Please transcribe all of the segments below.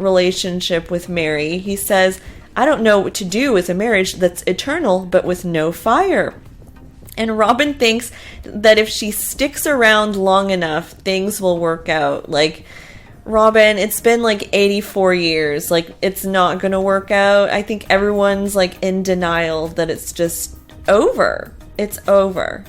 relationship with Mary. He says, I don't know what to do with a marriage that's eternal but with no fire. And Robin thinks that if she sticks around long enough, things will work out. Like, Robin, it's been like 84 years. Like, it's not going to work out. I think everyone's like in denial that it's just over. It's over.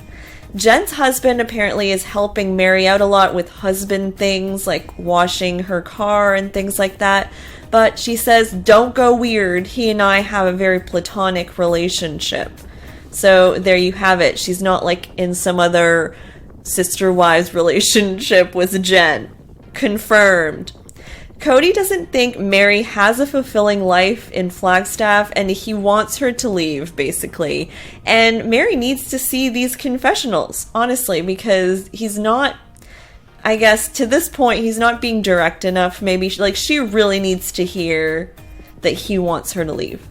Jen's husband apparently is helping Mary out a lot with husband things, like washing her car and things like that. But she says, don't go weird. He and I have a very platonic relationship. So there you have it. She's not like in some other sister-wives relationship with Jen. Confirmed. Cody doesn't think Mary has a fulfilling life in Flagstaff, and he wants her to leave, basically. And Mary needs to see these confessionals, honestly, because he's not, I guess, to this point, he's not being direct enough. Maybe, she really needs to hear that he wants her to leave.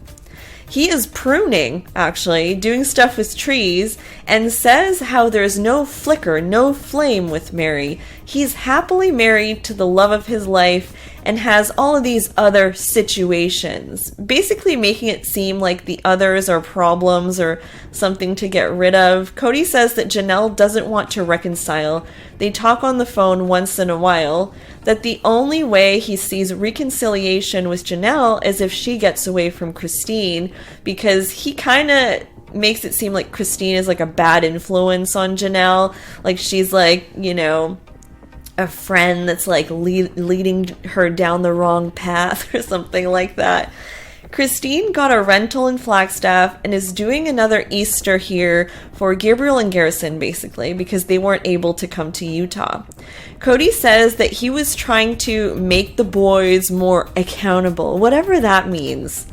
He is pruning, actually, doing stuff with trees, and says how there's no flicker, no flame with Mary. He's happily married to the love of his life and has all of these other situations, basically making it seem like the others are problems or something to get rid of. Cody says that Janelle doesn't want to reconcile. They talk on the phone once in a while, that the only way he sees reconciliation with Janelle is if she gets away from Christine, because he kind of makes it seem like Christine is like a bad influence on Janelle. Like, she's like, a friend that's like leading her down the wrong path or something like that. Christine got a rental in Flagstaff and is doing another Easter here for Gabriel and Garrison, basically, because they weren't able to come to Utah. Cody says that he was trying to make the boys more accountable, whatever that means.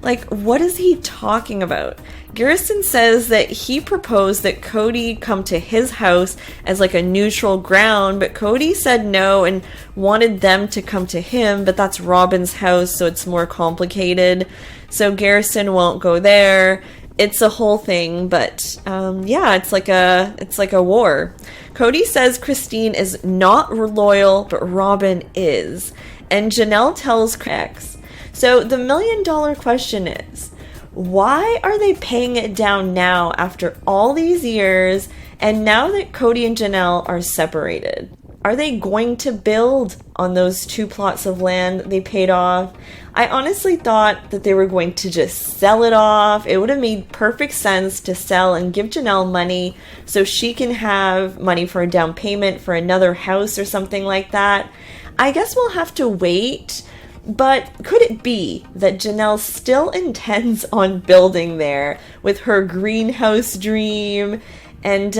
Like, what is he talking about? Garrison says that he proposed that Cody come to his house as like a neutral ground, but Cody said no and wanted them to come to him, but that's Robin's house, so it's more complicated. So Garrison won't go there. It's a whole thing, but yeah, it's like a war. Cody says Christine is not loyal, but Robin is. And Janelle tells X. So the $1 million question is, why are they paying it down now after all these years, and now that Cody and Janelle are separated? Are they going to build on those 2 plots of land they paid off? I honestly thought that they were going to just sell it off. It would have made perfect sense to sell and give Janelle money so she can have money for a down payment for another house or something like that. I guess we'll have to wait. But could it be that Janelle still intends on building there with her greenhouse dream and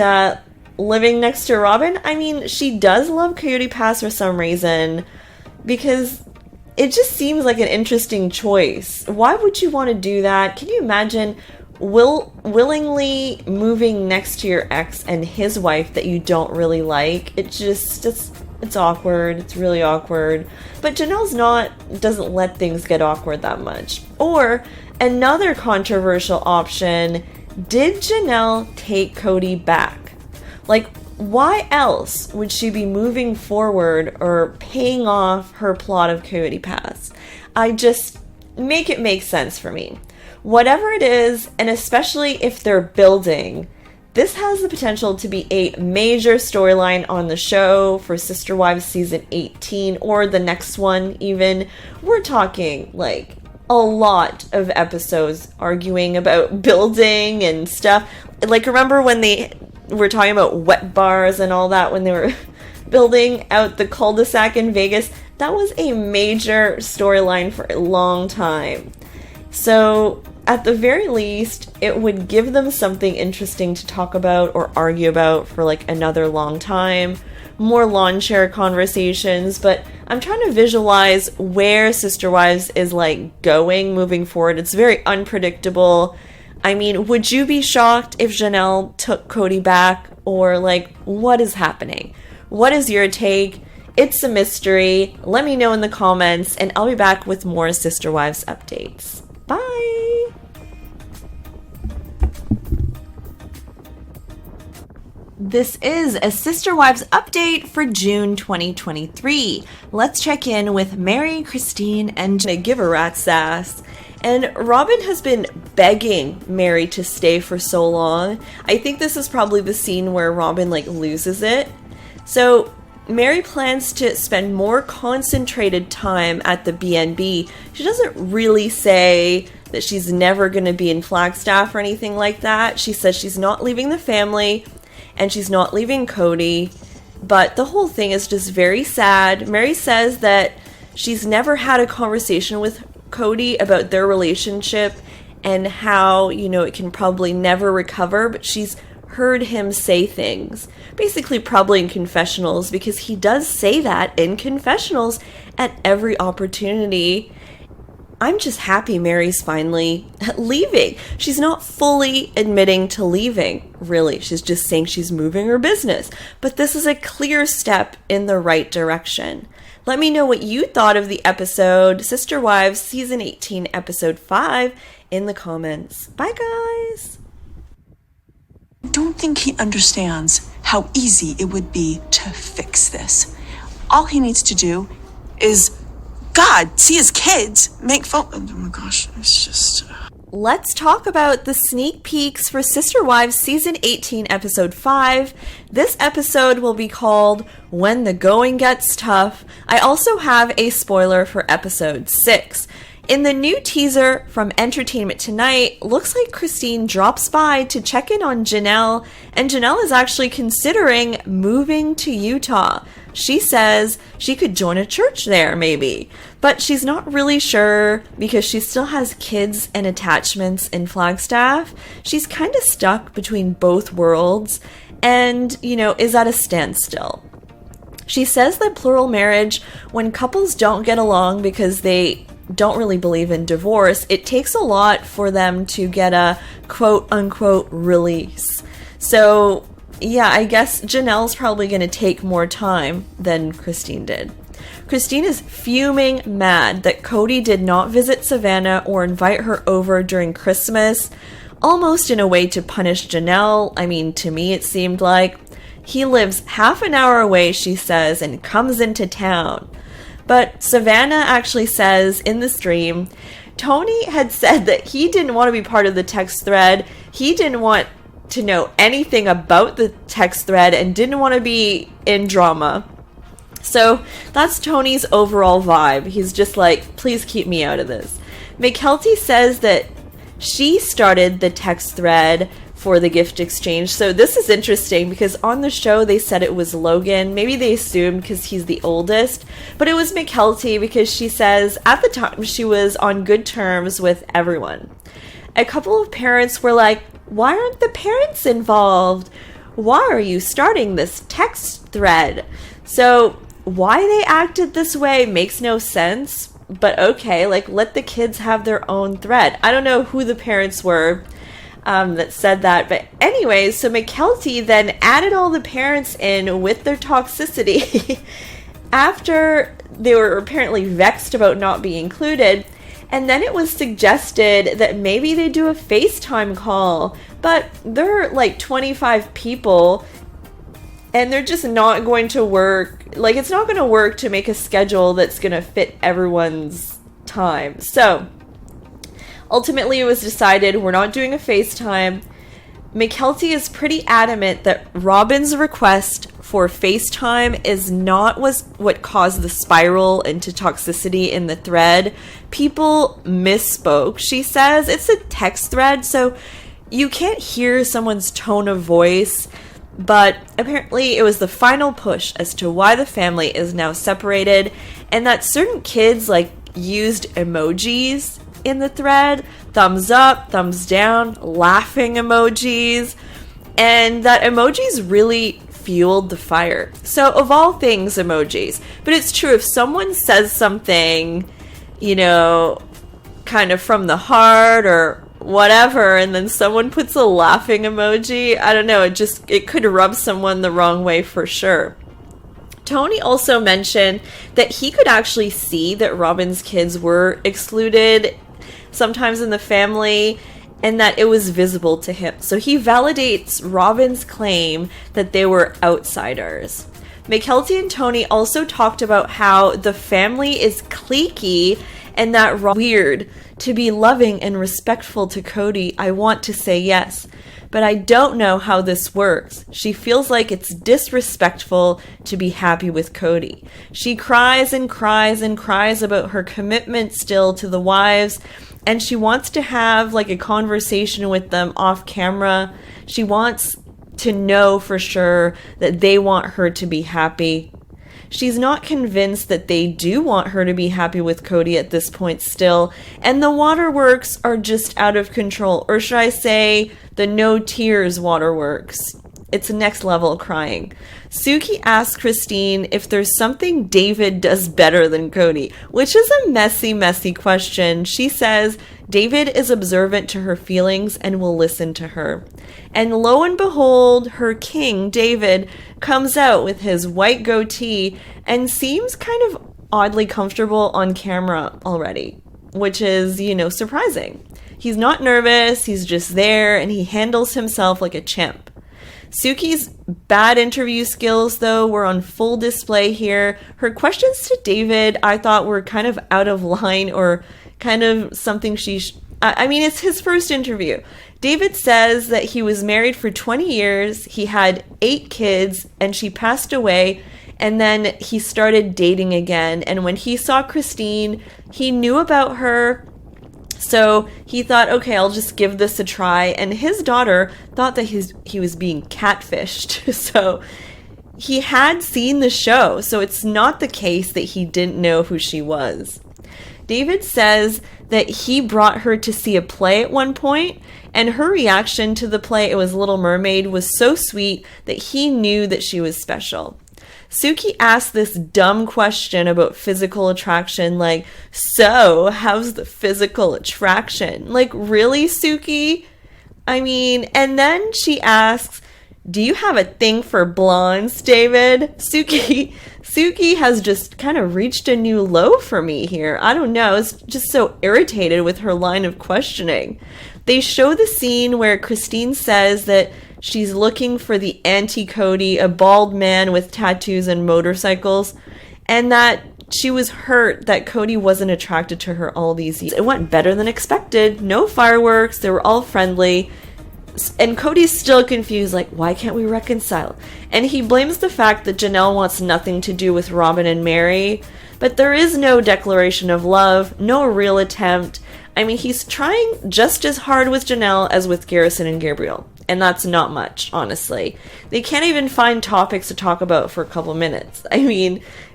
living next to Robin? I mean, she does love Coyote Pass for some reason, because it just seems like an interesting choice. Why would you want to do that? Can you imagine willingly moving next to your ex and his wife that you don't really like? It's awkward. It's really awkward. But Janelle's doesn't let things get awkward that much. Or another controversial option, did Janelle take Cody back? Like, why else would she be moving forward or paying off her plot of Coyote Pass? Make it make sense for me. Whatever it is, and especially if they're building, this has the potential to be a major storyline on the show for Sister Wives season 18 or the next one even. We're talking like a lot of episodes arguing about building and stuff. Like, remember when they were talking about wet bars and all that when they were building out the cul-de-sac in Vegas? That was a major storyline for a long time. So at the very least, it would give them something interesting to talk about or argue about for like another long time. More lawn chair conversations, but I'm trying to visualize where Sister Wives is like going moving forward. It's very unpredictable. I mean, would you be shocked if Janelle took Cody back? Or like, what is happening? What is your take? It's a mystery. Let me know in the comments, and I'll be back with more Sister Wives updates. Bye! This is a Sister Wives update for June 2023. Let's check in with Mary, Christine, and give a rat's ass. And Robin has been begging Mary to stay for so long. I think this is probably the scene where Robin loses it. So Mary plans to spend more concentrated time at the B&B. She doesn't really say that she's never going to be in Flagstaff or anything like that. She says she's not leaving the family and she's not leaving Cody, but the whole thing is just very sad. Mary says that she's never had a conversation with Cody about their relationship and how, it can probably never recover, but she's heard him say things, basically probably in confessionals, because he does say that in confessionals at every opportunity. I'm just happy Mary's finally leaving. She's not fully admitting to leaving, really. She's just saying she's moving her business. But this is a clear step in the right direction. Let me know what you thought of the episode, Sister Wives, Season 18, Episode 5, in the comments. Bye, guys! I don't think he understands how easy it would be to fix this. All he needs to do is see his kids, make phone. Oh my gosh, it's just. Let's talk about the sneak peeks for Sister Wives Season 18, Episode 5. This episode will be called When the Going Gets Tough. I also have a spoiler for Episode 6. In the new teaser from Entertainment Tonight, looks like Christine drops by to check in on Janelle, and Janelle is actually considering moving to Utah. She says she could join a church there, maybe, but she's not really sure because she still has kids and attachments in Flagstaff. She's kind of stuck between both worlds and, is at a standstill. She says that plural marriage, when couples don't get along because they don't really believe in divorce, it takes a lot for them to get a quote-unquote release. So, yeah, I guess Janelle's probably going to take more time than Christine did. Christine is fuming mad that Cody did not visit Savannah or invite her over during Christmas, almost in a way to punish Janelle. I mean, to me it seemed like. He lives half an hour away, she says, and comes into town. But Savannah actually says in the stream, Tony had said that he didn't want to be part of the text thread. He didn't want to know anything about the text thread and didn't want to be in drama. So that's Tony's overall vibe. He's just like, please keep me out of this. Mykelti says that she started the text thread for the gift exchange. So this is interesting because on the show they said it was Logan. Maybe they assumed because he's the oldest, but it was Mykelti because she says at the time she was on good terms with everyone. A couple of parents were like, why aren't the parents involved? Why are you starting this text thread? So why they acted this way makes no sense, but okay, let the kids have their own thread. I don't know who the parents were that said that. But anyways, so Mykelti then added all the parents in with their toxicity after they were apparently vexed about not being included. And then it was suggested that maybe they do a FaceTime call, but there are 25 people and they're just not going to work. It's not going to work to make a schedule that's going to fit everyone's time. So ultimately, it was decided we're not doing a FaceTime. Mykelti is pretty adamant that Robin's request for FaceTime is not what caused the spiral into toxicity in the thread. People misspoke. She says it's a text thread, so you can't hear someone's tone of voice. But apparently it was the final push as to why the family is now separated, and that certain kids used emojis in the thread, thumbs up, thumbs down, laughing emojis, and that emojis really fueled the fire. So of all things, emojis. But it's true, if someone says something, kind of from the heart or whatever, and then someone puts a laughing emoji, I don't know, it could rub someone the wrong way for sure. Tony also mentioned that he could actually see that Robin's kids were excluded sometimes in the family, and that it was visible to him. So he validates Robin's claim that they were outsiders. Mykelti and Tony also talked about how the family is cliquey and that weird. To be loving and respectful to Cody, I want to say yes, but I don't know how this works. She feels like it's disrespectful to be happy with Cody. She cries and cries and cries about her commitment still to the wives, and she wants to have like a conversation with them off camera. She wants to know for sure that they want her to be happy. She's not convinced that they do want her to be happy with Cody at this point still, and the waterworks are just out of control, or should I say the no tears waterworks. It's next level crying. Suki asks Christine if there's something David does better than Cody, which is a messy question. She says David is observant to her feelings and will listen to her. And lo and behold, her king, David, comes out with his white goatee and seems kind of oddly comfortable on camera already, which is, surprising. He's not nervous, he's just there, and he handles himself like a chimp. Suki's bad interview skills, though, were on full display here. Her questions to David, I thought, were kind of out of line or kind of something it's his first interview. David says that he was married for 20 years, he had 8 kids, and she passed away, and then he started dating again. And when he saw Christine, he knew about her, so he thought, okay, I'll just give this a try. And his daughter thought that he was being catfished. So he had seen the show. So it's not the case that he didn't know who she was. David says that he brought her to see a play at one point, and her reaction to the play, it was Little Mermaid, was so sweet that he knew that she was special. Suki asked this dumb question about physical attraction, like, so, how's the physical attraction? Like, really, Suki? And then she asks, do you have a thing for blondes, David? Suki has just kind of reached a new low for me here. I don't know, I was just so irritated with her line of questioning. They show the scene where Christine says that she's looking for the anti-Cody, a bald man with tattoos and motorcycles, and that she was hurt that Cody wasn't attracted to her all these years. It went better than expected. No fireworks. They were all friendly. And Cody's still confused, like, why can't we reconcile? And he blames the fact that Janelle wants nothing to do with Robin and Mary. But there is no declaration of love, no real attempt. He's trying just as hard with Janelle as with Garrison and Gabriel. And that's not much, honestly. They can't even find topics to talk about for a couple minutes.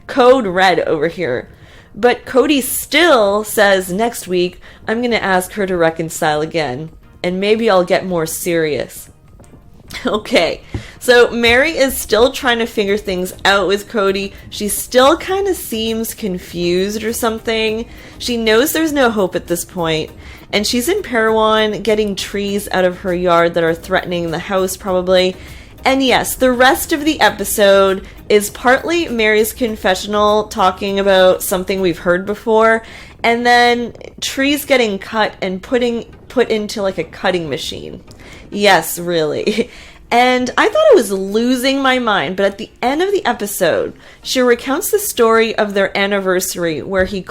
Code red over here. But Cody still says next week, I'm going to ask her to reconcile again. And maybe I'll get more serious. Okay, so Mary is still trying to figure things out with Cody. She still kind of seems confused or something. She knows there's no hope at this point. And she's in Parowan getting trees out of her yard that are threatening the house probably. And yes, the rest of the episode is partly Mary's confessional talking about something we've heard before. And then trees getting cut and put into like a cutting machine. Yes, really. And I thought I was losing my mind, but at the end of the episode, she recounts the story of their anniversary where he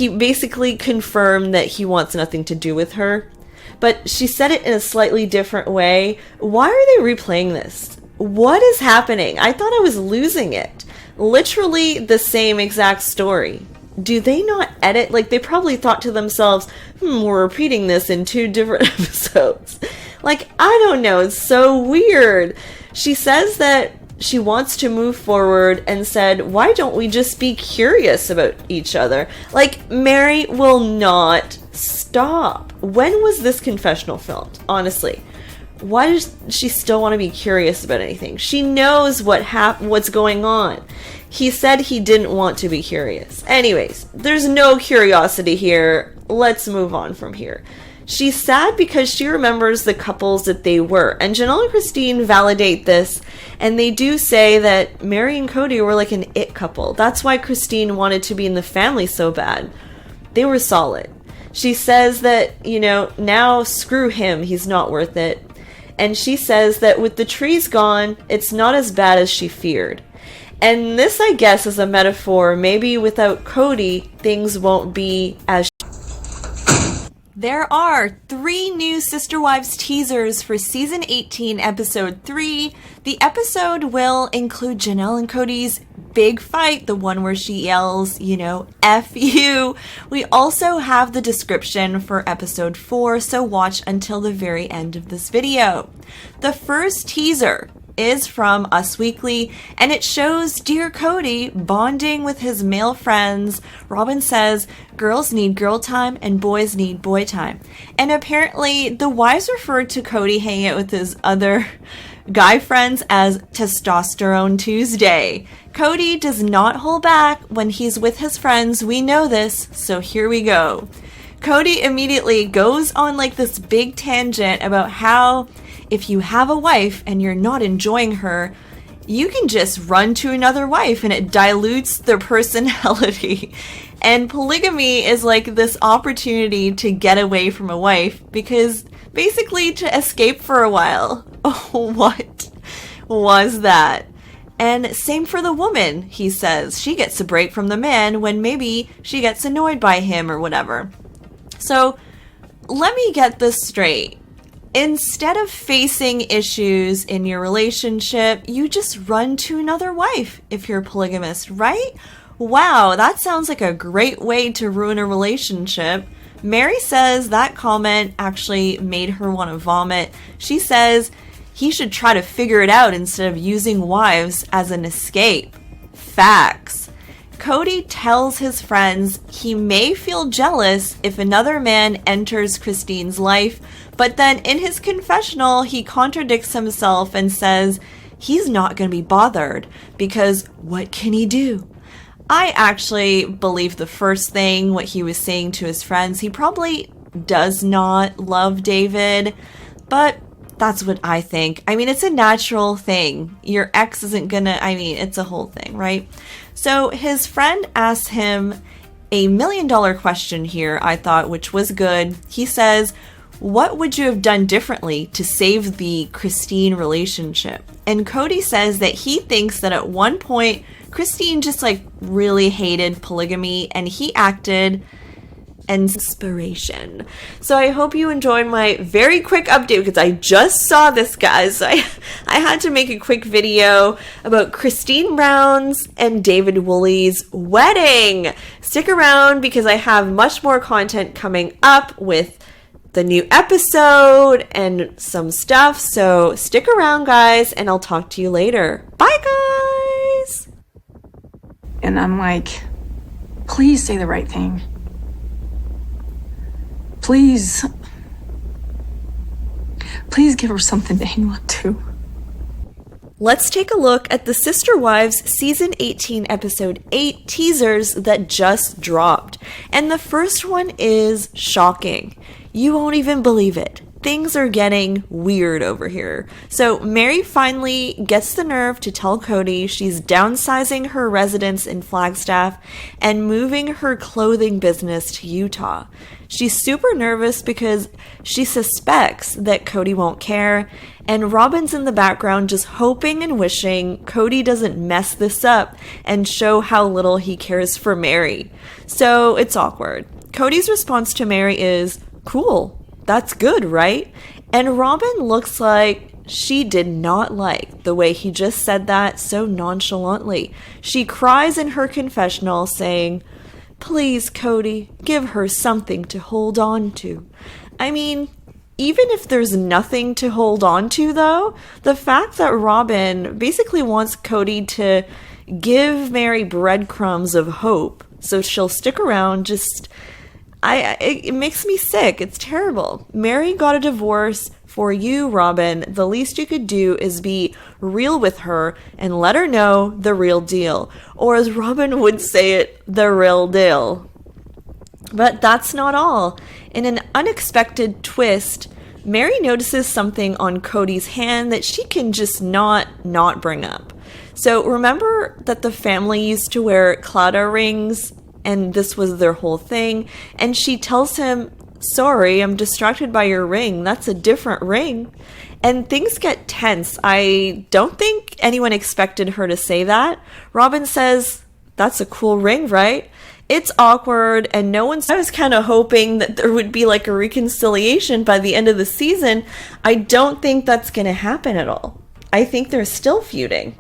basically confirmed that he wants nothing to do with her. But she said it in a slightly different way. Why are they replaying this? What is happening? I thought I was losing it. Literally the same exact story. Do they not edit? Like, they probably thought to themselves, we're repeating this in 2 different episodes. Like, I don't know. It's so weird. She says that she wants to move forward and said, why don't we just be curious about each other? Like, Mary will not stop. When was this confessional filmed? Honestly. Why does she still want to be curious about anything? She knows what's going on. He said he didn't want to be curious. Anyways, there's no curiosity here. Let's move on from here. She's sad because she remembers the couples that they were. And Janelle and Christine validate this. And they do say that Mary and Cody were like an it couple. That's why Christine wanted to be in the family so bad. They were solid. She says that, now screw him, he's not worth it. And she says that with the trees gone, it's not as bad as she feared. And this, I guess, is a metaphor. Maybe without Cody, things won't be as... There are 3 new Sister Wives teasers for Season 18, Episode 3. The episode will include Janelle and Cody's big fight, the one where she yells, F you. We also have the description for Episode 4, so watch until the very end of this video. The first teaser is from Us Weekly, and it shows dear Cody bonding with his male friends. Robin says girls need girl time and boys need boy time. And apparently the wives referred to Cody hanging out with his other guy friends as Testosterone Tuesday. Cody does not hold back when he's with his friends. We know this, so here we go. Cody immediately goes on this big tangent about how if you have a wife and you're not enjoying her, you can just run to another wife and it dilutes their personality. And polygamy is this opportunity to get away from a wife, because basically to escape for a while. Oh, what was that? And same for the woman, he says. She gets a break from the man when maybe she gets annoyed by him or whatever. So let me get this straight. Instead of facing issues in your relationship, you just run to another wife if you're polygamist, right? Wow, that sounds like a great way to ruin a relationship. Mary says that comment actually made her want to vomit. She says he should try to figure it out instead of using wives as an escape. Facts. Cody tells his friends he may feel jealous if another man enters Christine's life, but then in his confessional, he contradicts himself and says he's not going to be bothered because what can he do? I actually believe the first thing, what he was saying to his friends. He probably does not love David, but that's what I think. I mean, it's a natural thing. Your ex isn't gonna, it's a whole thing, right? So his friend asks him a $1 million question here, I thought, which was good. He says, what would you have done differently to save the Christine relationship? And Cody says that he thinks that at one point, Christine just really hated polygamy and he acted inspiration. So I hope you enjoyed my very quick update because I just saw this, guys. I had to make a quick video about Christine Brown's and David Woolley's wedding. Stick around because I have much more content coming up with the new episode and some stuff. So stick around, guys, and I'll talk to you later. Bye, guys! And I'm like, please say the right thing. Please give her something to hang on to. Let's take a look at the Sister Wives Season 18 Episode 8 teasers that just dropped. And the first one is shocking. You won't even believe it. Things are getting weird over here. So Mary finally gets the nerve to tell Cody she's downsizing her residence in Flagstaff and moving her clothing business to Utah. She's super nervous because she suspects that Cody won't care, and Robin's in the background just hoping and wishing Cody doesn't mess this up and show how little he cares for Mary. So it's awkward. Cody's response to Mary is, cool. That's good, right? And Robin looks like she did not like the way he just said that so nonchalantly. She cries in her confessional saying, please, Cody, give her something to hold on to. Even if there's nothing to hold on to, though, the fact that Robin basically wants Cody to give Mary breadcrumbs of hope so she'll stick around it makes me sick. It's terrible. Mary got a divorce for you, Robin. The least you could do is be real with her and let her know the real deal. Or as Robin would say it, the real deal. But that's not all. In an unexpected twist, Mary notices something on Cody's hand that she can just not bring up. So remember that the family used to wear Claddagh rings and this was their whole thing. And she tells him, sorry, I'm distracted by your ring. That's a different ring. And things get tense. I don't think anyone expected her to say that. Robin says, that's a cool ring, right? It's awkward, and I was kind of hoping that there would be like a reconciliation by the end of the season. I don't think that's going to happen at all. I think they're still feuding.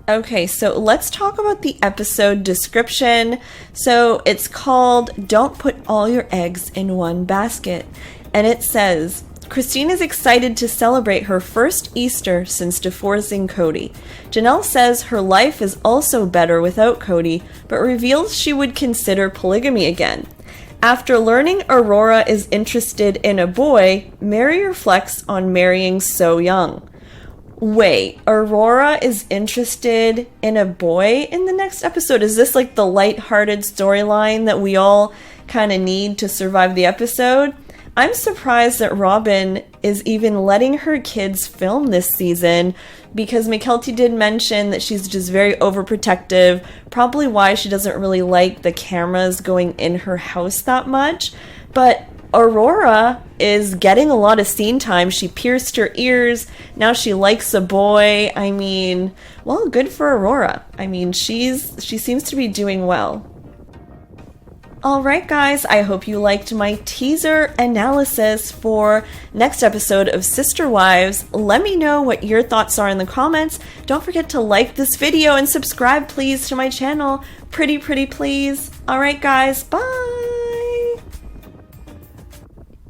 Okay, so let's talk about the episode description. So it's called Don't Put All Your Eggs in One Basket. And it says, Christine is excited to celebrate her first Easter since divorcing Cody. Janelle says her life is also better without Cody, but reveals she would consider polygamy again. After learning Aurora is interested in a boy, Mary reflects on marrying so young. Wait, Aurora is interested in a boy in the next episode? Is this like the lighthearted storyline that we all kind of need to survive the episode? I'm surprised that Robin is even letting her kids film this season, because Mykelti did mention that she's just very overprotective, probably why she doesn't really like the cameras going in her house that much. But Aurora is getting a lot of scene time. She pierced her ears. Now she likes a boy. I mean, well, good for Aurora. I mean, she seems to be doing well. Alright guys, I hope you liked my teaser analysis for next episode of Sister Wives. Let me know what your thoughts are in the comments. Don't forget to like this video and subscribe please to my channel. Pretty please. Alright guys, bye!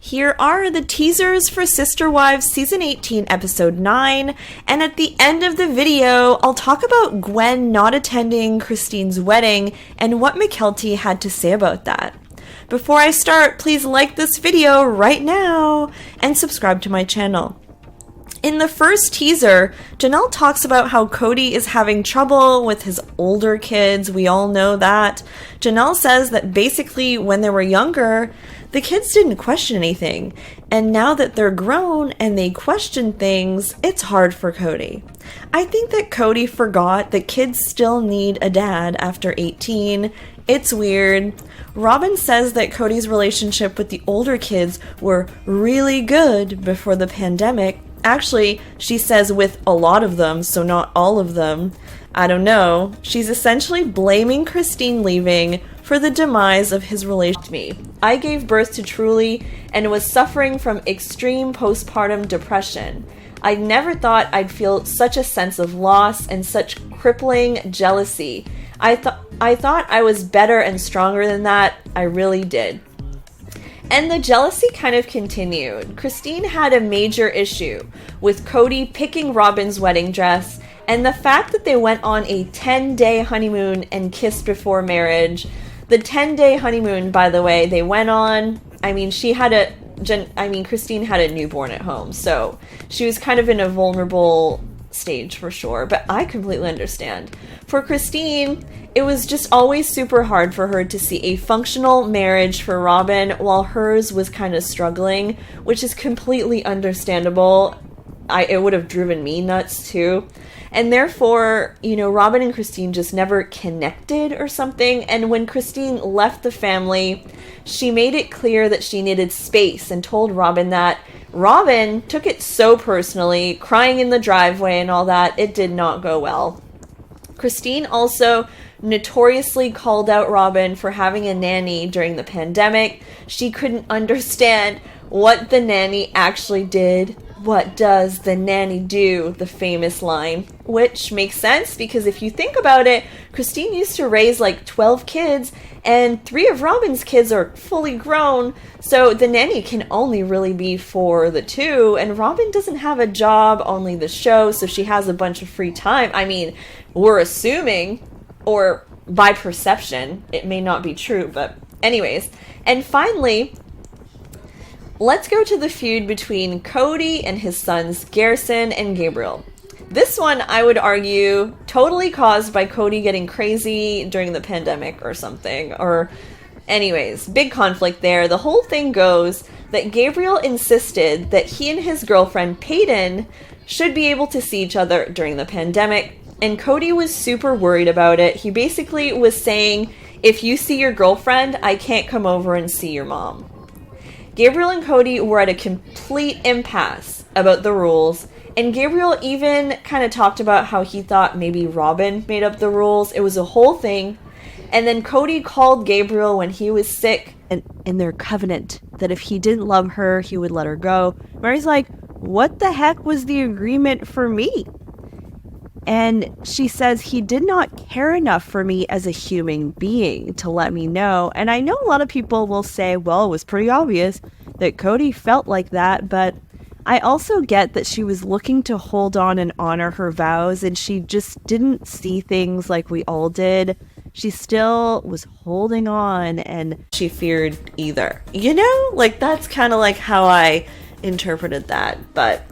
Here are the teasers for Sister Wives Season 18, Episode 9, and at the end of the video, I'll talk about Gwen not attending Christine's wedding and what Mykelti had to say about that. Before I start, please like this video right now and subscribe to my channel. In the first teaser, Janelle talks about how Cody is having trouble with his older kids. We all know that. Janelle says that basically when they were younger, the kids didn't question anything. And now that they're grown and they question things, it's hard for Cody. I think that Cody forgot that kids still need a dad after 18. It's weird. Robin says that Cody's relationship with the older kids were really good before the pandemic. Actually, she says with a lot of them, so not all of them. I don't know. She's essentially blaming Christine leaving for the demise of his relationship. I gave birth to Truly and was suffering from extreme postpartum depression. I never thought I'd feel such a sense of loss and such crippling jealousy. I thought I was better and stronger than that. I really did. And the jealousy kind of continued. Christine had a major issue with Cody picking Robin's wedding dress, and the fact that they went on a 10-day honeymoon and kissed before marriage. The 10-day honeymoon, by the way, they went on, Christine had a newborn at home, so she was kind of in a vulnerable stage for sure, but I completely understand. For Christine, it was just always super hard for her to see a functional marriage for Robin while hers was kind of struggling, which is completely understandable. It would have driven me nuts too. And therefore, Robin and Christine just never connected or something. And when Christine left the family, she made it clear that she needed space and told Robin that. Robin took it so personally, crying in the driveway and all that. It did not go well. Christine also notoriously called out Robin for having a nanny during the pandemic. She couldn't understand what the nanny actually did. What does the nanny do? The famous line. Which makes sense because if you think about it, Christine used to raise like 12 kids and 3 of Robin's kids are fully grown. So the nanny can only really be for the 2. And Robin doesn't have a job, only the show. So she has a bunch of free time. We're assuming, or by perception, it may not be true, but anyways. And finally, let's go to the feud between Cody and his sons Garrison and Gabriel. This one, I would argue, totally caused by Cody getting crazy during the pandemic or something. Or anyways, big conflict there. The whole thing goes that Gabriel insisted that he and his girlfriend Peyton should be able to see each other during the pandemic. And Cody was super worried about it. He basically was saying, If you see your girlfriend, I can't come over and see your mom. Gabriel and Cody were at a complete impasse about the rules, and Gabriel even kind of talked about how he thought maybe Robin made up the rules. It was a whole thing. And then Cody called Gabriel when he was sick, and in their covenant that if he didn't love her, he would let her go. Mary's like, what the heck was the agreement for me? And she says he did not care enough for me as a human being to let me know. And I know a lot of people will say, well, it was pretty obvious that Cody felt like that, but I also get that she was looking to hold on and honor her vows, and she just didn't see things like we all did. She still was holding on, and she feared either. You know, like that's kind of like how I interpreted that. But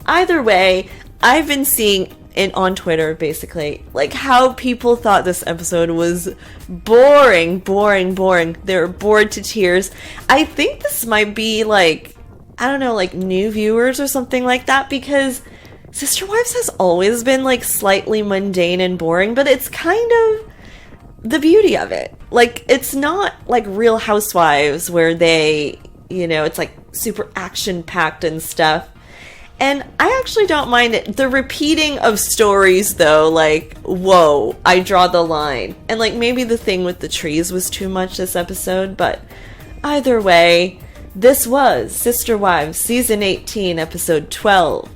either way, I've been seeing it on Twitter, basically, like how people thought this episode was boring. They were bored to tears. I think this might be like, I don't know, like new viewers or something like that, because Sister Wives has always been like slightly mundane and boring, but it's kind of the beauty of it. Like, it's not like Real Housewives where they, you know, it's like super action-packed and stuff. And I actually don't mind it. The repeating of stories, though, like, whoa, I draw the line. And, like, maybe the thing with the trees was too much this episode, but either way, this was Sister Wives, Season 18, Episode 12.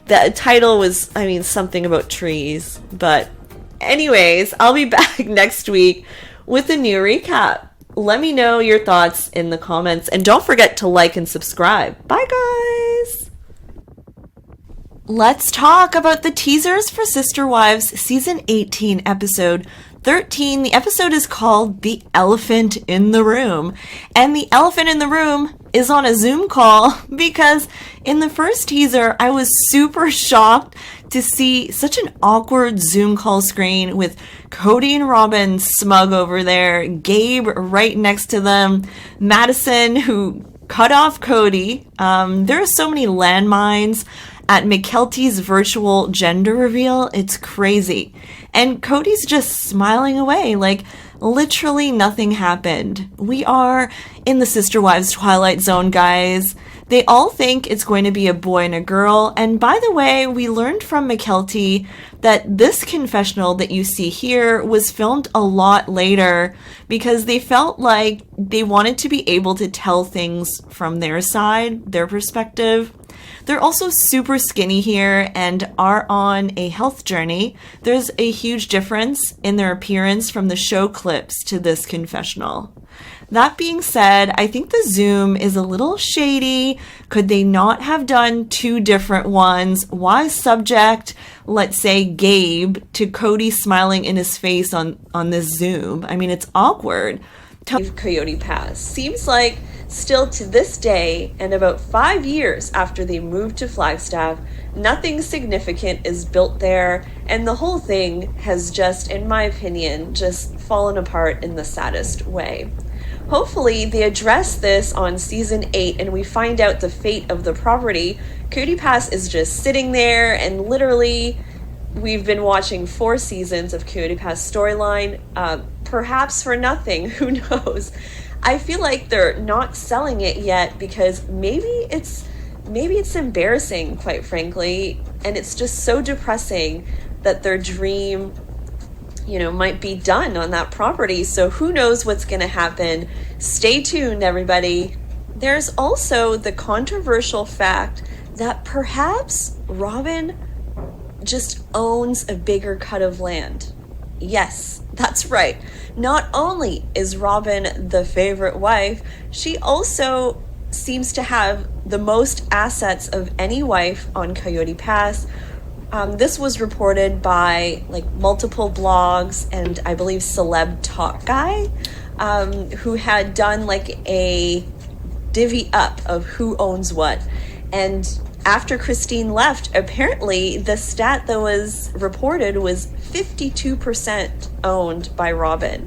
The title was, I mean, something about trees, but anyways, I'll be back next week with a new recap. Let me know your thoughts in the comments, and don't forget to like and subscribe. Bye, guys! Let's talk about the teasers for Sister Wives Season 18, Episode 13. The episode is called The Elephant in the Room. And the elephant in the room is on a Zoom call because in the first teaser, I was super shocked to see such an awkward Zoom call screen with Cody and Robin smug over there, Gabe right next to them, Madison who cut off Cody. There are so many landmines at Mykelti's virtual gender reveal. It's crazy. And Cody's just smiling away like literally nothing happened. We are in the Sister Wives Twilight Zone, guys. They all think it's going to be a boy and a girl. And by the way, we learned from Mykelti that this confessional that you see here was filmed a lot later because they felt like they wanted to be able to tell things from their side, their perspective. They're also super skinny here and are on a health journey. There's a huge difference in their appearance from the show clips to this confessional. That being said, I think the Zoom is a little shady. Could they not have done two different ones? Why subject, let's say, Gabe to Cody smiling in his face on this Zoom? I mean, it's awkward. Coyote Pass seems like still to this day, and about 5 years after they moved to Flagstaff, nothing significant is built there, and the whole thing has just, in my opinion, just fallen apart in the saddest way. Hopefully, they address this on Season 8 and we find out the fate of the property. Coyote Pass is just sitting there, and literally, we've been watching 4 seasons of Coyote Pass storyline, perhaps for nothing, who knows. I feel like they're not selling it yet because maybe it's embarrassing, quite frankly, and it's just so depressing that their dream, you know, might be done on that property. So who knows what's going to happen. Stay tuned, everybody. There's also the controversial fact that perhaps Robin just owns a bigger cut of land. Yes, that's right. Not only is Robin the favorite wife, she also seems to have the most assets of any wife on Coyote Pass. This was reported by like multiple blogs and I believe Celeb Talk Guy, who had done like a divvy up of who owns what. And after Christine left, apparently the stat that was reported was 52% owned by Robin,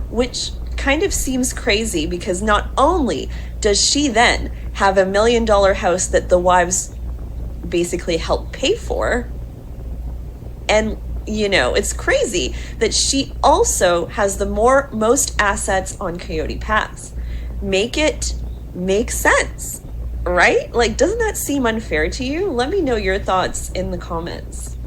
which kind of seems crazy because not only does she then have $1 million house that the wives basically help pay for, and It's crazy that she also has the most assets on Coyote Pass. Make it make sense, right? Like, doesn't that seem unfair to you? Let me know your thoughts in the comments.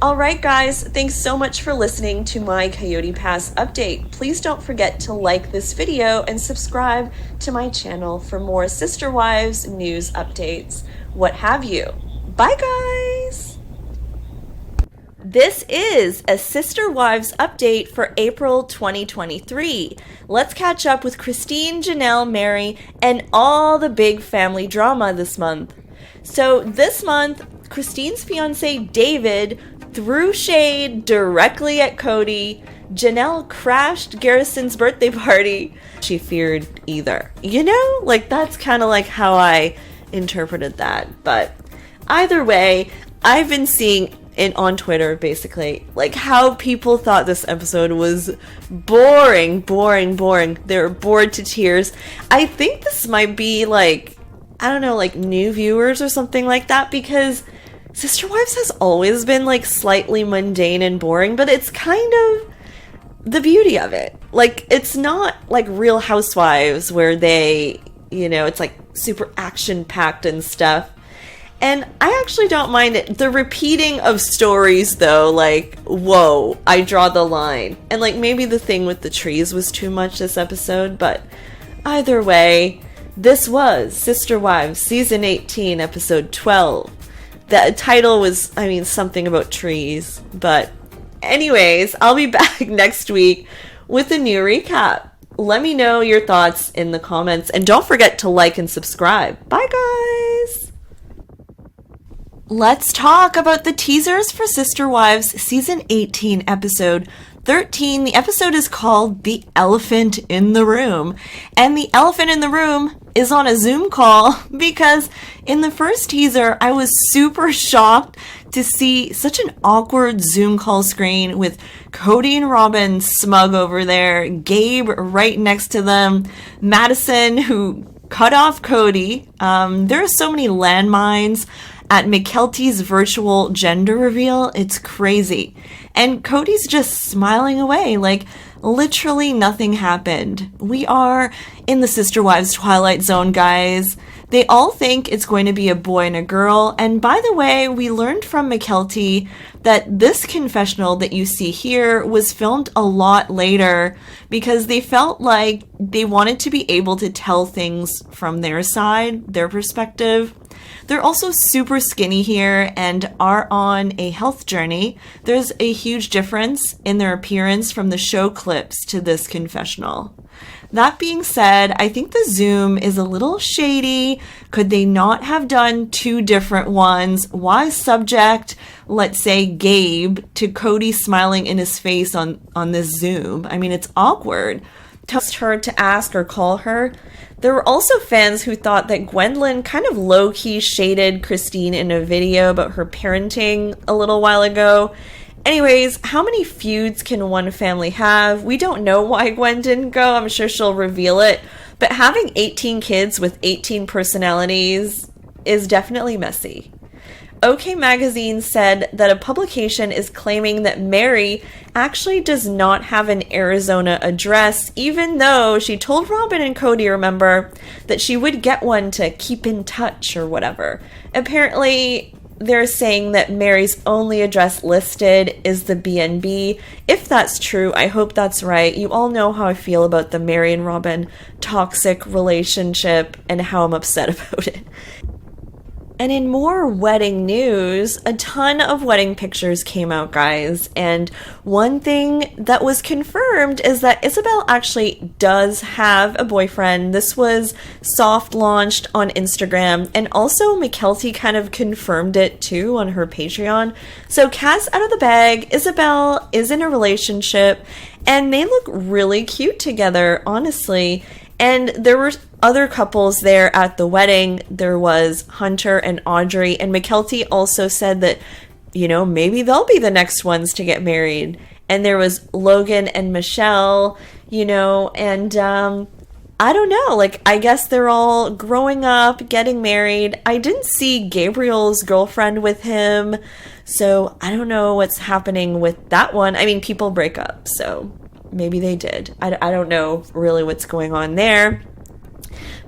All right, guys, thanks so much for listening to my Coyote Pass update. Please don't forget to like this video and subscribe to my channel for more Sister Wives news updates, what have you. Bye, guys! This is a Sister Wives update for April 2023. Let's catch up with Christine, Janelle, Mary, and all the big family drama this month. So this month, Christine's fiance David threw shade directly at Cody. Janelle crashed Garrison's birthday party. She feared either. That's kind of like how I interpreted that. But either way, I've been seeing it on Twitter, basically, like how people thought this episode was boring. They were bored to tears. I think this might be new viewers or something like that, because Sister Wives has always been slightly mundane and boring, but it's kind of the beauty of it. It's not like Real Housewives where they, it's super action packed and stuff. And I actually don't mind it. The repeating of stories, though, whoa, I draw the line. And maybe the thing with the trees was too much this episode, but either way, this was Sister Wives Season 18, Episode 12. The title was, something about trees. But anyways, I'll be back next week with a new recap. Let me know your thoughts in the comments. And don't forget to like and subscribe. Bye, guys! Let's talk about the teasers for Sister Wives Season 18, Episode 13. The episode is called The Elephant in the Room. And the elephant in the room is on a Zoom call because in the first teaser, I was super shocked to see such an awkward Zoom call screen with Cody and Robin smug over there, Gabe right next to them, Madison who cut off Cody. There are so many landmines at Mykelti's virtual gender reveal. It's crazy. And Cody's just smiling away like literally nothing happened. We are in the Sister Wives Twilight Zone, guys. They all think it's going to be a boy and a girl. And by the way, we learned from Mykelti that this confessional that you see here was filmed a lot later because they felt like they wanted to be able to tell things from their side, their perspective. They're also super skinny here and are on a health journey. There's a huge difference in their appearance from the show clips to this confessional. That being said, I think the Zoom is a little shady. Could they not have done two different ones? Why subject, let's say, Gabe to Cody smiling in his face on this Zoom? It's awkward. Toast her to ask or call her. There were also fans who thought that Gwendolyn kind of low-key shaded Christine in a video about her parenting a little while ago. Anyways, how many feuds can one family have? We don't know why Gwen didn't go. I'm sure she'll reveal it. But having 18 kids with 18 personalities is definitely messy. OK Magazine said that a publication is claiming that Mary actually does not have an Arizona address, even though she told Robin and Cody, remember, that she would get one to keep in touch or whatever. Apparently, they're saying that Mary's only address listed is the BNB. If that's true, I hope that's right. You all know how I feel about the Mary and Robin toxic relationship and how I'm upset about it. And in more wedding news, a ton of wedding pictures came out, guys. And one thing that was confirmed is that Isabel actually does have a boyfriend. This was soft launched on Instagram. And also Mykelti kind of confirmed it too on her Patreon. So cat's out of the bag. Isabel is in a relationship. And they look really cute together, honestly. And there were other couples there at the wedding. There was Hunter and Audrey. And Mykelti also said that, maybe they'll be the next ones to get married. And there was Logan and Michelle, and I don't know. Like, I guess they're all growing up, getting married. I didn't see Gabriel's girlfriend with him, so I don't know what's happening with that one. I mean, people break up, so maybe they did. I don't know really what's going on there.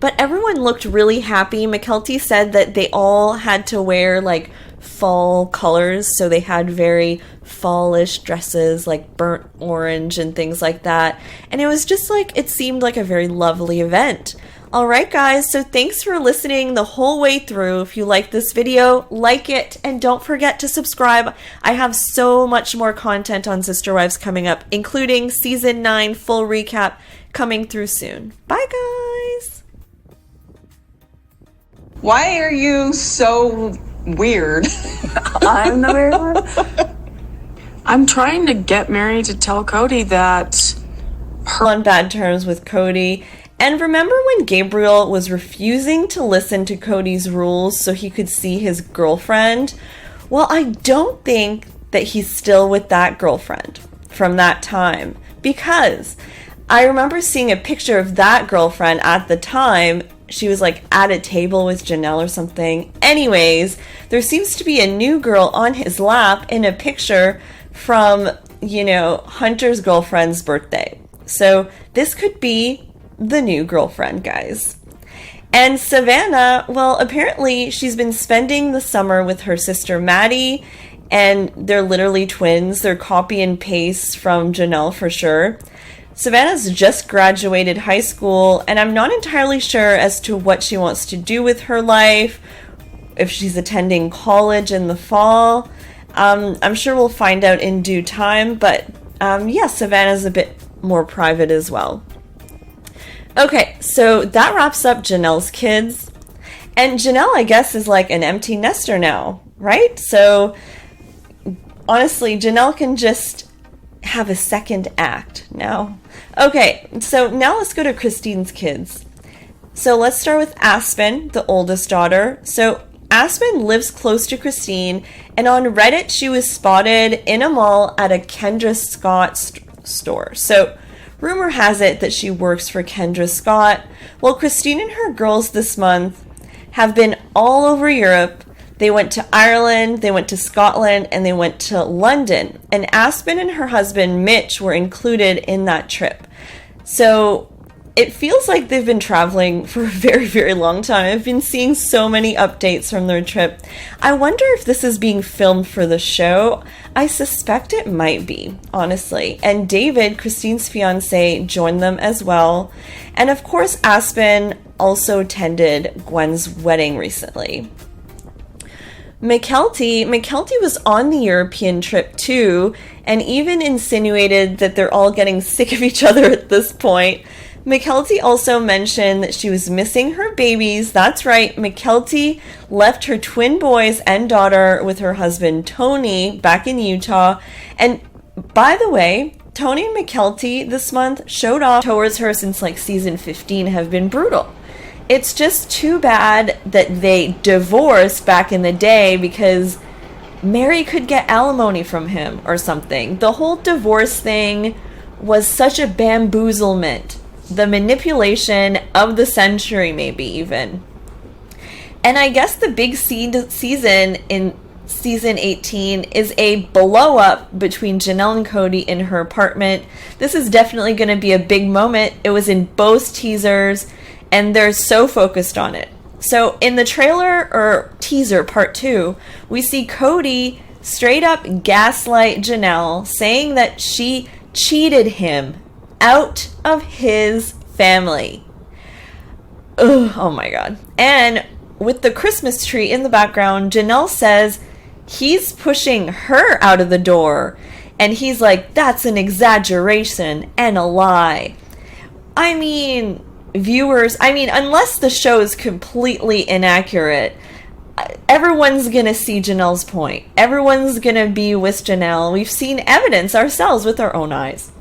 But everyone looked really happy. Mykelti said that they all had to wear, like, fall colors, so they had very fallish dresses, like burnt orange and things like that. And it was just like, it seemed like a very lovely event. Alright guys, so thanks for listening the whole way through. If you like this video, like it, and don't forget to subscribe. I have so much more content on Sister Wives coming up, including Season 9 full recap coming through soon. Bye guys! Why are you so weird? I'm the weird one? I'm trying to get Mary to tell Cody that on bad terms with Cody. And remember when Gabriel was refusing to listen to Cody's rules so he could see his girlfriend? Well, I don't think that he's still with that girlfriend from that time, because I remember seeing a picture of that girlfriend at the time. She was like at a table with Janelle or something. Anyways, there seems to be a new girl on his lap in a picture from, you know, Hunter's girlfriend's birthday. So this could be the new girlfriend, guys. And Savannah, well, apparently she's been spending the summer with her sister Maddie, and they're literally twins. They're copy and paste from Janelle for sure. Savannah's just graduated high school, and I'm not entirely sure as to what she wants to do with her life, if she's attending college in the fall. I'm sure we'll find out in due time, but yeah, Savannah's a bit more private as well. Okay, so that wraps up Janelle's kids. And Janelle, I guess, is like an empty nester now, right? So honestly, Janelle can just have a second act now. Okay, so now let's go to Christine's kids. So let's start with Aspen, the oldest daughter. So Aspen lives close to Christine, and on Reddit she was spotted in a mall at a Kendra Scott store. So rumor has it that she works for Kendra Scott. Well, Christine and her girls this month have been all over Europe. They went to Ireland, they went to Scotland, and they went to London. And Aspen and her husband, Mitch, were included in that trip. So it feels like they've been traveling for a very, very long time. I've been seeing so many updates from their trip. I wonder if this is being filmed for the show. I suspect it might be, honestly. And David, Christine's fiance, joined them as well. And of course, Aspen also attended Gwen's wedding recently. Mykelti was on the European trip too, and even insinuated that they're all getting sick of each other at this point. Mykelti also mentioned that she was missing her babies. That's right, Mykelti left her twin boys and daughter with her husband Tony back in Utah. And by the way, Tony and Mykelti this month showed off towards her since like season 15 have been brutal. It's just too bad that they divorced back in the day, because Mary could get alimony from him or something. The whole divorce thing was such a bamboozlement. The manipulation of the century, maybe even. And I guess the big season in season 18 is a blow up between Janelle and Cody in her apartment. This is definitely going to be a big moment. It was in both teasers, and they're so focused on it. So in the trailer or teaser part 2, we see Cody straight up gaslight Janelle, saying that she cheated him out of his family. Ugh, oh my god. And with the Christmas tree in the background, Janelle says he's pushing her out of the door, and he's like, that's an exaggeration and a lie. I mean, viewers, unless the show is completely inaccurate, everyone's gonna see Janelle's point. Everyone's gonna be with Janelle. We've seen evidence ourselves with our own eyes.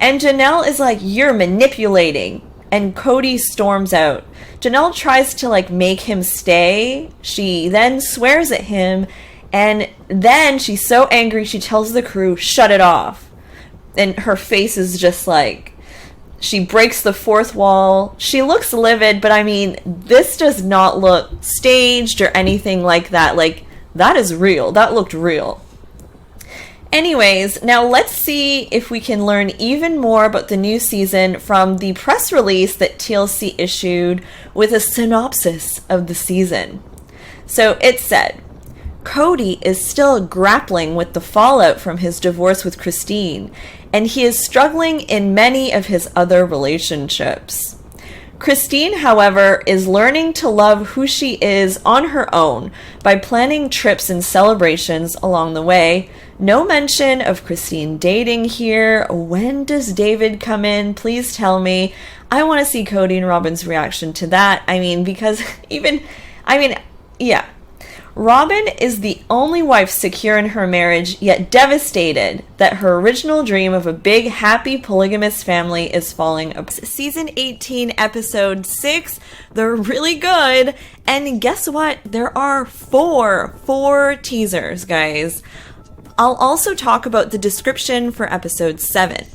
And Janelle is like, you're manipulating. And Cody storms out. Janelle tries to like make him stay. She then swears at him. And then she's so angry, she tells the crew, shut it off. And her face is just like, She breaks the fourth wall. She looks livid, but I mean, this does not look staged or anything like that. Like, that is real. That looked real. Anyways, now let's see if we can learn even more about the new season from the press release that TLC issued with a synopsis of the season. So it said, Cody is still grappling with the fallout from his divorce with Christine, and he is struggling in many of his other relationships. Christine, however, is learning to love who she is on her own by planning trips and celebrations along the way. No mention of Christine dating here. When does David come in? Please tell me. I want to see Cody and Robin's reaction to that. I mean, because yeah. Robin is the only wife secure in her marriage, yet devastated that her original dream of a big, happy, polygamous family is falling apart. Season 18, episode 6, they're really good. And guess what? There are four teasers, guys. I'll also talk about the description for episode 7.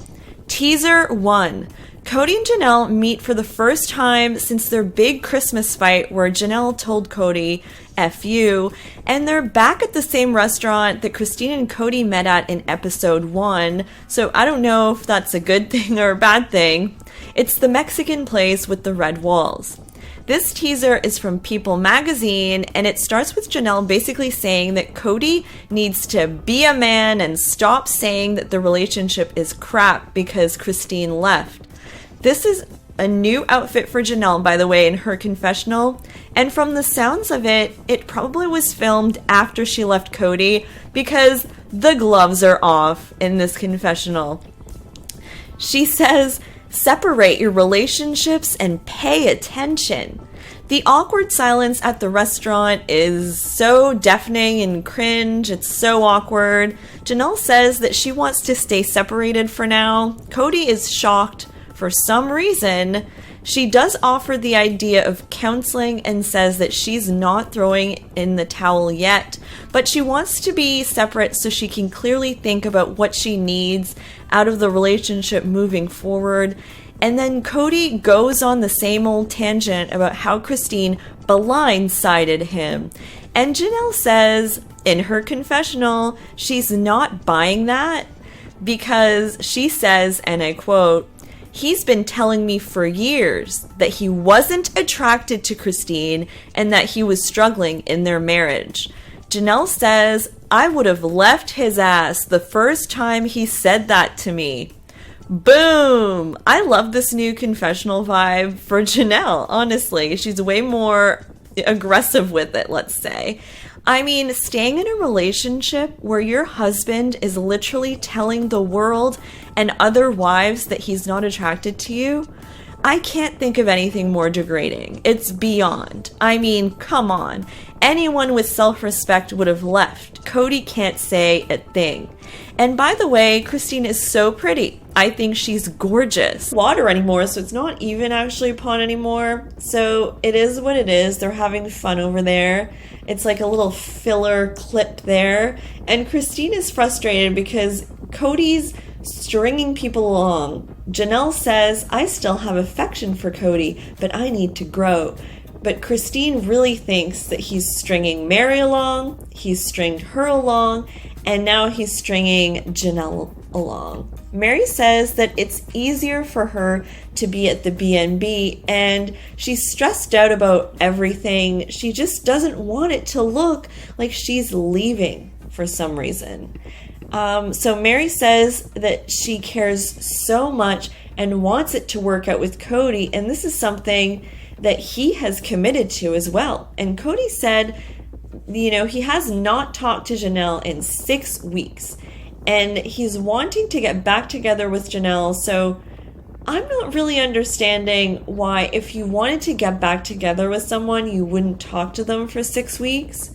Teaser 1. Cody and Janelle meet for the first time since their big Christmas fight where Janelle told Cody, F you, and they're back at the same restaurant that Christine and Cody met at in episode 1, so I don't know if that's a good thing or a bad thing. It's the Mexican place with the red walls. This teaser is from People magazine, and it starts with Janelle basically saying that Cody needs to be a man and stop saying that the relationship is crap because Christine left. This is a new outfit for Janelle, by the way, in her confessional, and from the sounds of it, it probably was filmed after she left Cody because the gloves are off in this confessional. She says, separate your relationships and pay attention. The awkward silence at the restaurant is so deafening and cringe. It's so awkward. Janelle says that she wants to stay separated for now. Cody is shocked for some reason. She does offer the idea of counseling and says that she's not throwing in the towel yet, but she wants to be separate so she can clearly think about what she needs out of the relationship moving forward. And then Cody goes on the same old tangent about how Christine blindsided him. And Janelle says in her confessional she's not buying that because she says, and I quote, he's been telling me for years that he wasn't attracted to Christine and that he was struggling in their marriage. Janelle says, I would have left his ass the first time he said that to me. Boom! I love this new confessional vibe for Janelle, honestly. She's way more aggressive with it, let's say. I mean, staying in a relationship where your husband is literally telling the world and other wives that he's not attracted to you, I can't think of anything more degrading. It's beyond. I mean, come on. Anyone with self-respect would have left. Cody can't say a thing. And by the way, Christine is so pretty. I think she's gorgeous. Water anymore, so it's not even actually a pond anymore. So it is what it is. They're having fun over there. It's like a little filler clip there. And Christine is frustrated because Cody's stringing people along. Janelle says, I still have affection for Cody, but I need to grow. But Christine really thinks that he's stringing Mary along, he's stringed her along, and now he's stringing Janelle along. Mary says that it's easier for her to be at the B&B, and she's stressed out about everything. She just doesn't want it to look like she's leaving for some reason. So Mary says that she cares so much and wants it to work out with Cody, and this is something that he has committed to as well. And Cody said, he has not talked to Janelle in 6 weeks, and he's wanting to get back together with Janelle. So I'm not really understanding why, if you wanted to get back together with someone, you wouldn't talk to them for 6 weeks.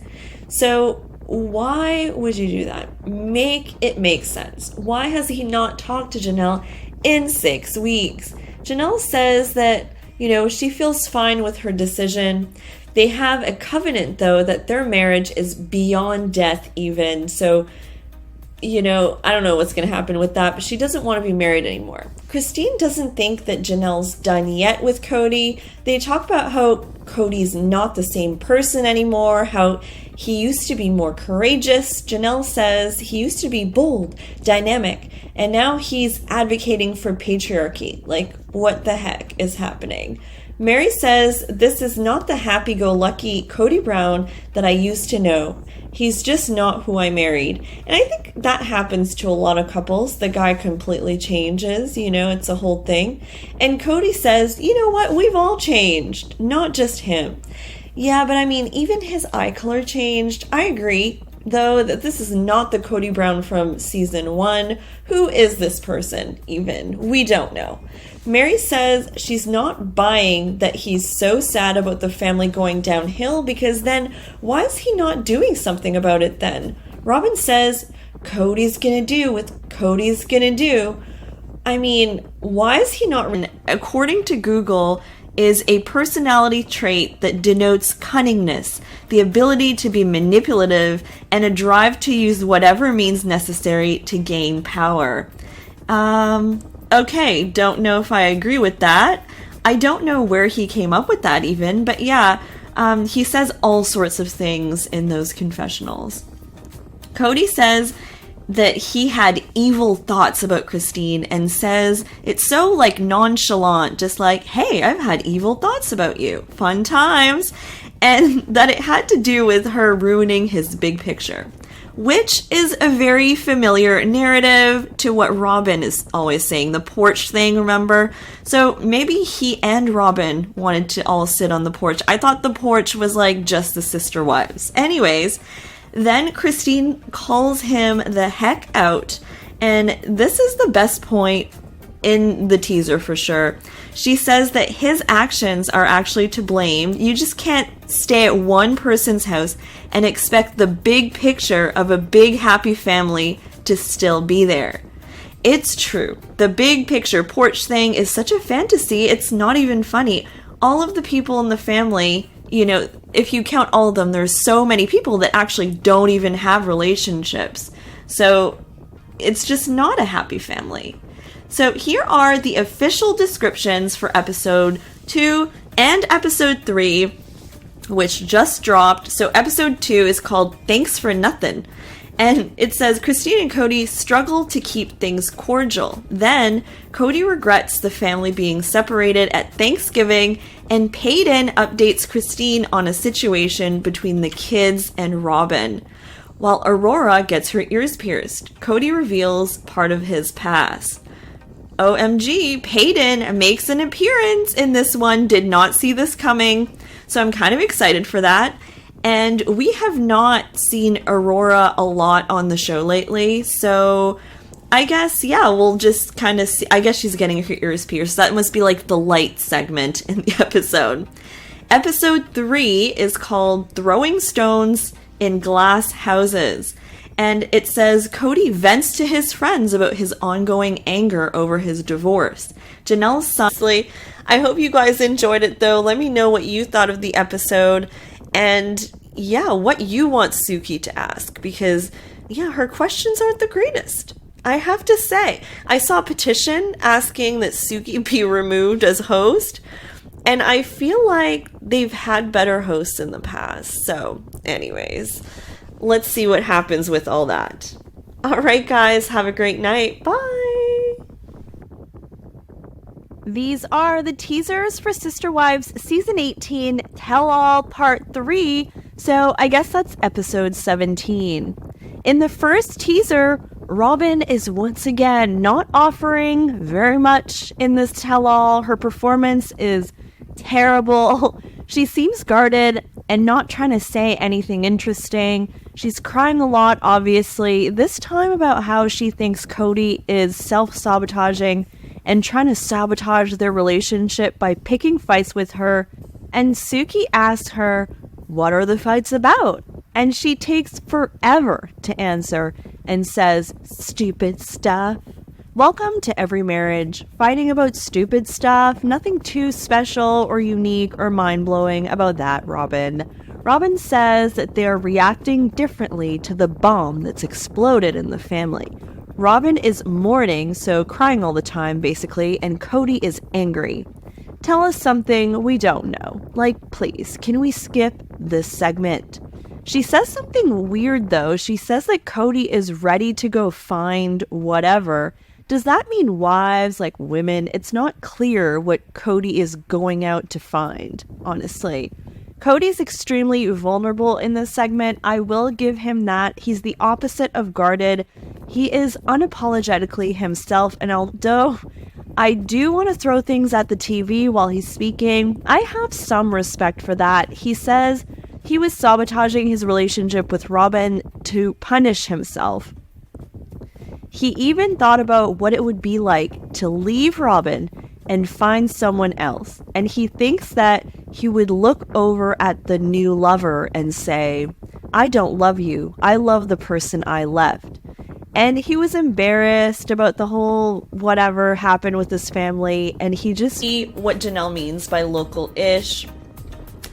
So why would you do that? Make it make sense. Why has he not talked to Janelle in 6 weeks? Janelle says that, she feels fine with her decision. They have a covenant, though, that their marriage is beyond death even. So I don't know what's going to happen with that, but she doesn't want to be married anymore. Christine doesn't think that Janelle's done yet with Cody. They talk about how Cody's not the same person anymore, how he used to be more courageous. Janelle says he used to be bold, dynamic, and now he's advocating for patriarchy. Like, what the heck is happening? Mary says, this is not the happy-go-lucky Cody Brown that I used to know. He's just not who I married. And I think that happens to a lot of couples. The guy completely changes, it's a whole thing. And Cody says, you know what, we've all changed, not just him. Yeah, but I mean, even his eye color changed. I agree, though, that this is not the Cody Brown from season 1. Who is this person, even? We don't know. Mary says she's not buying that he's so sad about the family going downhill, because then why is he not doing something about it then? Robin says Cody's gonna do what Cody's gonna do. I mean, why is he not... According to Google, is a personality trait that denotes cunningness, the ability to be manipulative, and a drive to use whatever means necessary to gain power. Okay, don't know if I agree with that. I don't know where he came up with that even, but yeah, he says all sorts of things in those confessionals. Cody says that he had evil thoughts about Christine and says it's so nonchalant, just like, hey, I've had evil thoughts about you. Fun times. And that it had to do with her ruining his big picture, which is a very familiar narrative to what Robin is always saying, the porch thing, remember? So maybe he and Robin wanted to all sit on the porch. I thought the porch was just the sister wives. Anyways, then Christine calls him the heck out, and this is the best point in the teaser for sure. She says that his actions are actually to blame. You just can't stay at one person's house and expect the big picture of a big happy family to still be there. It's true. The big picture porch thing is such a fantasy, it's not even funny. All of the people in the family, if you count all of them, there's so many people that actually don't even have relationships. So it's just not a happy family. So here are the official descriptions for episode 2 and episode 3, which just dropped. So episode 2 is called Thanks for Nothing. And it says Christine and Cody struggle to keep things cordial. Then Cody regrets the family being separated at Thanksgiving, and Peyton updates Christine on a situation between the kids and Robin. While Aurora gets her ears pierced, Cody reveals part of his past. OMG, Peyton makes an appearance in this one. Did not see this coming. So I'm kind of excited for that. And we have not seen Aurora a lot on the show lately. So I guess, yeah, we'll just kind of see. I guess she's getting her ears pierced. That must be the light segment in the episode. Episode 3 is called Throwing Stones in Glass Houses. And it says Cody vents to his friends about his ongoing anger over his divorce. Janelle's son. I hope you guys enjoyed it, though. Let me know what you thought of the episode. And, yeah, what you want Suki to ask. Because, yeah, her questions aren't the greatest. I have to say. I saw a petition asking that Suki be removed as host. And I feel like they've had better hosts in the past. So, anyways, let's see what happens with all that. All right, guys, have a great night. Bye. These are the teasers for Sister Wives Season 18 Tell All Part 3. So I guess that's episode 17. In the first teaser, Robin is once again not offering very much in this tell-all. Her performance is terrible. She seems guarded and not trying to say anything interesting. She's crying a lot, obviously, this time about how she thinks Cody is self-sabotaging and trying to sabotage their relationship by picking fights with her. And Suki asks her, what are the fights about? And she takes forever to answer and says, stupid stuff. Welcome to Every Marriage, fighting about stupid stuff, nothing too special or unique or mind-blowing about that, Robin. Robin says that they are reacting differently to the bomb that's exploded in the family. Robin is mourning, so crying all the time, basically, and Cody is angry. Tell us something we don't know. Like, please, can we skip this segment? She says something weird, though. She says that Cody is ready to go find whatever. Does that mean wives, like women? It's not clear what Cody is going out to find, honestly. Cody's extremely vulnerable in this segment. I will give him that. He's the opposite of guarded. He is unapologetically himself, and although I do want to throw things at the TV while he's speaking, I have some respect for that. He says he was sabotaging his relationship with Robin to punish himself. He even thought about what it would be like to leave Robin and find someone else. And he thinks that he would look over at the new lover and say, I don't love you. I love the person I left. And he was embarrassed about the whole whatever happened with his family. And he just see what Janelle means by local-ish.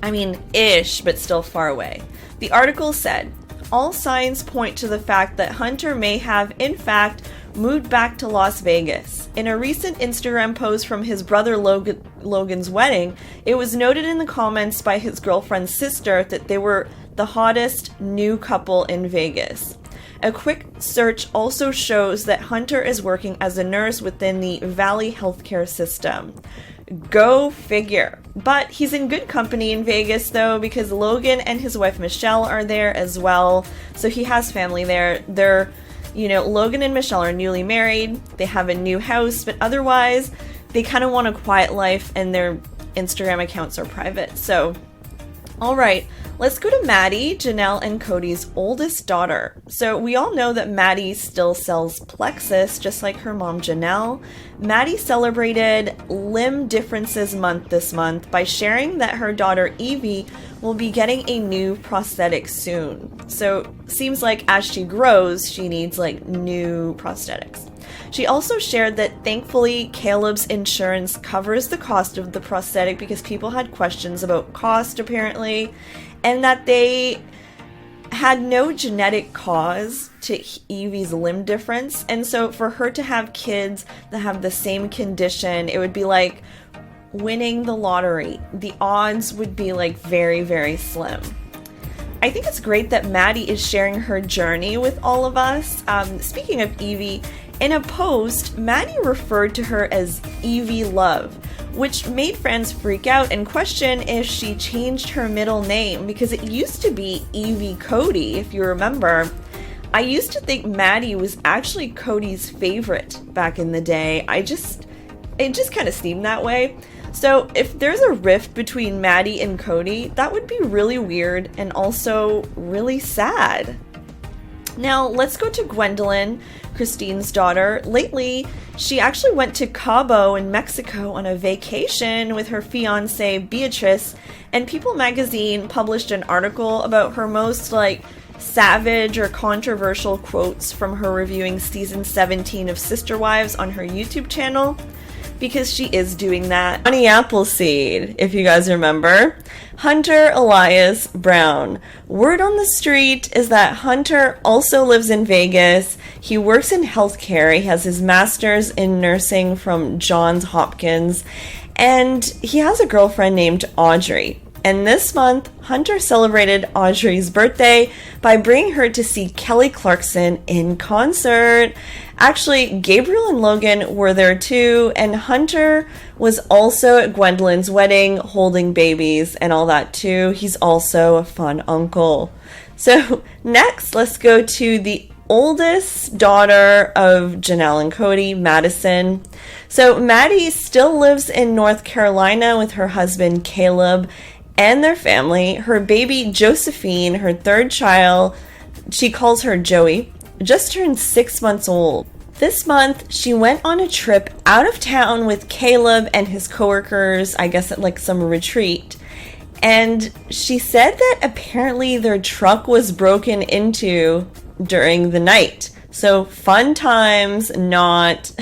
I mean, ish, but still far away. The article said, all signs point to the fact that Hunter may have, in fact, moved back to Las Vegas. In a recent Instagram post from his brother Logan's wedding, it was noted in the comments by his girlfriend's sister that they were the hottest new couple in Vegas. A quick search also shows that Hunter is working as a nurse within the Valley healthcare system. Go figure. But he's in good company in Vegas, though, because Logan and his wife Michelle are there as well. So he has family there. Logan and Michelle are newly married. They have a new house, but otherwise, they kind of want a quiet life and their Instagram accounts are private. So, all right, let's go to Maddie, Janelle, and Cody's oldest daughter. So we all know that Maddie still sells Plexus, just like her mom, Janelle. Maddie celebrated Limb Differences Month this month by sharing that her daughter, Evie, will be getting a new prosthetic soon. So seems like as she grows, she needs new prosthetics. She also shared that thankfully Caleb's insurance covers the cost of the prosthetic because people had questions about cost apparently, and that they had no genetic cause to Evie's limb difference. And so for her to have kids that have the same condition, it would be like winning the lottery. The odds would be very, very slim. I think it's great that Maddie is sharing her journey with all of us. Speaking of Evie, in a post, Maddie referred to her as Evie Love, which made friends freak out and question if she changed her middle name because it used to be Evie Cody, if you remember. I used to think Maddie was actually Cody's favorite back in the day. It just kind of seemed that way. So if there's a rift between Maddie and Cody, that would be really weird and also really sad. Now let's go to Gwendolyn, Christine's daughter. Lately, she actually went to Cabo in Mexico on a vacation with her fiance Beatrice, and People magazine published an article about her most savage or controversial quotes from her reviewing season 17 of Sister Wives on her YouTube channel, because she is doing that. Johnny Appleseed, if you guys remember. Hunter Elias Brown. Word on the street is that Hunter also lives in Vegas. He works in healthcare. He has his master's in nursing from Johns Hopkins. And he has a girlfriend named Audrey. And this month, Hunter celebrated Audrey's birthday by bringing her to see Kelly Clarkson in concert. Actually, Gabriel and Logan were there too, and Hunter was also at Gwendolyn's wedding holding babies and all that too. He's also a fun uncle. So next, let's go to the oldest daughter of Janelle and Cody, Madison. So Maddie still lives in North Carolina with her husband Caleb and their family. Her baby Josephine, her third child, she calls her Joey, just turned 6 months old. This month, she went on a trip out of town with Caleb and his coworkers, I guess at some retreat. And she said that apparently their truck was broken into during the night. So fun times, not.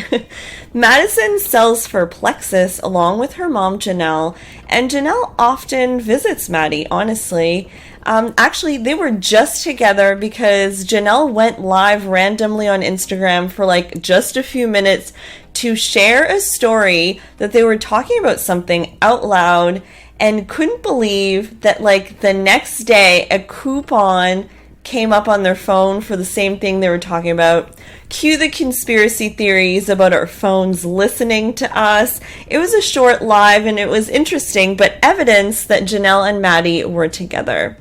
Madison sells for Plexus along with her mom, Janelle, and Janelle often visits Maddie, honestly. Actually, they were just together because Janelle went live randomly on Instagram for like just a few minutes to share a story that they were talking about something out loud and couldn't believe that like the next day a coupon came up on their phone for the same thing they were talking about. Cue the conspiracy theories about our phones listening to us. It was a short live and it was interesting, but evidence that Janelle and Maddie were together.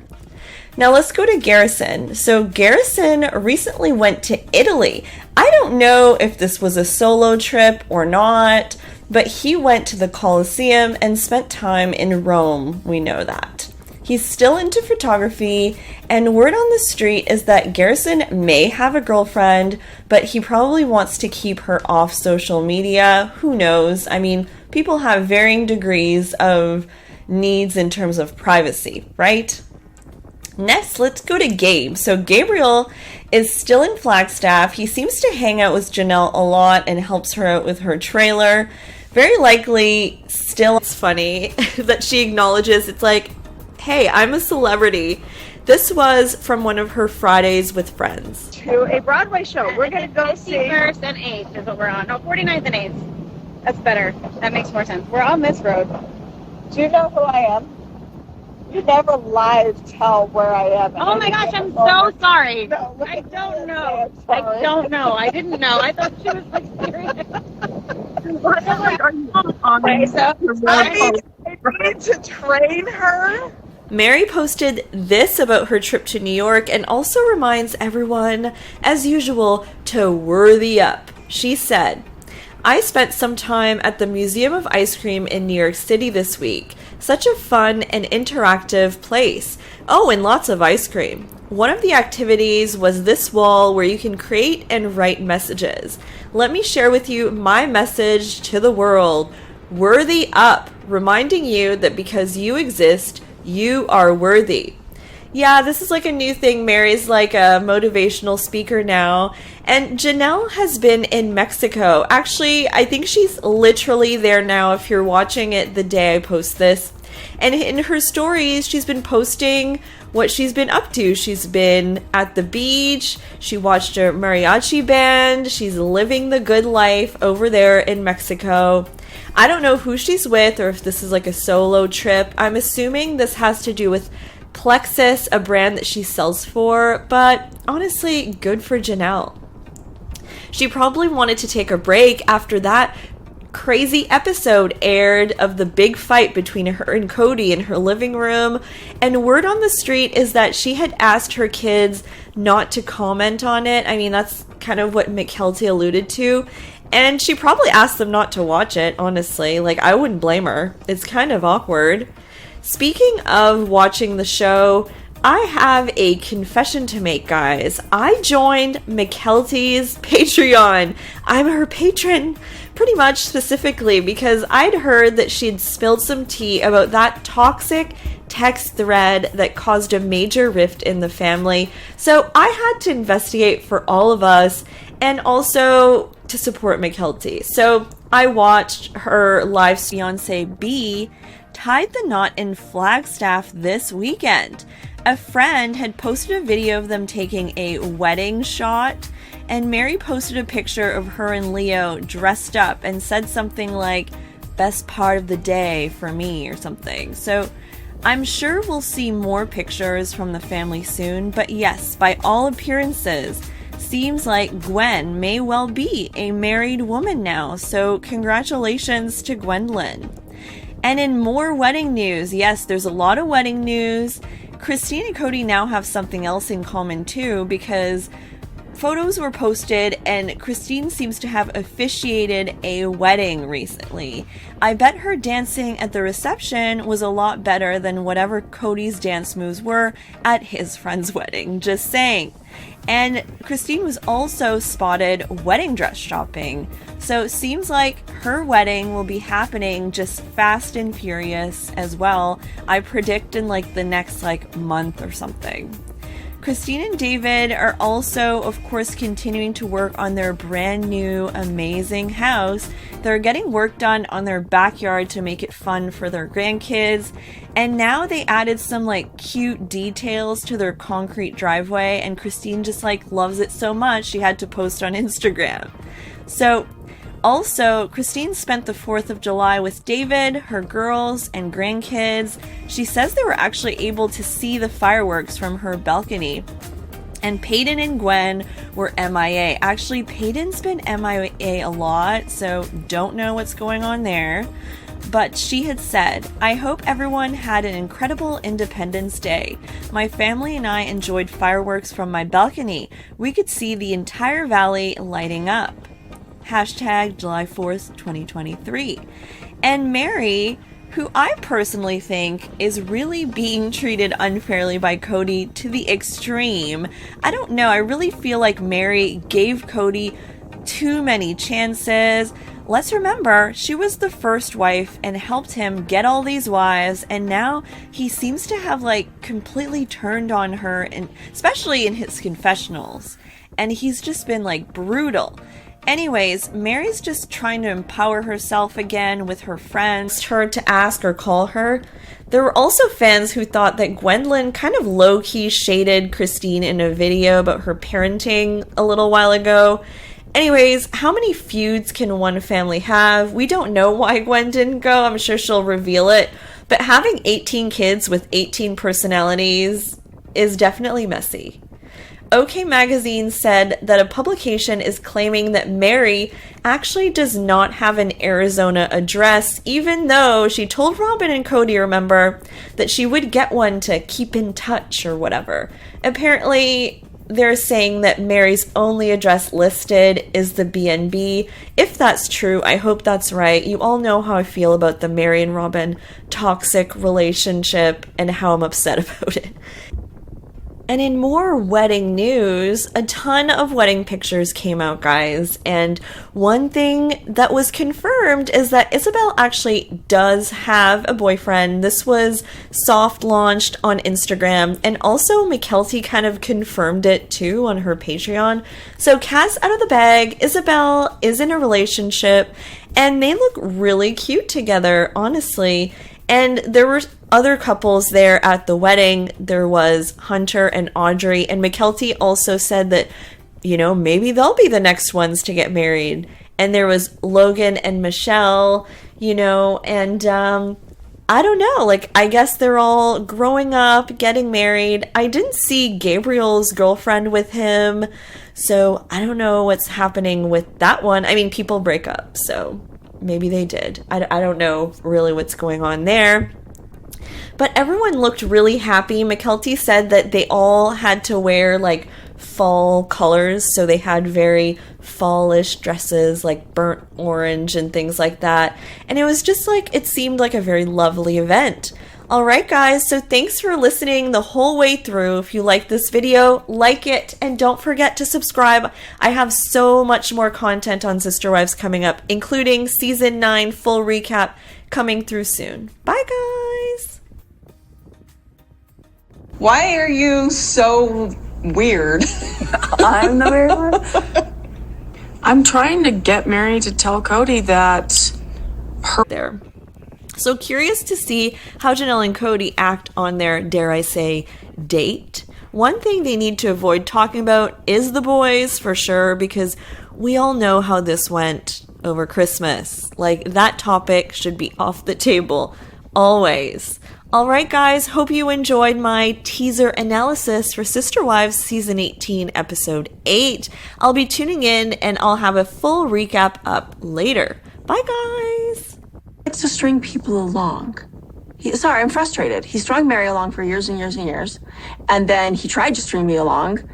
Now let's go to Garrison. So Garrison recently went to Italy. I don't know if this was a solo trip or not, but he went to the Colosseum and spent time in Rome. We know that. He's still into photography, and word on the street is that Garrison may have a girlfriend, but he probably wants to keep her off social media. Who knows? I mean, people have varying degrees of needs in terms of privacy, right? Next, let's go to Gabe. So Gabriel is still in Flagstaff. He seems to hang out with Janelle a lot and helps her out with her trailer. Very likely still, it's funny that she acknowledges, it's like, hey, I'm a celebrity. This was from one of her Fridays with Friends. To a Broadway show. We're going to go see 51st and 8th is what we're on. No, 49th and 8th. That's better. That makes more sense. We're on this road. Do you know who I am? You never live tell where I am. Oh my gosh, I'm so sorry. No, I don't know. I'm sorry. I don't know. I didn't know. I thought she was like serious. I need to train her. Mary posted this about her trip to New York and also reminds everyone, as usual, to worthy up. She said, I spent some time at the Museum of Ice Cream in New York City this week. Such a fun and interactive place. Oh, and lots of ice cream. One of the activities was this wall where you can create and write messages. Let me share with you my message to the world. Worthy up, reminding you that because you exist, you are worthy. Yeah, this is like a new thing. Mary's like a motivational speaker now. And Janelle has been in Mexico. Actually, I think she's literally there now if you're watching it the day I post this. And in her stories, she's been posting what she's been up to. She's been at the beach. She watched a mariachi band. She's living the good life over there in Mexico. I don't know who she's with or if this is like a solo trip. I'm assuming this has to do with Plexus, a brand that she sells for, but honestly, good for Janelle. She probably wanted to take a break after that crazy episode aired of the big fight between her and Cody in her living room, and word on the street is that she had asked her kids not to comment on it. I mean, that's kind of what Mykelti alluded to, and she probably asked them not to watch it, honestly. Like, I wouldn't blame her. It's kind of awkward. Speaking of watching the show, I have a confession to make, guys. I joined Mykelti's Patreon. I'm her patron, pretty much specifically because I'd heard that she'd spilled some tea about that toxic text thread that caused a major rift in the family. So I had to investigate for all of us and also to support Mykelti. So I watched her live fiance B tied the knot in Flagstaff this weekend. A friend had posted a video of them taking a wedding shot, and Mary posted a picture of her and Leo dressed up and said something like, best part of the day for me or something. So I'm sure we'll see more pictures from the family soon, but yes, by all appearances, seems like Gwen may well be a married woman now, so congratulations to Gwendolyn. And in more wedding news, yes, there's a lot of wedding news. Christine and Cody now have something else in common too, because photos were posted and Christine seems to have officiated a wedding recently. I bet her dancing at the reception was a lot better than whatever Cody's dance moves were at his friend's wedding, just saying. And Christine was also spotted wedding dress shopping. So it seems like her wedding will be happening just fast and furious as well. I predict in like the next month or something. Christine and David are also, of course, continuing to work on their brand new, amazing house. They're getting work done on their backyard to make it fun for their grandkids. And now they added some like cute details to their concrete driveway, and Christine just like loves it so much she had to post on Instagram. So also, Christine spent the 4th of July with David, her girls, and grandkids. She says they were actually able to see the fireworks from her balcony. And Peyton and Gwen were MIA. Actually, Peyton's been MIA a lot, so don't know what's going on there. But she had said, "I hope everyone had an incredible Independence Day. My family and I enjoyed fireworks from my balcony. We could see the entire valley lighting up." Hashtag July 4th, 2023. And Mary, who I personally think is really being treated unfairly by Cody to the extreme. I don't know, I really feel like Mary gave Cody too many chances. Let's remember, she was the first wife and helped him get all these wives, and now he seems to have like completely turned on her, and especially in his confessionals. And he's just been like brutal. Anyways, Mary's just trying to empower herself again with her friends, her to ask or call her. There were also fans who thought that Gwendolyn kind of low-key shaded Christine in a video about her parenting a little while ago. Anyways, how many feuds can one family have? We don't know why Gwen didn't go. I'm sure she'll reveal it. But having 18 kids with 18 personalities is definitely messy. OK Magazine said that a publication is claiming that Mary actually does not have an Arizona address, even though she told Robin and Cody, remember, that she would get one to keep in touch or whatever. Apparently, they're saying that Mary's only address listed is the BNB. If that's true, I hope that's right. You all know how I feel about the Mary and Robin toxic relationship and how I'm upset about it. And in more wedding news, a ton of wedding pictures came out, guys. And one thing that was confirmed is that Isabel actually does have a boyfriend. This was soft launched on Instagram. And also Mykelti kind of confirmed it too on her Patreon. So cat's out of the bag. Isabel is in a relationship. And they look really cute together, honestly. And there were other couples there at the wedding. There was Hunter and Audrey, and Mykelti also said that, you know, maybe they'll be the next ones to get married. And there was Logan and Michelle, you know, and I don't know, like, I guess they're all growing up, getting married. I didn't see Gabriel's girlfriend with him, so I don't know what's happening with that one. I mean, people break up, so maybe they did. I don't know really what's going on there. But everyone looked really happy. Mykelti said that they all had to wear like fall colors, so they had very fallish dresses like burnt orange and things like that. And it was just like, it seemed like a very lovely event. Alright guys, so thanks for listening the whole way through. If you like this video, like it, and don't forget to subscribe. I have so much more content on Sister Wives coming up, including Season 9 full recap coming through soon. Bye guys! Why are you so weird? I'm the weird one. I'm trying to get Mary to tell Cody that There. So curious to see how Janelle and Cody act on their, dare I say, date. One thing they need to avoid talking about is the boys, for sure, because we all know how this went over Christmas. Like, that topic should be off the table, always. Alright guys, hope you enjoyed my teaser analysis for Sister Wives Season 18, Episode 8. I'll be tuning in and I'll have a full recap up later. Bye guys! Likes to string people along. I'm frustrated. He strung Mary along for years and years and years. And then he tried to string me along.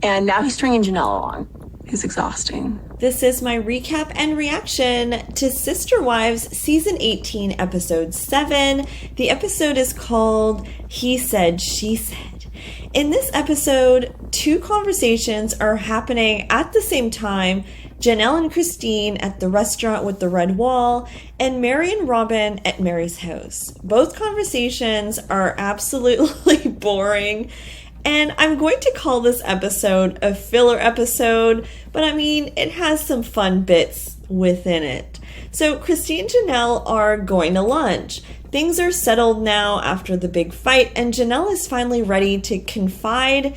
And now he's stringing Janelle along. He's exhausting. This is my recap and reaction to Sister Wives Season 18, Episode 7. The episode is called He Said, She Said. In this episode, two conversations are happening at the same time. Janelle and Christine at the restaurant with the red wall, and Mary and Robin at Mary's house. Both conversations are absolutely boring, And I'm going to call this episode a filler episode, but I mean, it has some fun bits within it. So Christine and Janelle are going to lunch. Things are settled now after the big fight, and Janelle is finally ready to confide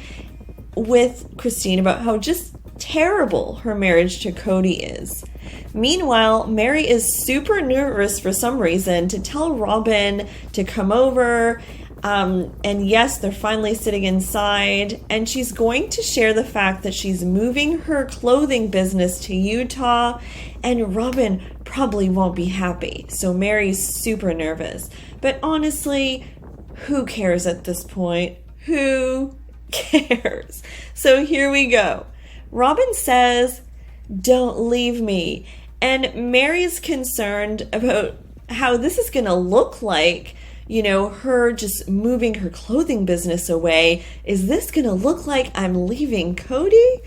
with Christine about how just terrible her marriage to Cody is. Meanwhile, Mary is super nervous for some reason to tell Robin to come over. And yes, they're finally sitting inside, and she's going to share the fact that she's moving her clothing business to Utah, and Robin probably won't be happy. So Mary's super nervous. But honestly, who cares at this point? Who cares? So here we go. Robin says, "Don't leave me." And Mary's concerned about how this is going to look like, you know, her just moving her clothing business away. Is this going to look like I'm leaving Cody?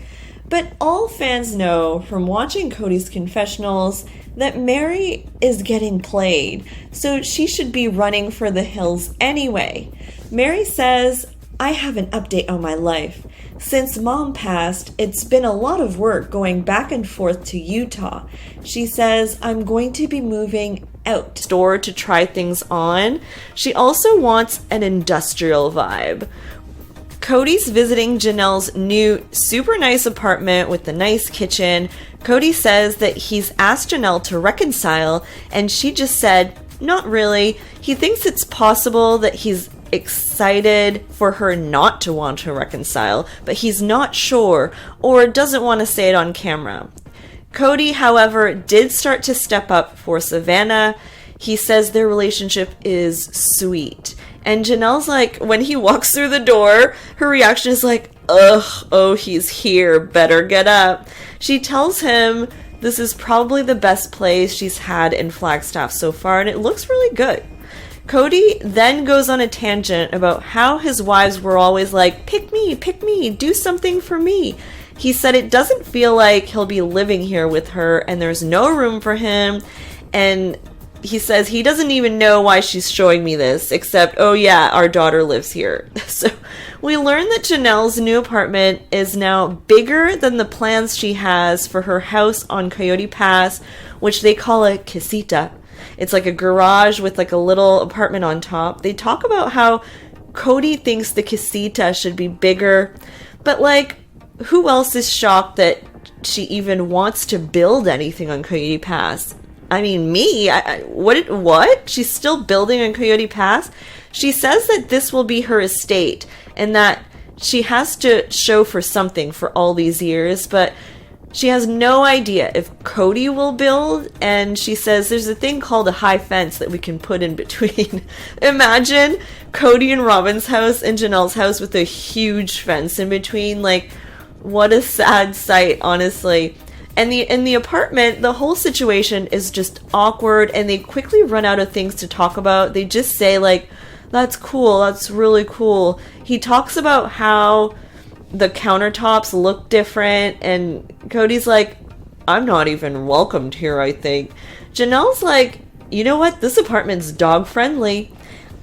But all fans know from watching Cody's confessionals that Mary is getting played, so she should be running for the hills anyway. Mary says, "I have an update on my life. Since Mom passed, it's been a lot of work going back and forth to Utah." She says, "I'm going to be moving out store to try things on." She also wants an industrial vibe. Cody's visiting Janelle's new super nice apartment with the nice kitchen. Cody says that he's asked Janelle to reconcile, and she just said, not really. He thinks it's possible that he's excited for her not to want to reconcile, but he's not sure or doesn't want to say it on camera. Cody, however, did start to step up for Savannah. He says their relationship is sweet. And Janelle's like, when he walks through the door, her reaction is like, ugh, oh, he's here, better get up. She tells him this is probably the best place she's had in Flagstaff so far, and it looks really good. Cody then goes on a tangent about how his wives were always like, pick me, do something for me. He said it doesn't feel like he'll be living here with her, and there's no room for him, and he says he doesn't even know why she's showing me this, except, oh yeah, our daughter lives here. So we learn that Janelle's new apartment is now bigger than the plans she has for her house on Coyote Pass, which they call a casita. It's like a garage with like a little apartment on top. They talk about how Cody thinks the casita should be bigger, but like, who else is shocked that she even wants to build anything on Coyote Pass? I mean, me? What? She's still building on Coyote Pass? She says that this will be her estate and that she has to show for something for all these years, but she has no idea if Cody will build, and she says there's a thing called a high fence that we can put in between. Imagine Cody and Robin's house and Janelle's house with a huge fence in between. Like, what a sad sight, honestly. And in the apartment, the whole situation is just awkward, and they quickly run out of things to talk about. They just say, like, that's cool, that's really cool. He talks about how the countertops look different, and Cody's like, I'm not even welcomed here, I think. Janelle's like, you know what, this apartment's dog friendly.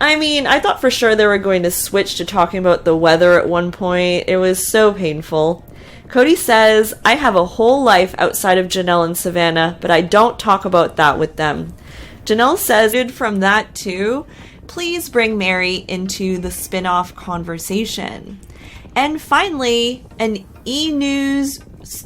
I mean, I thought for sure they were going to switch to talking about the weather at one point. It was so painful. Cody says, I have a whole life outside of Janelle and Savannah, but I don't talk about that with them. Janelle says, from that too, please bring Mary into the spin-off conversation. And finally, an E! News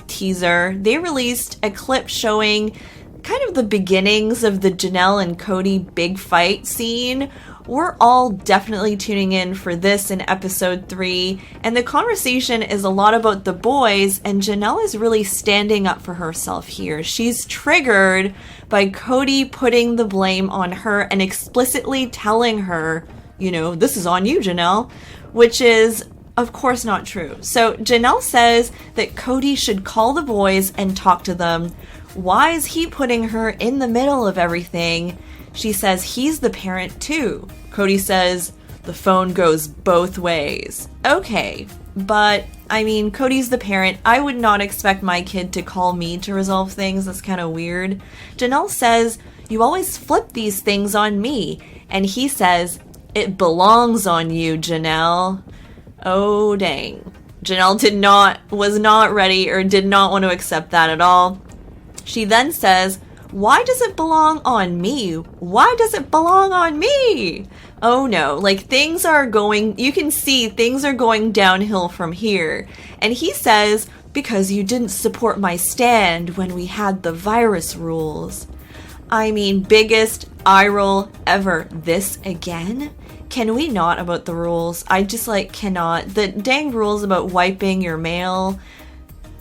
teaser. They released a clip showing kind of the beginnings of the Janelle and Cody big fight scene. We're all definitely tuning in for this in episode 3, and the conversation is a lot about the boys, and Janelle is really standing up for herself here. She's triggered by Cody putting the blame on her and explicitly telling her, you know, this is on you, Janelle, which is of course not true. So Janelle says that Cody should call the boys and talk to them. Why is he putting her in the middle of everything? She says he's the parent too. Cody says the phone goes both ways. Okay, but I mean, Cody's the parent. I would not expect my kid to call me to resolve things. That's kind of weird. Janelle says, you always flip these things on me. And he says, it belongs on you, Janelle. Oh, dang. Janelle was not ready or did not want to accept that at all. She then says, why does it belong on me? Why does it belong on me? Oh no, like you can see things are going downhill from here. And he says, because you didn't support my stand when we had the virus rules. I mean, biggest eye roll ever. This again? Can we not about the rules? I just cannot. The dang rules about wiping your mail.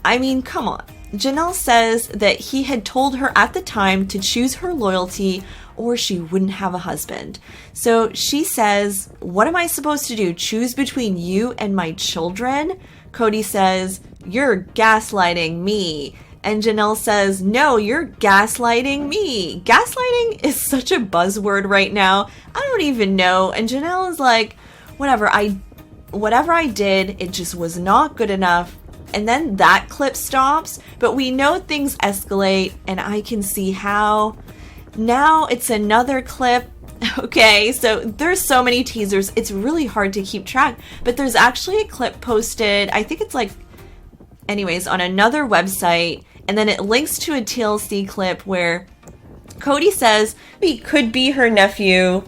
I mean, come on. Janelle says that he had told her at the time to choose her loyalty or she wouldn't have a husband. So she says, what am I supposed to do? Choose between you and my children? Cody says, you're gaslighting me. And Janelle says, no, you're gaslighting me. Gaslighting is such a buzzword right now. I don't even know. And Janelle is like, whatever I did, it just was not good enough. And then that clip stops, but we know things escalate, and I can see how. Now it's another clip. Okay, so there's so many teasers, it's really hard to keep track, but there's actually a clip posted, I think it's on another website, and then it links to a TLC clip where Cody says he could be her nephew.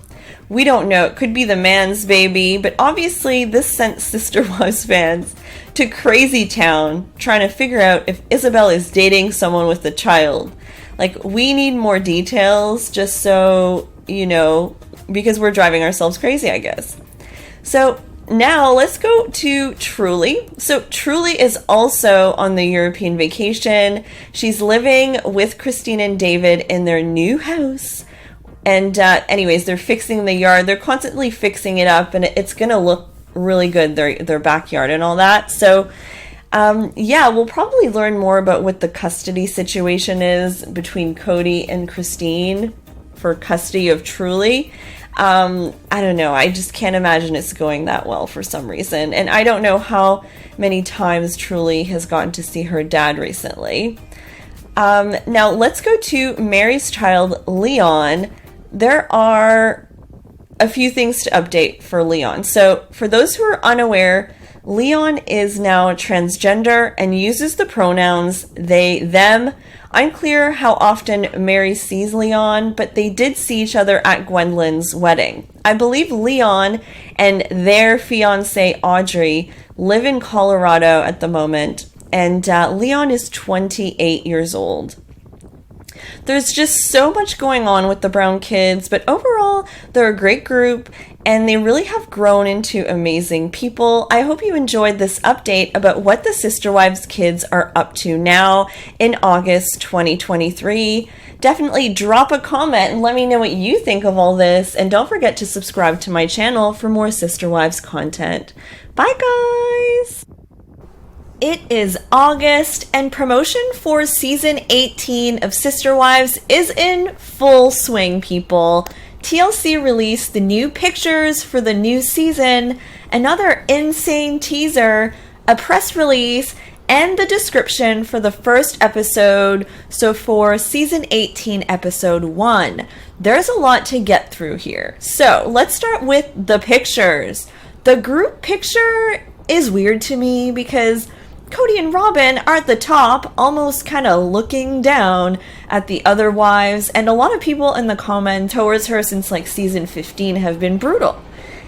We don't know, it could be the man's baby, but obviously this sent Sister Wives fans to crazy town trying to figure out if Isabel is dating someone with a child. We need more details just so, because we're driving ourselves crazy, I guess. So now let's go to Truly. So Truly is also on the European vacation. She's living with Christine and David in their new house. And they're fixing the yard. They're constantly fixing it up, and it's going to look really good, their backyard and all that. So we'll probably learn more about what the custody situation is between Cody and Christine for custody of Truly. I don't know, I just can't imagine it's going that well for some reason, and I don't know how many times Truly has gotten to see her dad recently. Now let's go to Mary's child, Leon. There are a few things to update for Leon. So for those who are unaware, Leon is now transgender and uses the pronouns they, them. Unclear how often Mary sees Leon, but they did see each other at Gwendolyn's wedding. I believe Leon and their fiancée Audrey live in Colorado at the moment, and Leon is 28 years old. There's just so much going on with the Brown kids, but overall, they're a great group, and they really have grown into amazing people. I hope you enjoyed this update about what the Sister Wives kids are up to now in August 2023. Definitely drop a comment and let me know what you think of all this, and don't forget to subscribe to my channel for more Sister Wives content. Bye, guys! It is August, and promotion for season 18 of Sister Wives is in full swing, people. TLC released the new pictures for the new season, another insane teaser, a press release, and the description for the first episode. So for season 18, episode 1, there's a lot to get through here. So let's start with the pictures. The group picture is weird to me because Cody and Robin are at the top, almost kind of looking down at the other wives, and a lot of people in the comment towards her since season 15 have been brutal.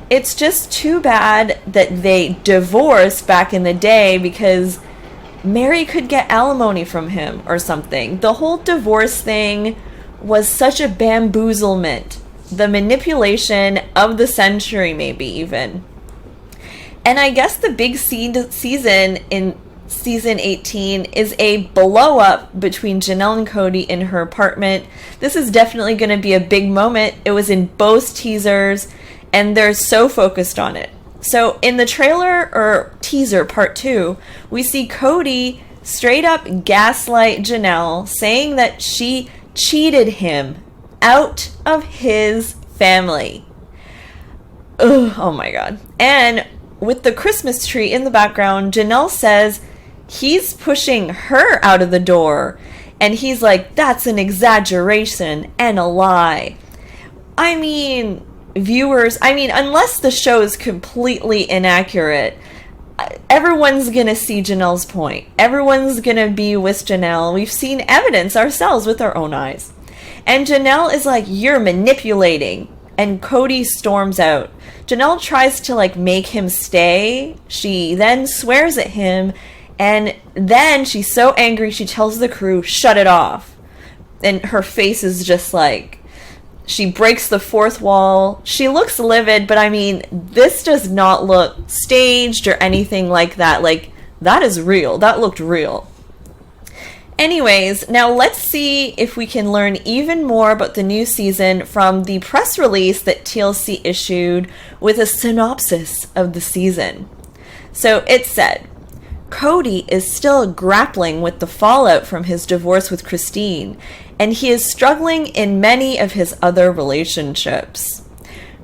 It's just too bad that they divorced back in the day because Mary could get alimony from him or something. The whole divorce thing was such a bamboozlement. The manipulation of the century, maybe even. And I guess the big season in season 18 is a blow up between Janelle and Cody in her apartment. This is definitely going to be a big moment. It was in both teasers, and they're so focused on it. So in the trailer or teaser part 2, we see Cody straight up gaslight Janelle, saying that she cheated him out of his family. Ugh, oh my god. And with the Christmas tree in the background, Janelle says he's pushing her out of the door, and he's like, that's an exaggeration and a lie. I mean, viewers, unless the show is completely inaccurate, everyone's gonna see Janelle's point. Everyone's gonna be with Janelle. We've seen evidence ourselves with our own eyes. And Janelle is like, you're manipulating. And Cody storms out. Janelle tries to like make him stay. She then swears at him. And then she's so angry, she tells the crew, shut it off. And her face is just like, she breaks the fourth wall. She looks livid, but I mean, this does not look staged or anything like that. Like, that is real. That looked real. Anyways, now let's see if we can learn even more about the new season from the press release that TLC issued with a synopsis of the season. So it said, Cody is still grappling with the fallout from his divorce with Christine, and he is struggling in many of his other relationships.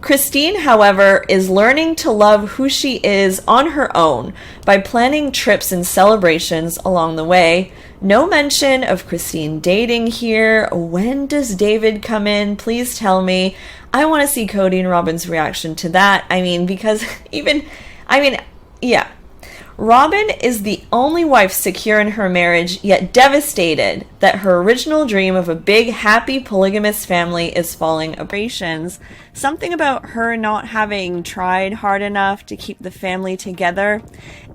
Christine, however, is learning to love who she is on her own by planning trips and celebrations along the way. No mention of Christine dating here. When does David come in? Please tell me. I want to see Cody and Robin's reaction to that. Yeah. Robin is the only wife secure in her marriage, yet devastated that her original dream of a big, happy, polygamous family is falling apart. Something about her not having tried hard enough to keep the family together,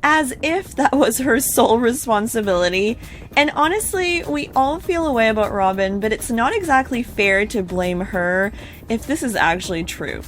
as if that was her sole responsibility. And honestly, we all feel a way about Robin, but it's not exactly fair to blame her if this is actually true.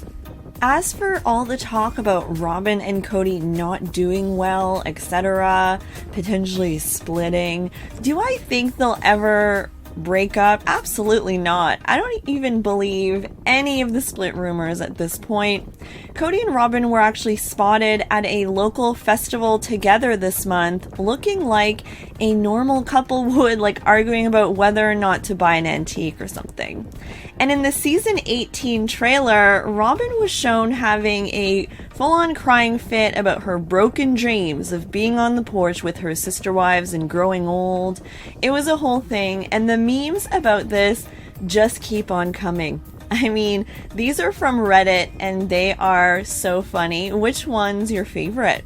As for all the talk about Robin and Cody not doing well, etc., potentially splitting, do I think they'll ever break up? Absolutely not. I don't even believe any of the split rumors at this point. Cody and Robin were actually spotted at a local festival together this month, looking like a normal couple would, like arguing about whether or not to buy an antique or something. And in the season 18 trailer, Robin was shown having a full-on crying fit about her broken dreams of being on the porch with her sister wives and growing old. It was a whole thing, and the memes about this just keep on coming. I mean, these are from Reddit, and they are so funny. Which one's your favorite?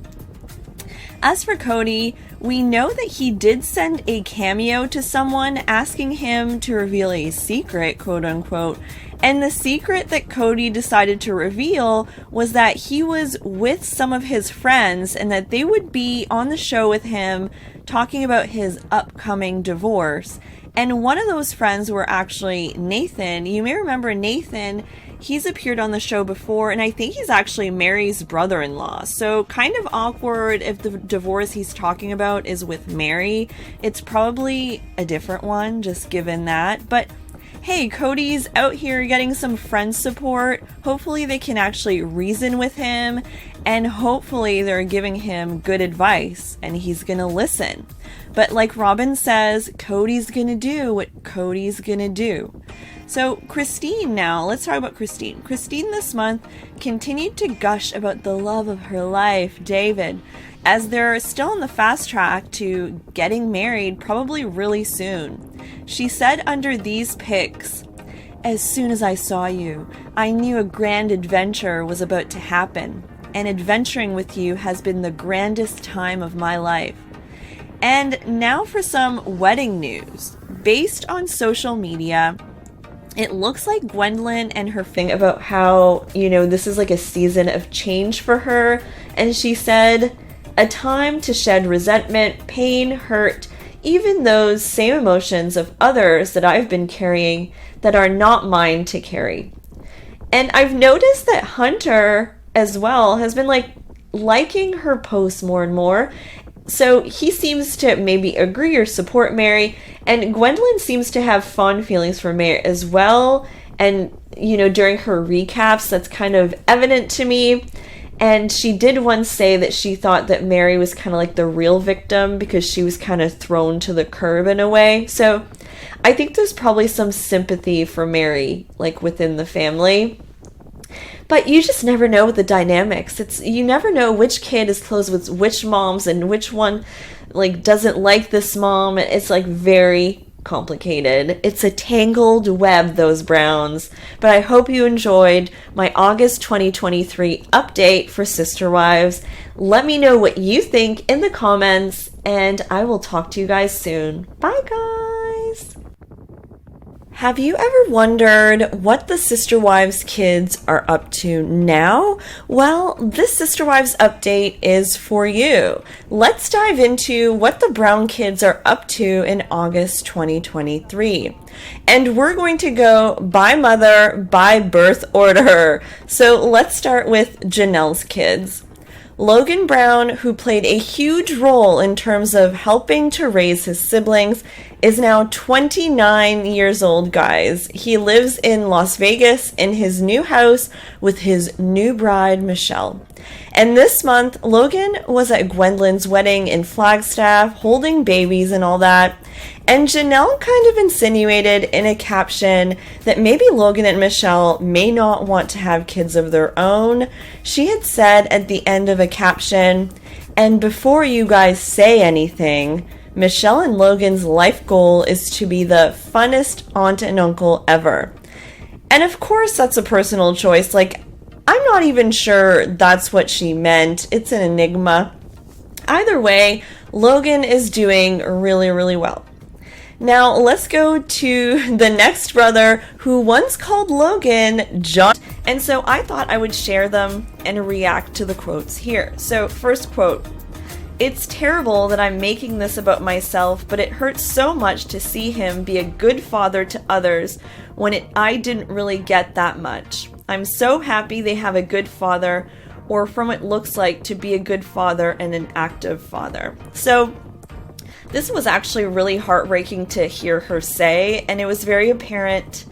As for Cody, we know that he did send a cameo to someone asking him to reveal a secret, quote unquote. And the secret that Cody decided to reveal was that he was with some of his friends and that they would be on the show with him talking about his upcoming divorce. And one of those friends were actually Nathan. You may remember Nathan. He's appeared on the show before, and I think he's actually Mary's brother-in-law. So kind of awkward if the divorce he's talking about is with Mary. It's probably a different one, just given that. But hey, Cody's out here getting some friend support. Hopefully they can actually reason with him, and hopefully they're giving him good advice, and he's gonna listen. But like Robin says, Cody's gonna do what Cody's gonna do. So Christine now, let's talk about Christine. Christine this month continued to gush about the love of her life, David, as they're still on the fast track to getting married probably really soon. She said under these pics, "As soon as I saw you, I knew a grand adventure was about to happen, and adventuring with you has been the grandest time of my life." And now for some wedding news. Based on social media, it looks like Gwendolyn and her thing about how, this is like a season of change for her. And she said, "A time to shed resentment, pain, hurt, even those same emotions of others that I've been carrying that are not mine to carry." And I've noticed that Hunter as well has been liking her posts more and more. So he seems to maybe agree or support Mary, and Gwendolyn seems to have fond feelings for Mary as well. And, during her recaps, that's kind of evident to me. And she did once say that she thought that Mary was kind of like the real victim because she was kind of thrown to the curb in a way. So I think there's probably some sympathy for Mary, within the family. But you just never know with the dynamics. You never know which kid is close with which moms and which one doesn't like this mom. It's very complicated. It's a tangled web, those Browns. But I hope you enjoyed my August 2023 update for Sister Wives. Let me know what you think in the comments, and I will talk to you guys soon. Bye, guys! Have you ever wondered what the Sister Wives kids are up to now? Well, this Sister Wives update is for you. Let's dive into what the Brown kids are up to in August 2023. And we're going to go by mother, by birth order. So let's start with Janelle's kids. Logan Brown, who played a huge role in terms of helping to raise his siblings, is now 29 years old, guys. He lives in Las Vegas in his new house with his new bride, Michelle. And this month, Logan was at Gwendolyn's wedding in Flagstaff, holding babies and all that. And Janelle kind of insinuated in a caption that maybe Logan and Michelle may not want to have kids of their own. She had said at the end of a caption, "And before you guys say anything, Michelle and Logan's life goal is to be the funnest aunt and uncle ever." And of course, that's a personal choice. Like, I'm not even sure that's what she meant. It's an enigma. Either way, Logan is doing really, really well. Now, let's go to the next brother who once called Logan John. And so I thought I would share them and react to the quotes here. So, first quote, "It's terrible that I'm making this about myself, but it hurts so much to see him be a good father to others when I didn't really get that much. I'm so happy they have a good father, or from what it looks like to be a good father and an active father." So this was actually really heartbreaking to hear her say, and it was very apparent,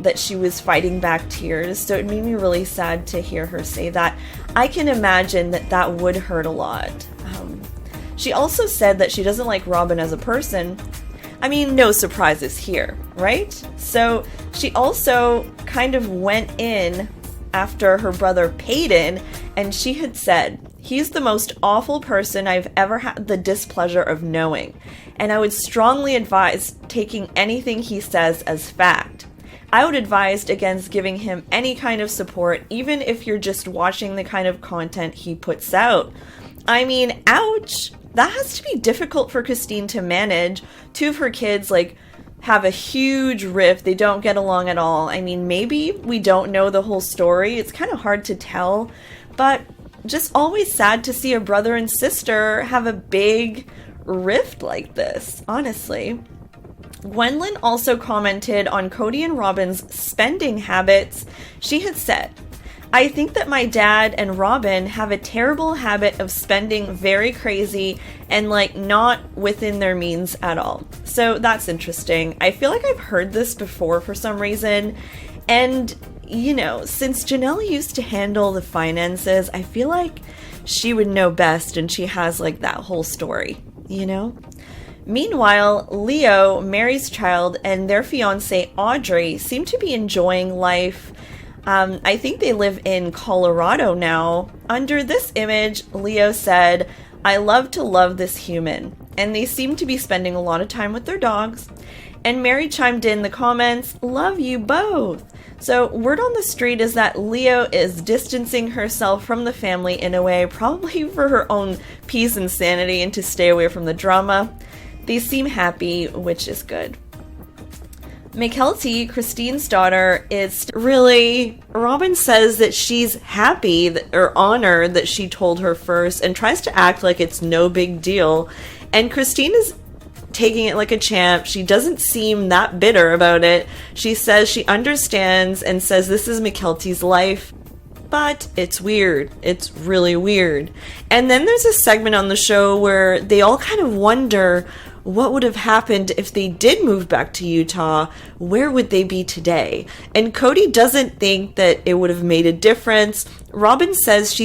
that she was fighting back tears. So it made me really sad to hear her say that. I can imagine that would hurt a lot. She also said that she doesn't like Robin as a person. I mean, no surprises here, right? So she also kind of went in after her brother Peyton, and she had said, "He's the most awful person I've ever had the displeasure of knowing, and I would strongly advise taking anything he says as fact. I would advise against giving him any kind of support, even if you're just watching the kind of content he puts out." I mean, ouch! That has to be difficult for Christine to manage. Two of her kids, have a huge rift. They don't get along at all. I mean, maybe we don't know the whole story. It's kind of hard to tell, but just always sad to see a brother and sister have a big rift like this, honestly. Gwendolyn also commented on Cody and Robin's spending habits. She had said, "I think that my dad and Robin have a terrible habit of spending very crazy and not within their means at all." So that's interesting. I feel like I've heard this before for some reason. And, since Janelle used to handle the finances, I feel like she would know best, and she has that whole story, Meanwhile, Leo, Mary's child, and their fiance Audrey seem to be enjoying life. I think they live in Colorado now. Under this image, Leo said, "I love to love this human." And they seem to be spending a lot of time with their dogs. And Mary chimed in the comments, "Love you both." So word on the street is that Leo is distancing herself from the family in a way, probably for her own peace and sanity and to stay away from the drama. They seem happy, which is good. Mykelti, Christine's daughter, is really... Robin says that she's happy or honored that she told her first and tries to act like it's no big deal. And Christine is taking it like a champ. She doesn't seem that bitter about it. She says she understands and says this is Mykelti's life. But it's weird. It's really weird. And then there's a segment on the show where they all kind of wonder what would have happened if they did move back to Utah. Where would they be today? And Cody doesn't think that it would have made a difference. Robin says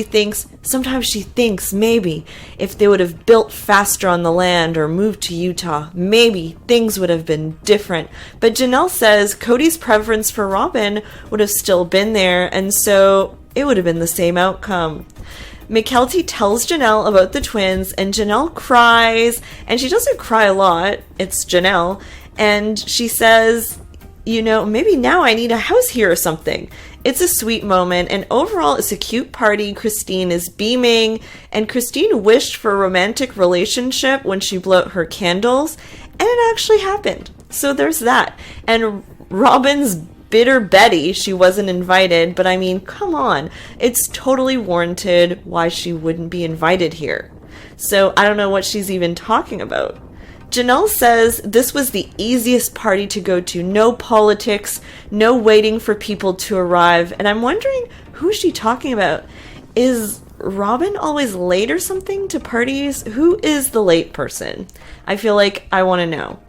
sometimes she thinks maybe if they would have built faster on the land or moved to Utah, maybe things would have been different. But Janelle says Cody's preference for Robin would have still been there, and so it would have been the same outcome. Mykelti tells Janelle about the twins, and Janelle cries, and she doesn't cry a lot. It's Janelle. And she says, you know, maybe now I need a house here or something. It's a sweet moment, and overall it's a cute party. Christine is beaming, and Christine wished for a romantic relationship when she blew out her candles, and it actually happened. So there's that. And Robin's bitter Betty, she wasn't invited, but I mean, come on. It's totally warranted why she wouldn't be invited here. So I don't know what she's even talking about. Janelle says this was the easiest party to go to. No politics, no waiting for people to arrive. And I'm wondering, who is she talking about? Is Robin always late or something to parties? Who is the late person? I feel like I want to know.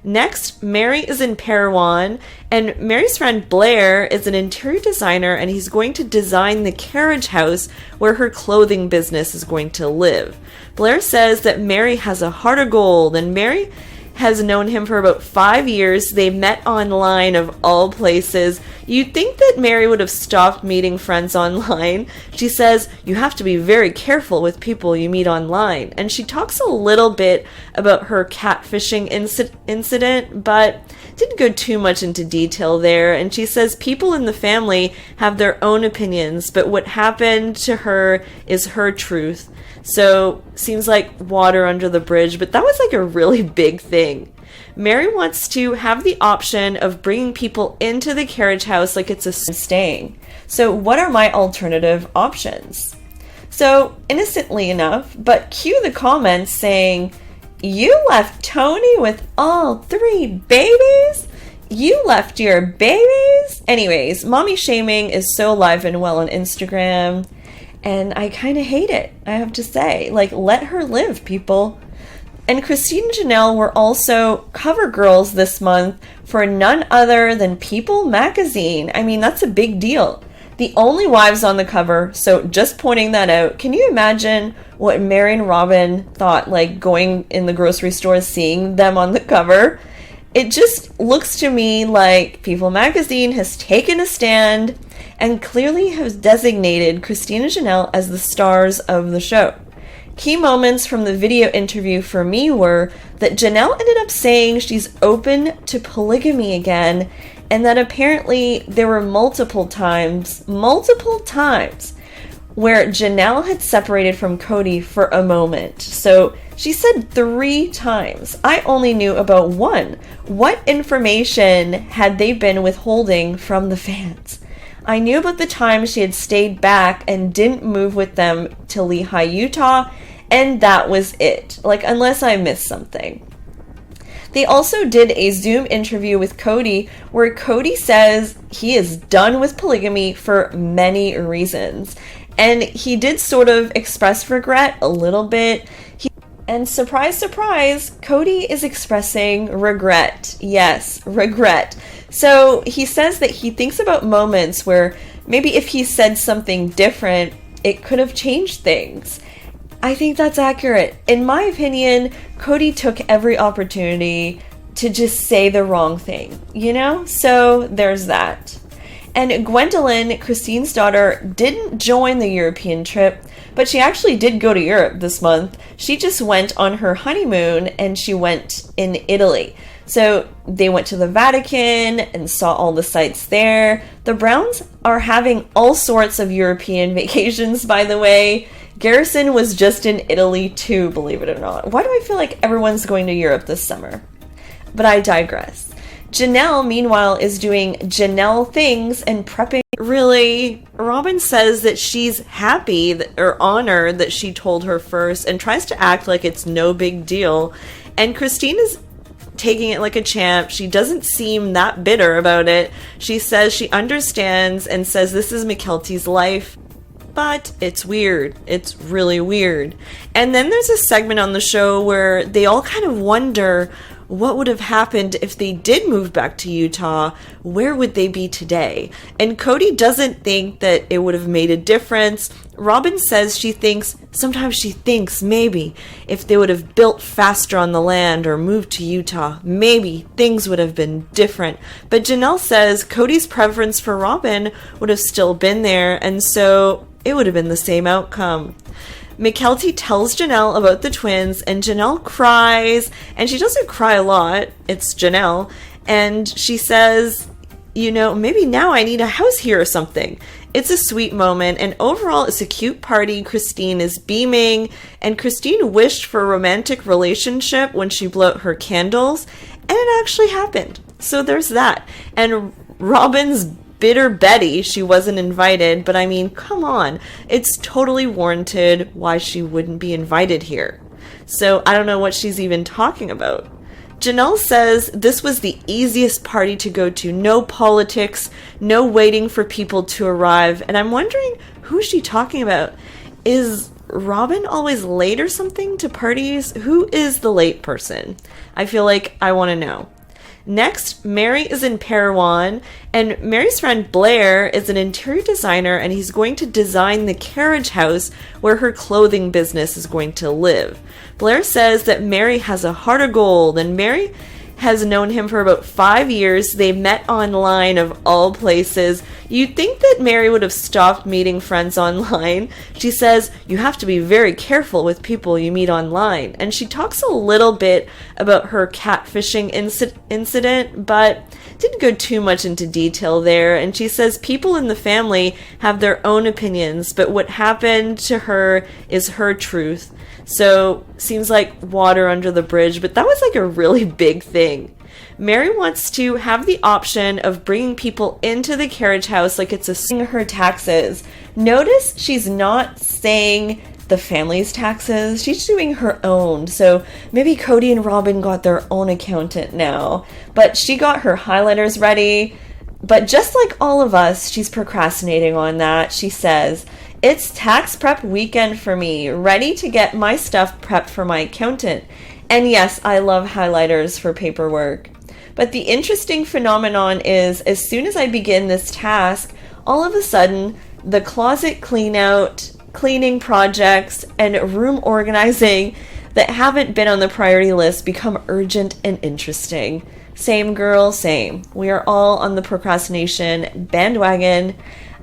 Next, Mary is in Parowan, and Mary's friend Blair is an interior designer, and he's going to design the carriage house where her clothing business is going to live. Blair says that Mary has a heart of gold, and Mary has known him for about 5 years. They met online, of all places. You'd think that Mary would have stopped meeting friends online. She says you have to be very careful with people you meet online. And she talks a little bit about her catfishing incident, but didn't go too much into detail there. And she says people in the family have their own opinions, but what happened to her is her truth. So, seems like water under the bridge, but that was like a really big thing. Mary wants to have the option of bringing people into the carriage house like it's a staying. So, what are my alternative options? So, innocently enough, but cue the comments saying, you left Tony with all 3 babies? You left your babies? Anyways, mommy shaming is so alive and well on Instagram. And I kind of hate it, I have to say. Like, let her live, people. And Christine and Janelle were also cover girls this month for none other than People magazine. I mean, that's a big deal. The only wives on the cover, so just pointing that out. Can you imagine what Mary and Robin thought, like going in the grocery store, seeing them on the cover? It just looks to me like People magazine has taken a stand and clearly has designated Christine and Janelle as the stars of the show. Key moments from the video interview for me were that Janelle ended up saying she's open to polygamy again, and that apparently there were multiple times where Janelle had separated from Cody for a moment. So she said 3 times. I only knew about 1. What information had they been withholding from the fans? I knew about the time she had stayed back and didn't move with them to Lehi, Utah, and that was it. Like, unless I missed something. They also did a Zoom interview with Cody where Cody says he is done with polygamy for many reasons. And he did sort of express regret a little bit. And surprise, surprise, Cody is expressing regret. Yes, regret. So he says that he thinks about moments where maybe if he said something different, it could have changed things. I think that's accurate. In my opinion, Cody took every opportunity to just say the wrong thing, you know? So there's that. And Gwendolyn, Christine's daughter, didn't join the European trip, but she actually did go to Europe this month. She just went on her honeymoon, and she went in Italy. So they went to the Vatican and saw all the sights there. The Browns are having all sorts of European vacations, by the way. Garrison was just in Italy too, believe it or not. Why do I feel like everyone's going to Europe this summer? But I digress. Janelle, meanwhile, is doing Janelle things and prepping. Really, Robin says that she's happy or honored that she told her first and tries to act like it's no big deal. And Christine is taking it like a champ. She doesn't seem that bitter about it. She says she understands and says this is Mykelti's life. But it's weird. It's really weird. And then there's a segment on the show where they all kind of wonder what would have happened if they did move back to Utah. Where would they be today? And Cody doesn't think that it would have made a difference. Robin says sometimes she thinks maybe if they would have built faster on the land or moved to Utah, maybe things would have been different. But Janelle says Cody's preference for Robin would have still been there. And so it would have been the same outcome. Mykelti tells Janelle about the twins, and Janelle cries, and she doesn't cry a lot. It's Janelle. And she says, maybe now I need a house here or something. It's a sweet moment, and overall it's a cute party. Christine is beaming, and Christine wished for a romantic relationship when she blew out her candles, and it actually happened. So there's that. And Robin's bitter Betty, she wasn't invited, but I mean, come on. It's totally warranted why she wouldn't be invited here. So I don't know what she's even talking about. Janelle says this was the easiest party to go to. No politics, no waiting for people to arrive. And I'm wondering, who is she talking about? Is Robin always late or something to parties? Who is the late person? I feel like I want to know. Next, Mary is in Parowan, and Mary's friend Blair is an interior designer, and he's going to design the carriage house where her clothing business is going to live. Blair says that Mary has a heart of gold, and Mary has known him for about 5 years. They met online, of all places. You'd think that Mary would have stopped meeting friends online. She says you have to be very careful with people you meet online. And she talks a little bit about her catfishing incident, but didn't go too much into detail there. And she says people in the family have their own opinions, but what happened to her is her truth. So, seems like water under the bridge, but that was like a really big thing. Mary wants to have the option of bringing people into the carriage house like it's her taxes. Notice she's not saying the family's taxes. She's doing her own. So maybe Cody and Robin got their own accountant now. But she got her highlighters ready. But just like all of us, she's procrastinating on that. She says, "It's tax prep weekend for me, ready to get my stuff prepped for my accountant." And yes, I love highlighters for paperwork. But the interesting phenomenon is, as soon as I begin this task, all of a sudden, the closet cleaning projects, and room organizing that haven't been on the priority list become urgent and interesting. Same girl, same. We are all on the procrastination bandwagon.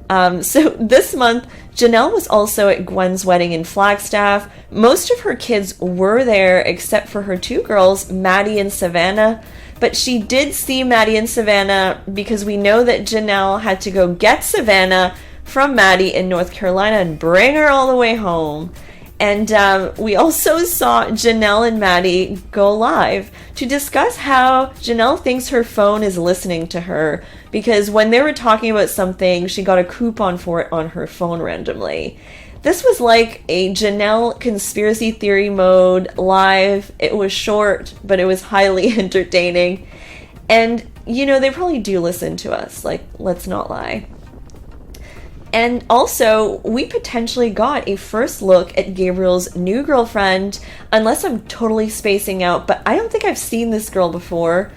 So this month, Janelle was also at Gwen's wedding in Flagstaff. Most of her kids were there except for her two girls, Maddie and Savannah. But she did see Maddie and Savannah because we know that Janelle had to go get Savannah from Maddie in North Carolina and bring her all the way home. And we also saw Janelle and Maddie go live to discuss how Janelle thinks her phone is listening to her, because when they were talking about something, she got a coupon for it on her phone randomly. This was like a Janelle conspiracy theory mode live. It was short, but it was highly entertaining. And, they probably do listen to us. Like, let's not lie. And also, we potentially got a first look at Gabriel's new girlfriend, unless I'm totally spacing out, but I don't think I've seen this girl before.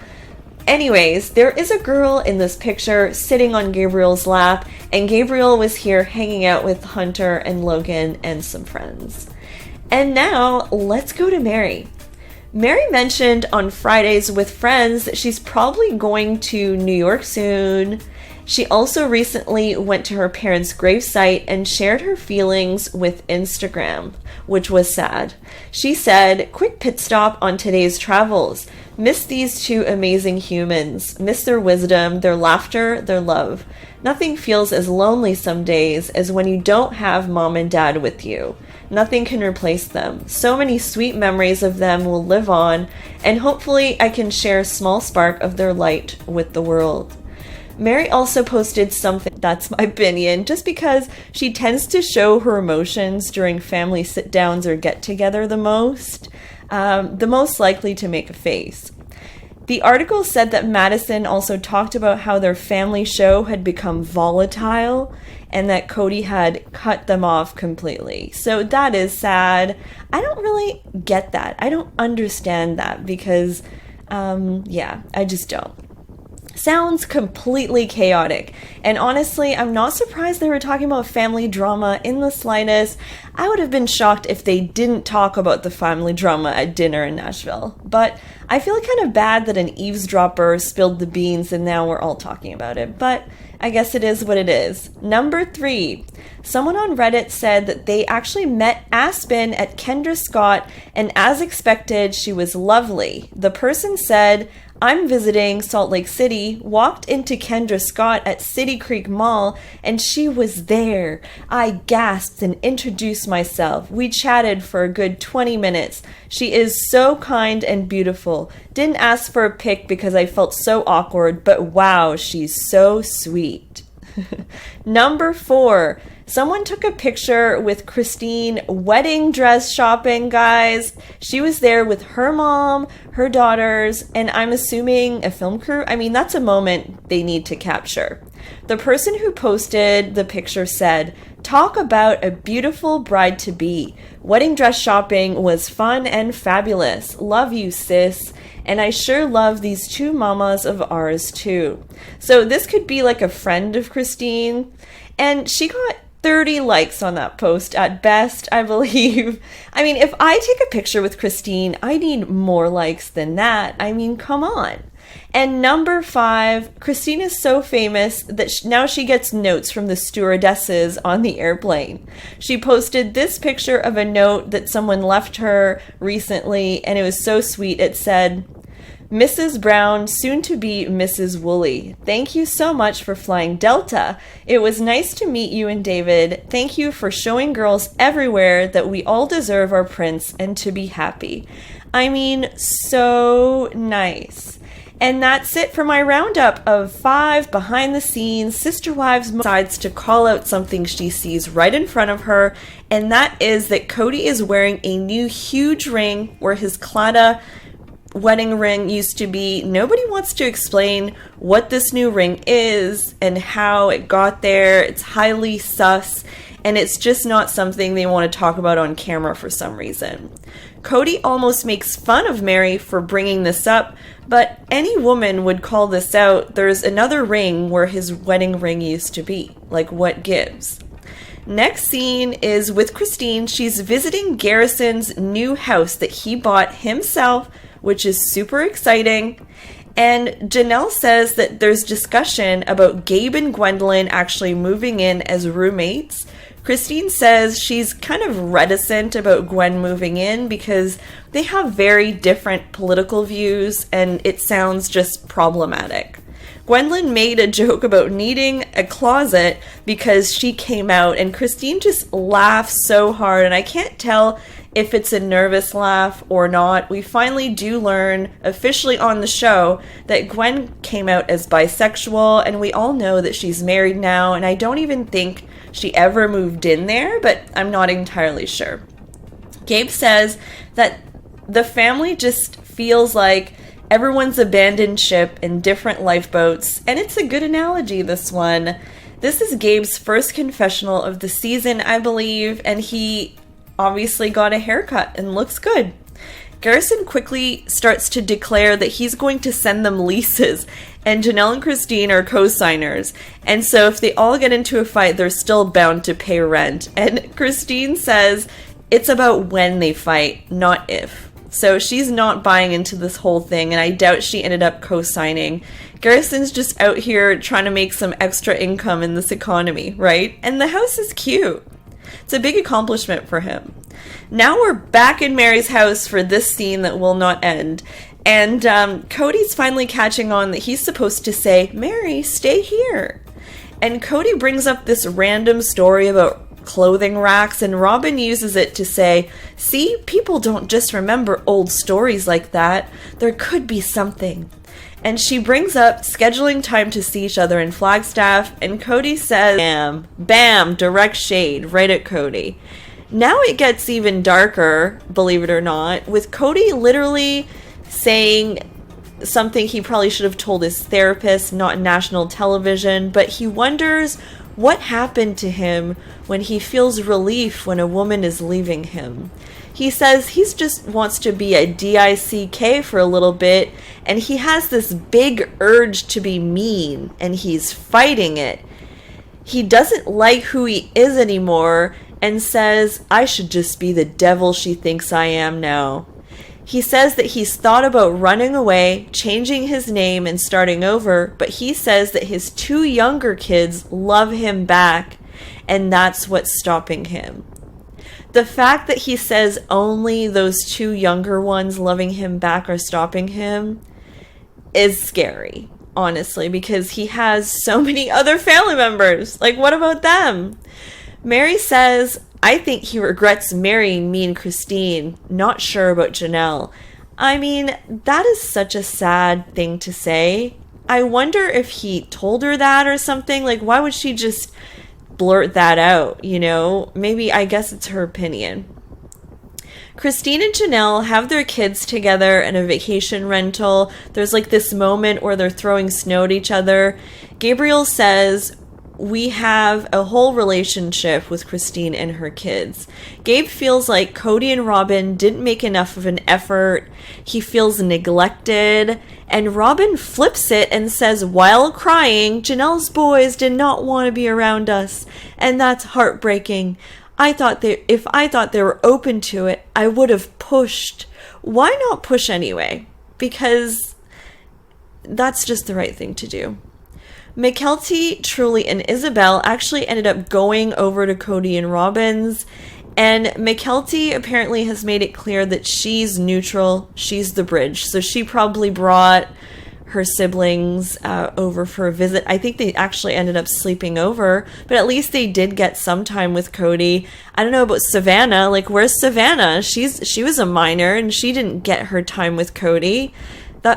Anyways, there is a girl in this picture sitting on Gabriel's lap, and Gabriel was here hanging out with Hunter and Logan and some friends. And now, let's go to Mary. Mary mentioned on Fridays with Friends that she's probably going to New York soon. She also recently went to her parents' gravesite and shared her feelings with Instagram, which was sad. She said, "Quick pit stop on today's travels. Miss these two amazing humans. Miss their wisdom, their laughter, their love. Nothing feels as lonely some days as when you don't have mom and dad with you. Nothing can replace them. So many sweet memories of them will live on, and hopefully I can share a small spark of their light with the world." Mary also posted something, that's my opinion, just because she tends to show her emotions during family sit-downs or get-together the most likely to make a face. The article said that Madison also talked about how their family show had become volatile and that Cody had cut them off completely. So that is sad. I don't really get that. I don't understand that because, I just don't. Sounds completely chaotic. And honestly, I'm not surprised they were talking about family drama in the slightest. I would have been shocked if they didn't talk about the family drama at dinner in Nashville. But I feel kind of bad that an eavesdropper spilled the beans and now we're all talking about it. But I guess it is what it is. Number 3. Someone on Reddit said that they actually met Aspen at Kendra Scott, and as expected, she was lovely. The person said, I'm visiting Salt Lake City, walked into Kendra Scott at City Creek Mall, and she was there. I gasped and introduced myself. We chatted for a good 20 minutes. She is so kind and beautiful. Didn't ask for a pic because I felt so awkward, but wow, she's so sweet. Number 4. Someone took a picture with Christine wedding dress shopping, guys. She was there with her mom, her daughters, and I'm assuming a film crew. I mean, that's a moment they need to capture. The person who posted the picture said, talk about a beautiful bride-to-be. Wedding dress shopping was fun and fabulous. Love you, sis. And I sure love these 2 mamas of ours, too. So this could be like a friend of Christine. And she got 30 likes on that post at best, I believe. I mean, if I take a picture with Christine, I need more likes than that. I mean, come on. And number 5, Christine is so famous that now she gets notes from the stewardesses on the airplane. She posted this picture of a note that someone left her recently, and it was so sweet. It said, Mrs. Brown, soon to be Mrs. Woolley. Thank you so much for flying Delta. It was nice to meet you and David. Thank you for showing girls everywhere that we all deserve our prince and to be happy. I mean, so nice. And that's it for my roundup of 5 behind the scenes Sister Wives decides to call out something she sees right in front of her, and that is that Cody is wearing a new huge ring where his Claddagh wedding ring used to be. Nobody wants to explain what this new ring is and how it got there. It's highly sus, and it's just not something they want to talk about on camera for some reason. Cody almost makes fun of Mary for bringing this up, but any woman would call this out. There's another ring where his wedding ring used to be. Like, what gives? Next scene is with Christine. She's visiting Garrison's new house that he bought himself, which is super exciting. And Janelle says that there's discussion about Gabe and Gwendolyn actually moving in as roommates. Christine says she's kind of reticent about Gwen moving in because they have very different political views and it sounds just problematic. Gwendolyn made a joke about needing a closet because she came out, and Christine just laughs so hard, and I can't tell if it's a nervous laugh or not. We finally do learn officially on the show that Gwen came out as bisexual, and we all know that she's married now, and I don't even think she ever moved in there, but I'm not entirely sure. Gabe says that the family just feels like everyone's abandoned ship in different lifeboats, and it's a good analogy, this one. This is Gabe's first confessional of the season, I believe, and he obviously got a haircut and looks good. Garrison quickly starts to declare that he's going to send them leases, and Janelle and Christine are co-signers, and so if they all get into a fight, they're still bound to pay rent. And Christine says it's about when they fight, not if. So she's not buying into this whole thing, and I doubt she ended up co-signing. Garrison's just out here trying to make some extra income in this economy, right? And the house is cute. It's a big accomplishment for him. Now we're back in Mary's house for this scene that will not end. And Cody's finally catching on that he's supposed to say, Mary, stay here. And Cody brings up this random story about clothing racks, and Robin uses it to say, see, people don't just remember old stories like that. There could be something. And she brings up scheduling time to see each other in Flagstaff, and Cody says, bam, bam, direct shade right at Cody. Now it gets even darker, believe it or not, with Cody literally saying something he probably should have told his therapist, not national television, but he wonders what happened to him when he feels relief when a woman is leaving him. He says he just wants to be a DICK for a little bit, and he has this big urge to be mean, and he's fighting it. He doesn't like who he is anymore, and says, I should just be the devil she thinks I am now. He says that he's thought about running away, changing his name, and starting over, but he says that his 2 younger kids love him back, and that's what's stopping him. The fact that he says only those 2 younger ones loving him back are stopping him is scary, honestly, because he has so many other family members. Like, what about them? Mary says, I think he regrets marrying me and Christine, not sure about Janelle. I mean, that is such a sad thing to say. I wonder if he told her that or something. Like, why would she just blurt that out, you know? Maybe, I guess it's her opinion. Christine and Janelle have their kids together in a vacation rental. There's like this moment where they're throwing snow at each other. Gabriel says, we have a whole relationship with Christine and her kids. Gabe feels like Cody and Robin didn't make enough of an effort. He feels neglected. And Robin flips it and says, while crying, Janelle's boys did not want to be around us. And that's heartbreaking. If I thought they were open to it, I would have pushed. Why not push anyway? Because that's just the right thing to do. Mykelti, Truly, and Isabel actually ended up going over to Cody and Robin's, and Mykelti apparently has made it clear that she's neutral, she's the bridge, so she probably brought her siblings over for a visit. I think they actually ended up sleeping over, but at least they did get some time with Cody. I don't know about Savannah, like, where's Savannah? She was a minor, and she didn't get her time with Cody.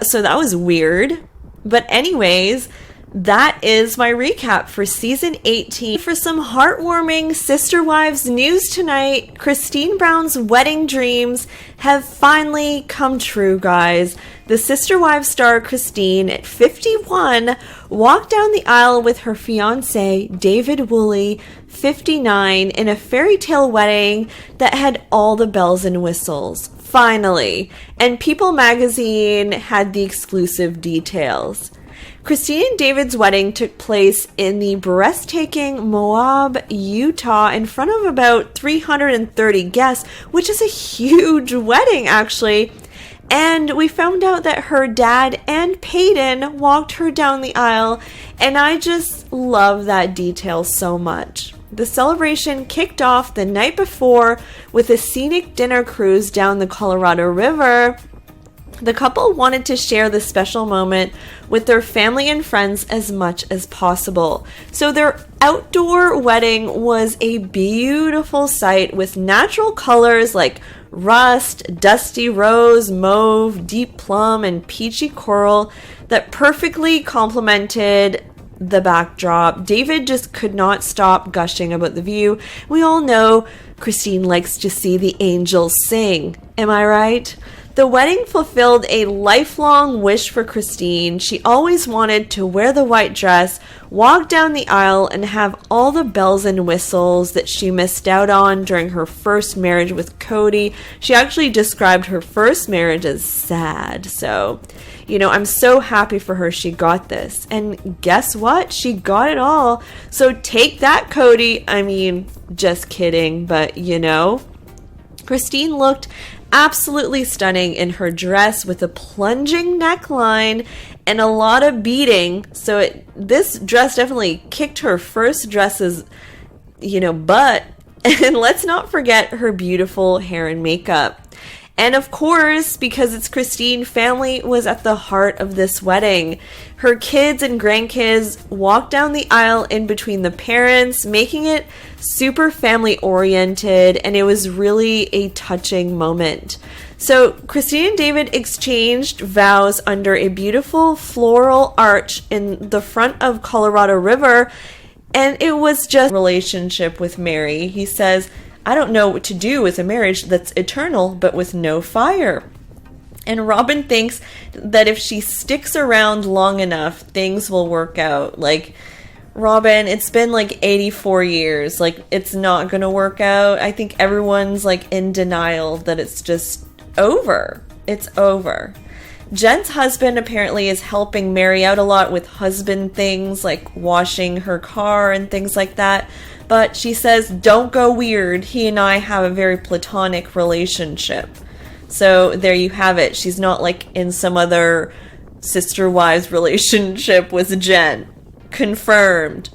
So that was weird. But anyways, that is my recap for season 18. For some heartwarming Sister Wives news tonight, Christine Brown's wedding dreams have finally come true, guys. The Sister Wives star Christine, at 51, walked down the aisle with her fiancé, David Woolley, 59, in a fairy tale wedding that had all the bells and whistles. Finally. And People magazine had the exclusive details. Christine and David's wedding took place in the breathtaking Moab, Utah, in front of about 330 guests, which is a huge wedding, actually. And we found out that her dad and Peyton walked her down the aisle, and I just love that detail so much. The celebration kicked off the night before with a scenic dinner cruise down the Colorado River. The couple wanted to share this special moment with their family and friends as much as possible. So their outdoor wedding was a beautiful sight with natural colors like rust, dusty rose, mauve, deep plum, and peachy coral that perfectly complemented the backdrop. David just could not stop gushing about the view. We all know Christine likes to see the angels sing. Am I right? The wedding fulfilled a lifelong wish for Christine. She always wanted to wear the white dress, walk down the aisle, and have all the bells and whistles that she missed out on during her first marriage with Cody. She actually described her first marriage as sad. So, I'm so happy for her she got this. And guess what? She got it all. So take that, Cody. I mean, just kidding, but Christine looked absolutely stunning in her dress with a plunging neckline and a lot of beading. So this dress definitely kicked her first dress's, butt. And let's not forget her beautiful hair and makeup. And of course, because it's Christine, family was at the heart of this wedding. Her kids and grandkids walked down the aisle in between the parents, making it super family oriented, and it was really a touching moment. So Christine and David exchanged vows under a beautiful floral arch in the front of Colorado River, and it was just a relationship with Mary. He says, I don't know what to do with a marriage that's eternal but with no fire. And Robin thinks that if she sticks around long enough, things will work out. Like, Robin, it's been like 84 years. Like, it's not going to work out. I think everyone's like in denial that it's just over. It's over. Jen's husband apparently is helping Mary out a lot with husband things like washing her car and things like that. But she says, don't go weird. He and I have a very platonic relationship. So there you have it. She's not like in some other sister-wives relationship with Jen. Confirmed.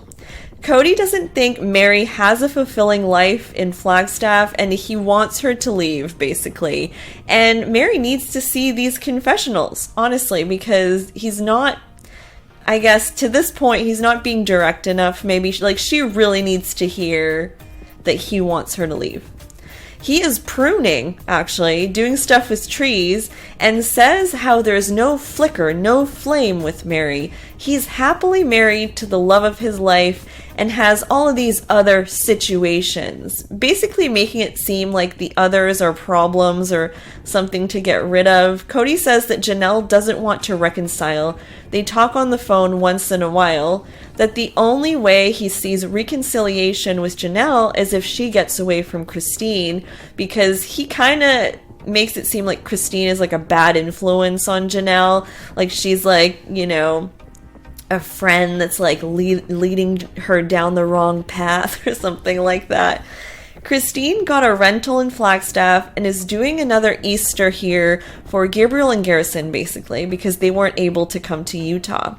Cody doesn't think Mary has a fulfilling life in Flagstaff, and he wants her to leave, basically. And Mary needs to see these confessionals, honestly, because he's not, I guess, to this point, he's not being direct enough. Maybe, like, she really needs to hear that he wants her to leave. He is pruning, actually, doing stuff with trees, and says how there's no flicker, no flame with Mary. He's happily married to the love of his life and has all of these other situations, basically making it seem like the others are problems or something to get rid of. Cody says that Janelle doesn't want to reconcile. They talk on the phone once in a while, that the only way he sees reconciliation with Janelle is if she gets away from Christine, because he kind of makes it seem like Christine is like a bad influence on Janelle. Like she's like, you know, a friend that's like leading her down the wrong path or something like that. Christine got a rental in Flagstaff and is doing another Easter here for Gabriel and Garrison, basically, because they weren't able to come to Utah.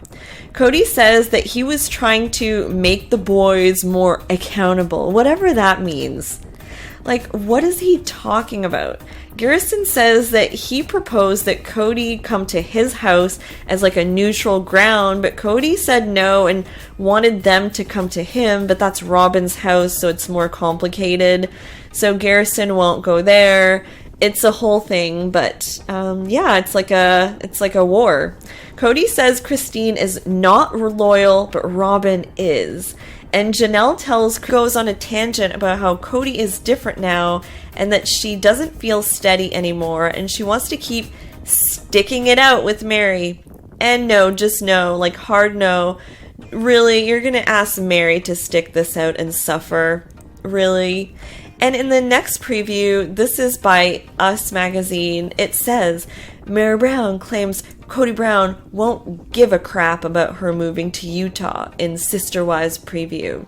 Cody says that he was trying to make the boys more accountable, whatever that means. Like, what is he talking about? Garrison says that he proposed that Cody come to his house as like a neutral ground, but Cody said no and wanted them to come to him, but that's Robin's house, so it's more complicated. So Garrison won't go there. It's a whole thing, but yeah, it's like a war. Cody says Christine is not loyal, but Robin is. And Janelle goes on a tangent about how Cody is different now and that she doesn't feel steady anymore and she wants to keep sticking it out with Mary. And no, just no, like hard no. Really, you're gonna ask Mary to stick this out and suffer? Really? And in the next preview, this is by Us Magazine, it says, Mary Brown claims Cody Brown won't give a crap about her moving to Utah in Sister Wives preview.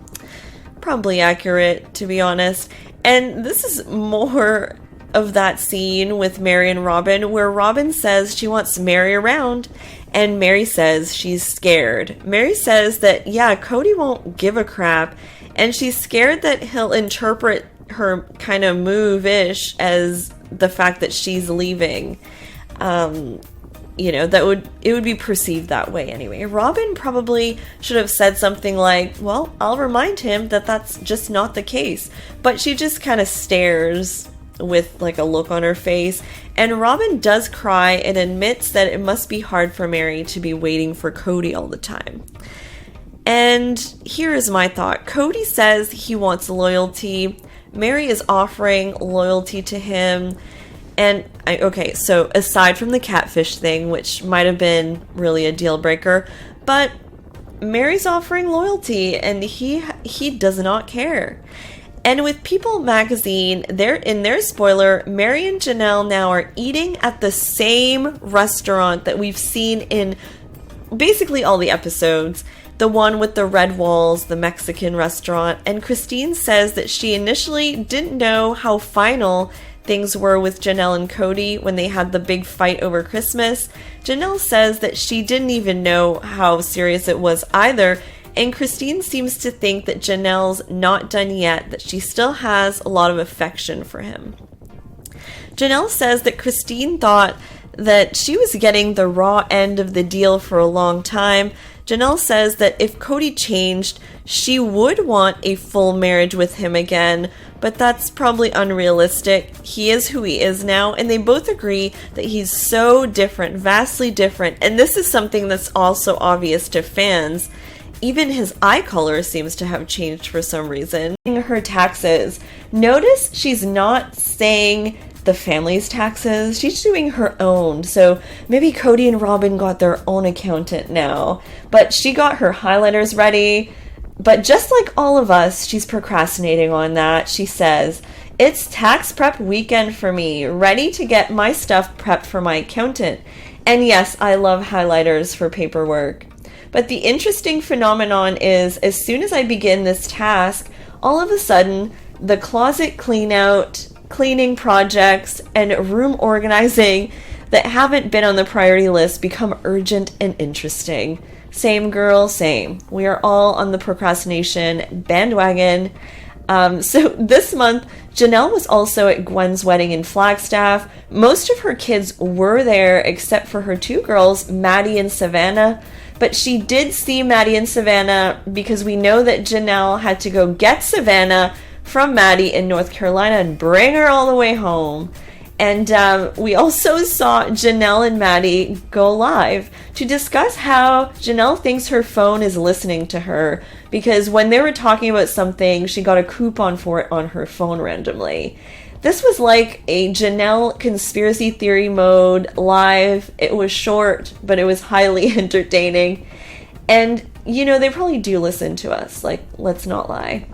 Probably accurate, to be honest. And this is more of that scene with Mary and Robin, where Robin says she wants Mary around, and Mary says she's scared. Mary says that, yeah, Cody won't give a crap, and she's scared that he'll interpret her kind of move-ish as the fact that she's leaving. You know, it would be perceived that way anyway. Robin probably should have said something like, well, I'll remind him that that's just not the case. But she just kind of stares with like a look on her face. And Robin does cry and admits that it must be hard for Mary to be waiting for Cody all the time. And here is my thought. Cody says he wants loyalty. Mary is offering loyalty to him. And, okay, so aside from the catfish thing, which might have been really a deal breaker, but Mary's offering loyalty, and he does not care. And with People magazine, in their spoiler, Mary and Janelle now are eating at the same restaurant that we've seen in basically all the episodes. The one with the red walls, the Mexican restaurant. And Christine says that she initially didn't know how final things were with Janelle and Cody when they had the big fight over Christmas. Janelle says that she didn't even know how serious it was either, and Christine seems to think that Janelle's not done yet, that she still has a lot of affection for him. Janelle says that Christine thought that she was getting the raw end of the deal for a long time. Janelle says that if Cody changed, she would want a full marriage with him again, but that's probably unrealistic. He is who he is now, and they both agree that he's so different, vastly different, and this is something that's also obvious to fans. Even his eye color seems to have changed for some reason. Her taxes. Notice she's not saying the family's taxes. She's doing her own. So maybe Cody and Robin got their own accountant now. But she got her highlighters ready. But just like all of us, she's procrastinating on that. She says, "It's tax prep weekend for me. Ready to get my stuff prepped for my accountant. And yes, I love highlighters for paperwork." But the interesting phenomenon is, as soon as I begin this task, all of a sudden, the closet clean out cleaning projects and room organizing that haven't been on the priority list become urgent and interesting. Same girl, same. We are all on the procrastination bandwagon. So this month, Janelle was also at Gwen's wedding in Flagstaff. Most of her kids were there except for her two girls, Maddie and Savannah. But she did see Maddie and Savannah because we know that Janelle had to go get Savannah from Maddie in North Carolina and bring her all the way home. And we also saw Janelle and Maddie go live to discuss how Janelle thinks her phone is listening to her, because when they were talking about something, she got a coupon for it on her phone randomly. This was like a Janelle conspiracy theory mode live. It was short, but it was highly entertaining. And, you know, they probably do listen to us, like, let's not lie.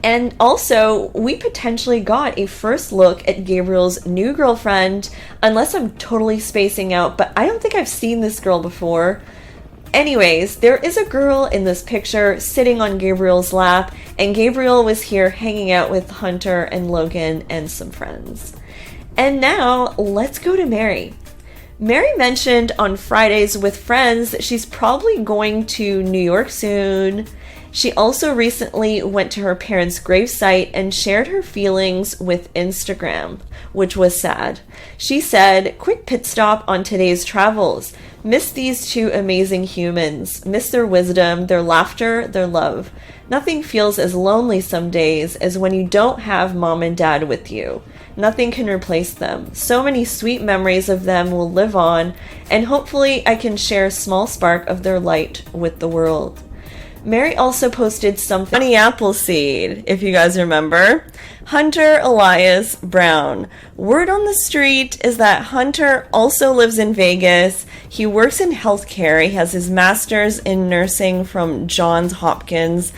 And also, we potentially got a first look at Gabriel's new girlfriend, unless I'm totally spacing out, but I don't think I've seen this girl before. Anyways, there is a girl in this picture sitting on Gabriel's lap, and Gabriel was here hanging out with Hunter and Logan and some friends. And now, let's go to Mary. Mary mentioned on Fridays with Friends that she's probably going to New York soon. She also recently went to her parents' gravesite and shared her feelings with Instagram, which was sad. She said, "Quick pit stop on today's travels. Miss these two amazing humans. Miss their wisdom, their laughter, their love. Nothing feels as lonely some days as when you don't have mom and dad with you. Nothing can replace them. So many sweet memories of them will live on, and hopefully I can share a small spark of their light with the world." Mary also posted something funny. Appleseed, if you guys remember. Hunter Elias Brown. Word on the street is that Hunter also lives in Vegas. He works in healthcare. He has his master's in nursing from Johns Hopkins.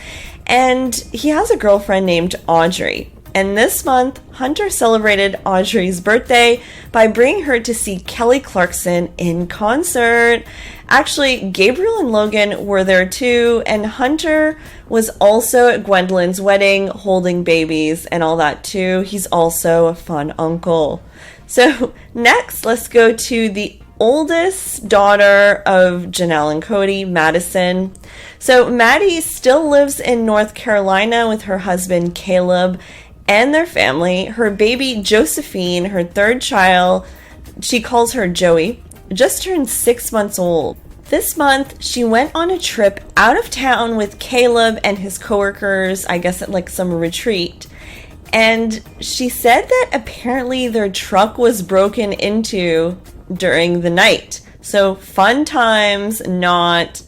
And he has a girlfriend named Audrey. And this month, Hunter celebrated Audrey's birthday by bringing her to see Kelly Clarkson in concert. Actually, Gabriel and Logan were there too, and Hunter was also at Gwendolyn's wedding holding babies and all that too. He's also a fun uncle. So next, let's go to the oldest daughter of Janelle and Cody, Madison. So Maddie still lives in North Carolina with her husband Caleb and their family. Her baby Josephine, her third child, she calls her Joey, just turned 6 months old. This month, she went on a trip out of town with Caleb and his coworkers, I guess at like some retreat. And she said that apparently their truck was broken into during the night. So fun times, not.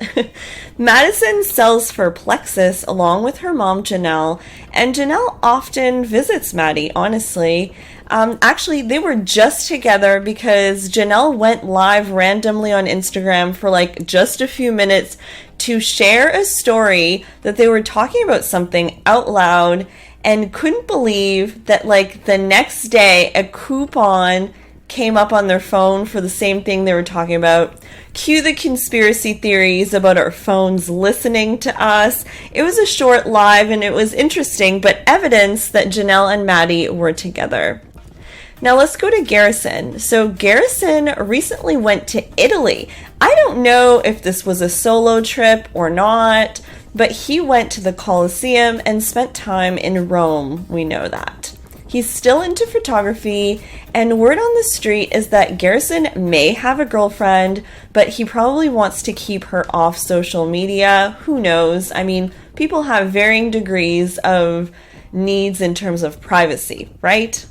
Madison sells for Plexus along with her mom, Janelle. And Janelle often visits Maddie, honestly. Actually, they were just together because Janelle went live randomly on Instagram for like just a few minutes to share a story that they were talking about something out loud and couldn't believe that like the next day a coupon came up on their phone for the same thing they were talking about. Cue the conspiracy theories about our phones listening to us. It was a short live and it was interesting, but evidence that Janelle and Maddie were together. Now let's go to Garrison. So Garrison recently went to Italy. I don't know if this was a solo trip or not, but he went to the Colosseum and spent time in Rome. We know that. He's still into photography, and word on the street is that Garrison may have a girlfriend, but he probably wants to keep her off social media. Who knows? I mean, people have varying degrees of needs in terms of privacy, right?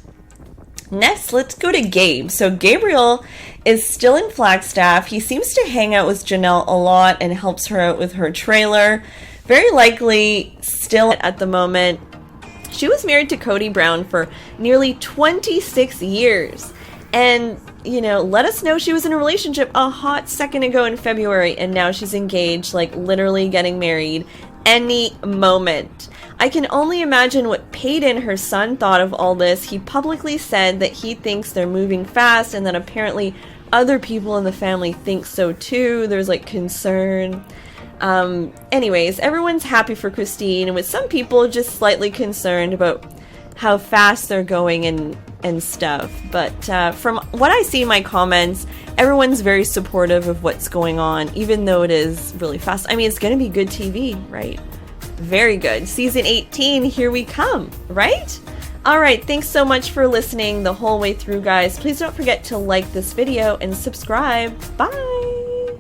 Next, let's go to Gabe. So Gabriel is still in Flagstaff. He seems to hang out with Janelle a lot and helps her out with her trailer. Very likely still at the moment. She was married to Cody Brown for nearly 26 years. And, you know, let us know she was in a relationship a hot second ago in February, and now she's engaged, like literally getting married any moment. I can only imagine what Peyton, her son, thought of all this. He publicly said that he thinks they're moving fast and that apparently other people in the family think so too. There's like concern. Anyways, everyone's happy for Christine, with some people just slightly concerned about how fast they're going and stuff. But from what I see in my comments, everyone's very supportive of what's going on, even though it is really fast. I mean, it's going to be good TV, right? Very good. Season 18, here we come, right? All right, thanks so much for listening the whole way through, guys. Please don't forget to like this video and subscribe. Bye!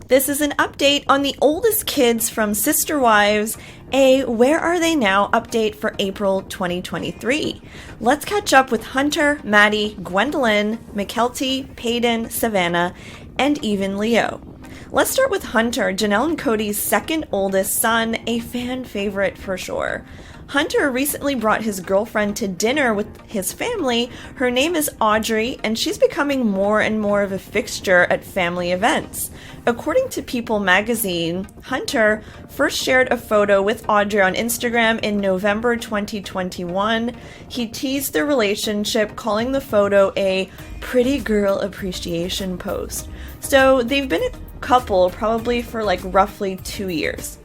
This is an update on the oldest kids from Sister Wives, a Where Are They Now update for April 2023. Let's catch up with Hunter, Maddie, Gwendolyn, Mykelti, Peyton, Savannah, and even Leo. Let's start with Hunter, Janelle and Cody's second oldest son, a fan favorite for sure. Hunter recently brought his girlfriend to dinner with his family. Her name is Audrey, and she's becoming more and more of a fixture at family events. According to People magazine, Hunter first shared a photo with Audrey on Instagram in November 2021. He teased their relationship, calling the photo a pretty girl appreciation post. So they've been a couple probably for like roughly 2 years.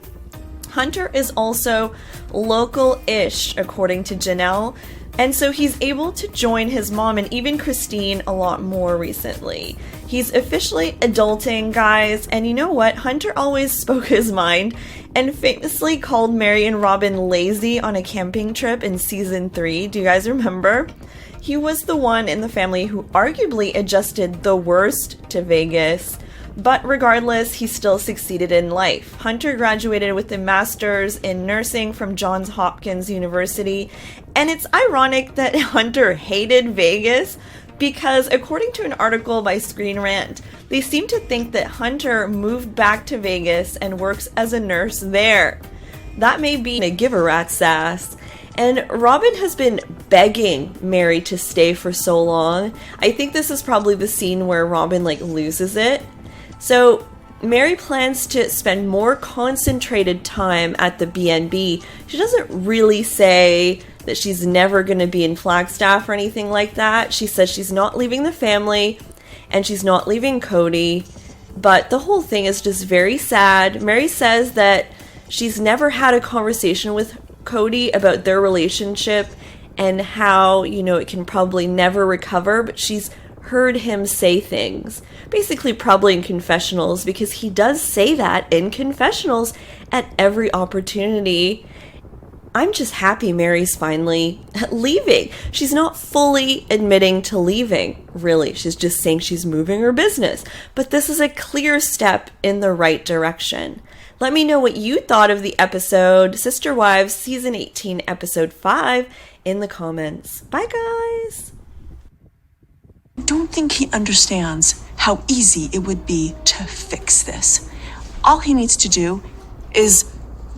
Hunter is also local-ish, according to Janelle, and so he's able to join his mom and even Christine a lot more recently. He's officially adulting, guys, and you know what? Hunter always spoke his mind and famously called Mary and Robin lazy on a camping trip in season 3. Do you guys remember? He was the one in the family who arguably adjusted the worst to Vegas. But regardless, he still succeeded in life. Hunter graduated with a master's in nursing from Johns Hopkins University, and it's ironic that Hunter hated Vegas because, according to an article by Screen Rant, they seem to think that Hunter moved back to Vegas and works as a nurse there. That may be a give a rat's ass. And Robin has been begging Mary to stay for so long. I think this is probably the scene where Robin loses it. So Mary plans to spend more concentrated time at the B&B. She doesn't really say that she's never going to be in Flagstaff or anything like that. She says she's not leaving the family and she's not leaving Cody. But the whole thing is just very sad. Mary says that she's never had a conversation with Cody about their relationship and how, it can probably never recover, but she's heard him say things, basically probably in confessionals, because he does say that in confessionals at every opportunity. I'm just happy Mary's finally leaving. She's not fully admitting to leaving, really. She's just saying she's moving her business. But this is a clear step in the right direction. Let me know what you thought of the episode, Sister Wives, Season 18, Episode 5, in the comments. Bye, guys! I don't think he understands how easy it would be to fix this. All he needs to do is,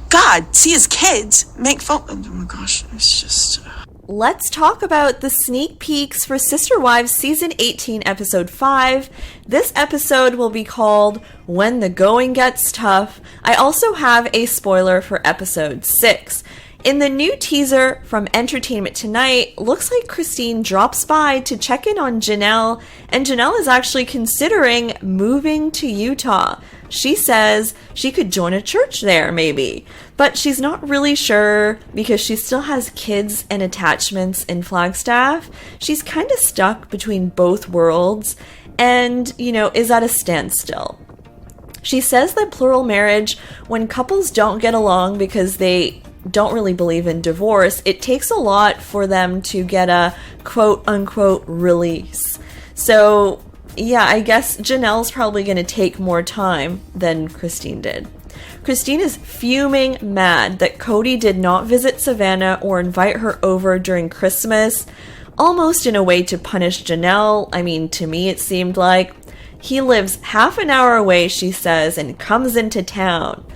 God, see his kids, make phone. Oh my gosh, it's just. Let's talk about the sneak peeks for Sister Wives Season 18, Episode 5. This episode will be called When the Going Gets Tough. I also have a spoiler for Episode 6. In the new teaser from Entertainment Tonight, looks like Christine drops by to check in on Janelle, and Janelle is actually considering moving to Utah. She says she could join a church there, maybe, but she's not really sure because she still has kids and attachments in Flagstaff. She's kind of stuck between both worlds and, is at a standstill. She says that plural marriage, when couples don't get along because they don't really believe in divorce, it takes a lot for them to get a quote-unquote release. So, yeah, I guess Janelle's probably going to take more time than Christine did. Christine is fuming mad that Cody did not visit Savannah or invite her over during Christmas, almost in a way to punish Janelle. I mean, to me it seemed like. He lives half an hour away, she says, and comes into town.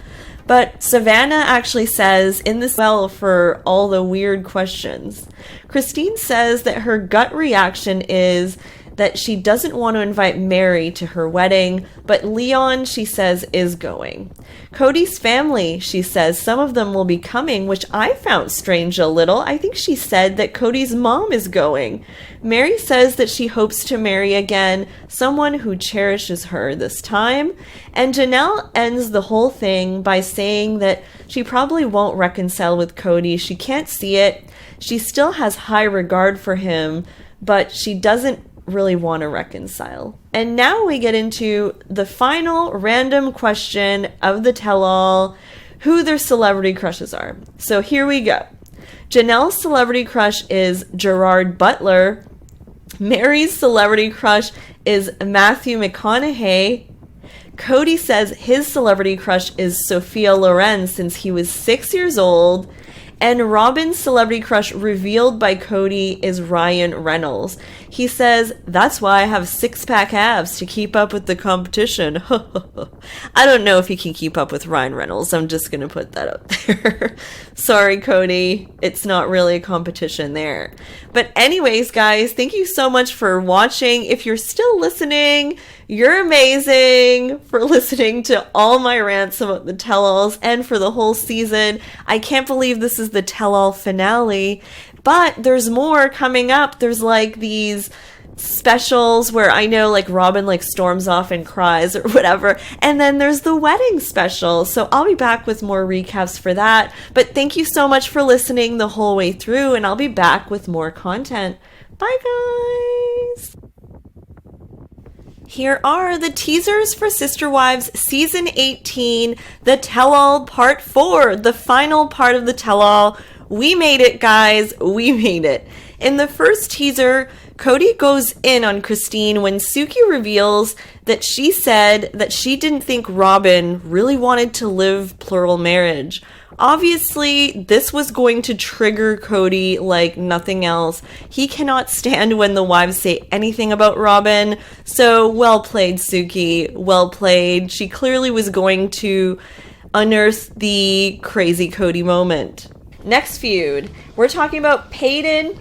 But Savannah actually says in this well for all the weird questions. Christine says that her gut reaction is that she doesn't want to invite Mary to her wedding, but Leon, she says, is going. Cody's family, she says, some of them will be coming, which I found strange a little. I think she said that Cody's mom is going. Mary says that she hopes to marry again someone who cherishes her this time. And Janelle ends the whole thing by saying that she probably won't reconcile with Cody. She can't see it. She still has high regard for him, but she doesn't really want to reconcile. And now we get into the final random question of the tell-all, who their celebrity crushes are. So here we go. Janelle's celebrity crush is Gerard Butler. Mary's celebrity crush is Matthew McConaughey. Cody says his celebrity crush is Sophia Loren since he was 6 years old. And Robin's celebrity crush revealed by Cody is Ryan Reynolds. He says, that's why I have six-pack abs to keep up with the competition. I don't know if he can keep up with Ryan Reynolds. I'm just going to put that out there. Sorry, Cody. It's not really a competition there. But anyways, guys, thank you so much for watching. If you're still listening, you're amazing for listening to all my rants about the tell-alls and for the whole season. I can't believe this is the tell-all finale, but there's more coming up. There's like these specials where I know like Robin like storms off and cries or whatever, and then there's the wedding special. So I'll be back with more recaps for that. But thank you so much for listening the whole way through, and I'll be back with more content. Bye, guys. Here are the teasers for Sister Wives Season 18, The Tell-All Part 4, the final part of the tell-all. We made it, guys. We made it. In the first teaser, Cody goes in on Christine when Suki reveals that she said that she didn't think Robin really wanted to live plural marriage. Obviously, this was going to trigger Cody like nothing else. He cannot stand when the wives say anything about Robin. So, well played, Suki. Well played. She clearly was going to unearth the crazy Cody moment. Next feud, we're talking about Peyton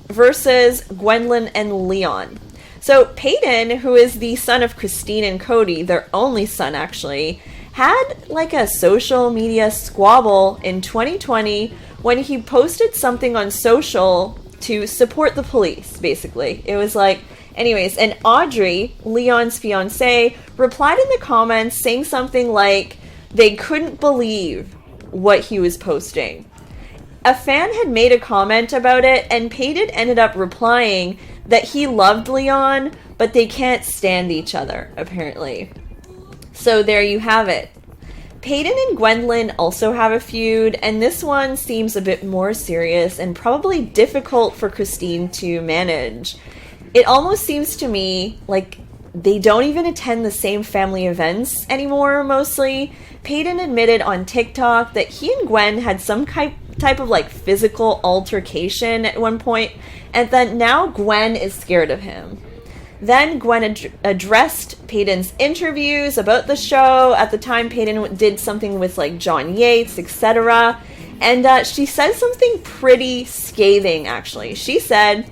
versus Gwendolyn and Leon. So, Peyton, who is the son of Christine and Cody, their only son actually, had like a social media squabble in 2020 when he posted something on social to support the police, basically. It was like, anyways, and Audrey, Leon's fiance, replied in the comments saying something like they couldn't believe what he was posting. A fan had made a comment about it, and Peyton ended up replying that he loved Leon, but they can't stand each other, apparently. So there you have it. Peyton and Gwendolyn also have a feud, and this one seems a bit more serious and probably difficult for Christine to manage. It almost seems to me like they don't even attend the same family events anymore, mostly. Peyton admitted on TikTok that he and Gwen had some type of like physical altercation at one point, and that now Gwen is scared of him. Then Gwen addressed Peyton's interviews about the show. At the time, Peyton did something with like John Yates, etc. And she said something pretty scathing, actually. She said,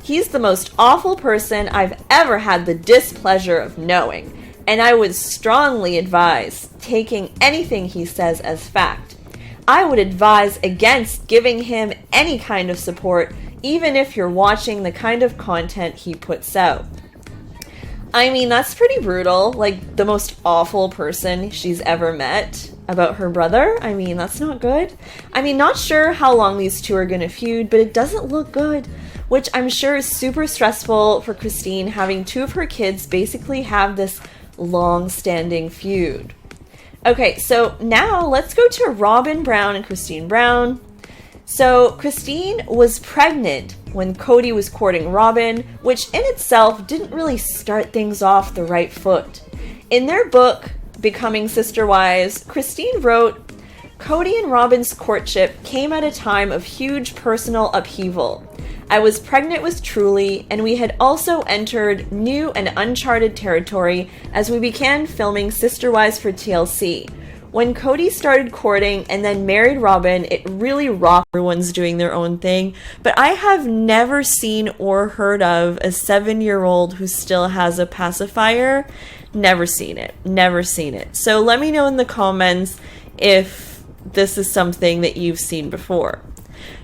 "He's the most awful person I've ever had the displeasure of knowing, and I would strongly advise taking anything he says as fact. I would advise against giving him any kind of support, even if you're watching the kind of content he puts out." I mean, that's pretty brutal. Like, the most awful person she's ever met about her brother. I mean, that's not good. I mean, not sure how long these two are gonna feud, but it doesn't look good, which I'm sure is super stressful for Christine, having two of her kids basically have this long-standing feud. Okay, so now let's go to Robin Brown and Christine Brown. So Christine was pregnant when Cody was courting Robin, which in itself didn't really start things off the right foot. In their book, Becoming Sister Wives, Christine wrote, "Cody and Robin's courtship came at a time of huge personal upheaval. I was pregnant with Truly, and we had also entered new and uncharted territory as we began filming Sister Wives for TLC. When Cody started courting and then married Robin, it really rocked. Everyone's doing their own thing, but I have never seen or heard of a 7-year-old who still has a pacifier. Never seen it. Never seen it. So let me know in the comments if this is something that you've seen before.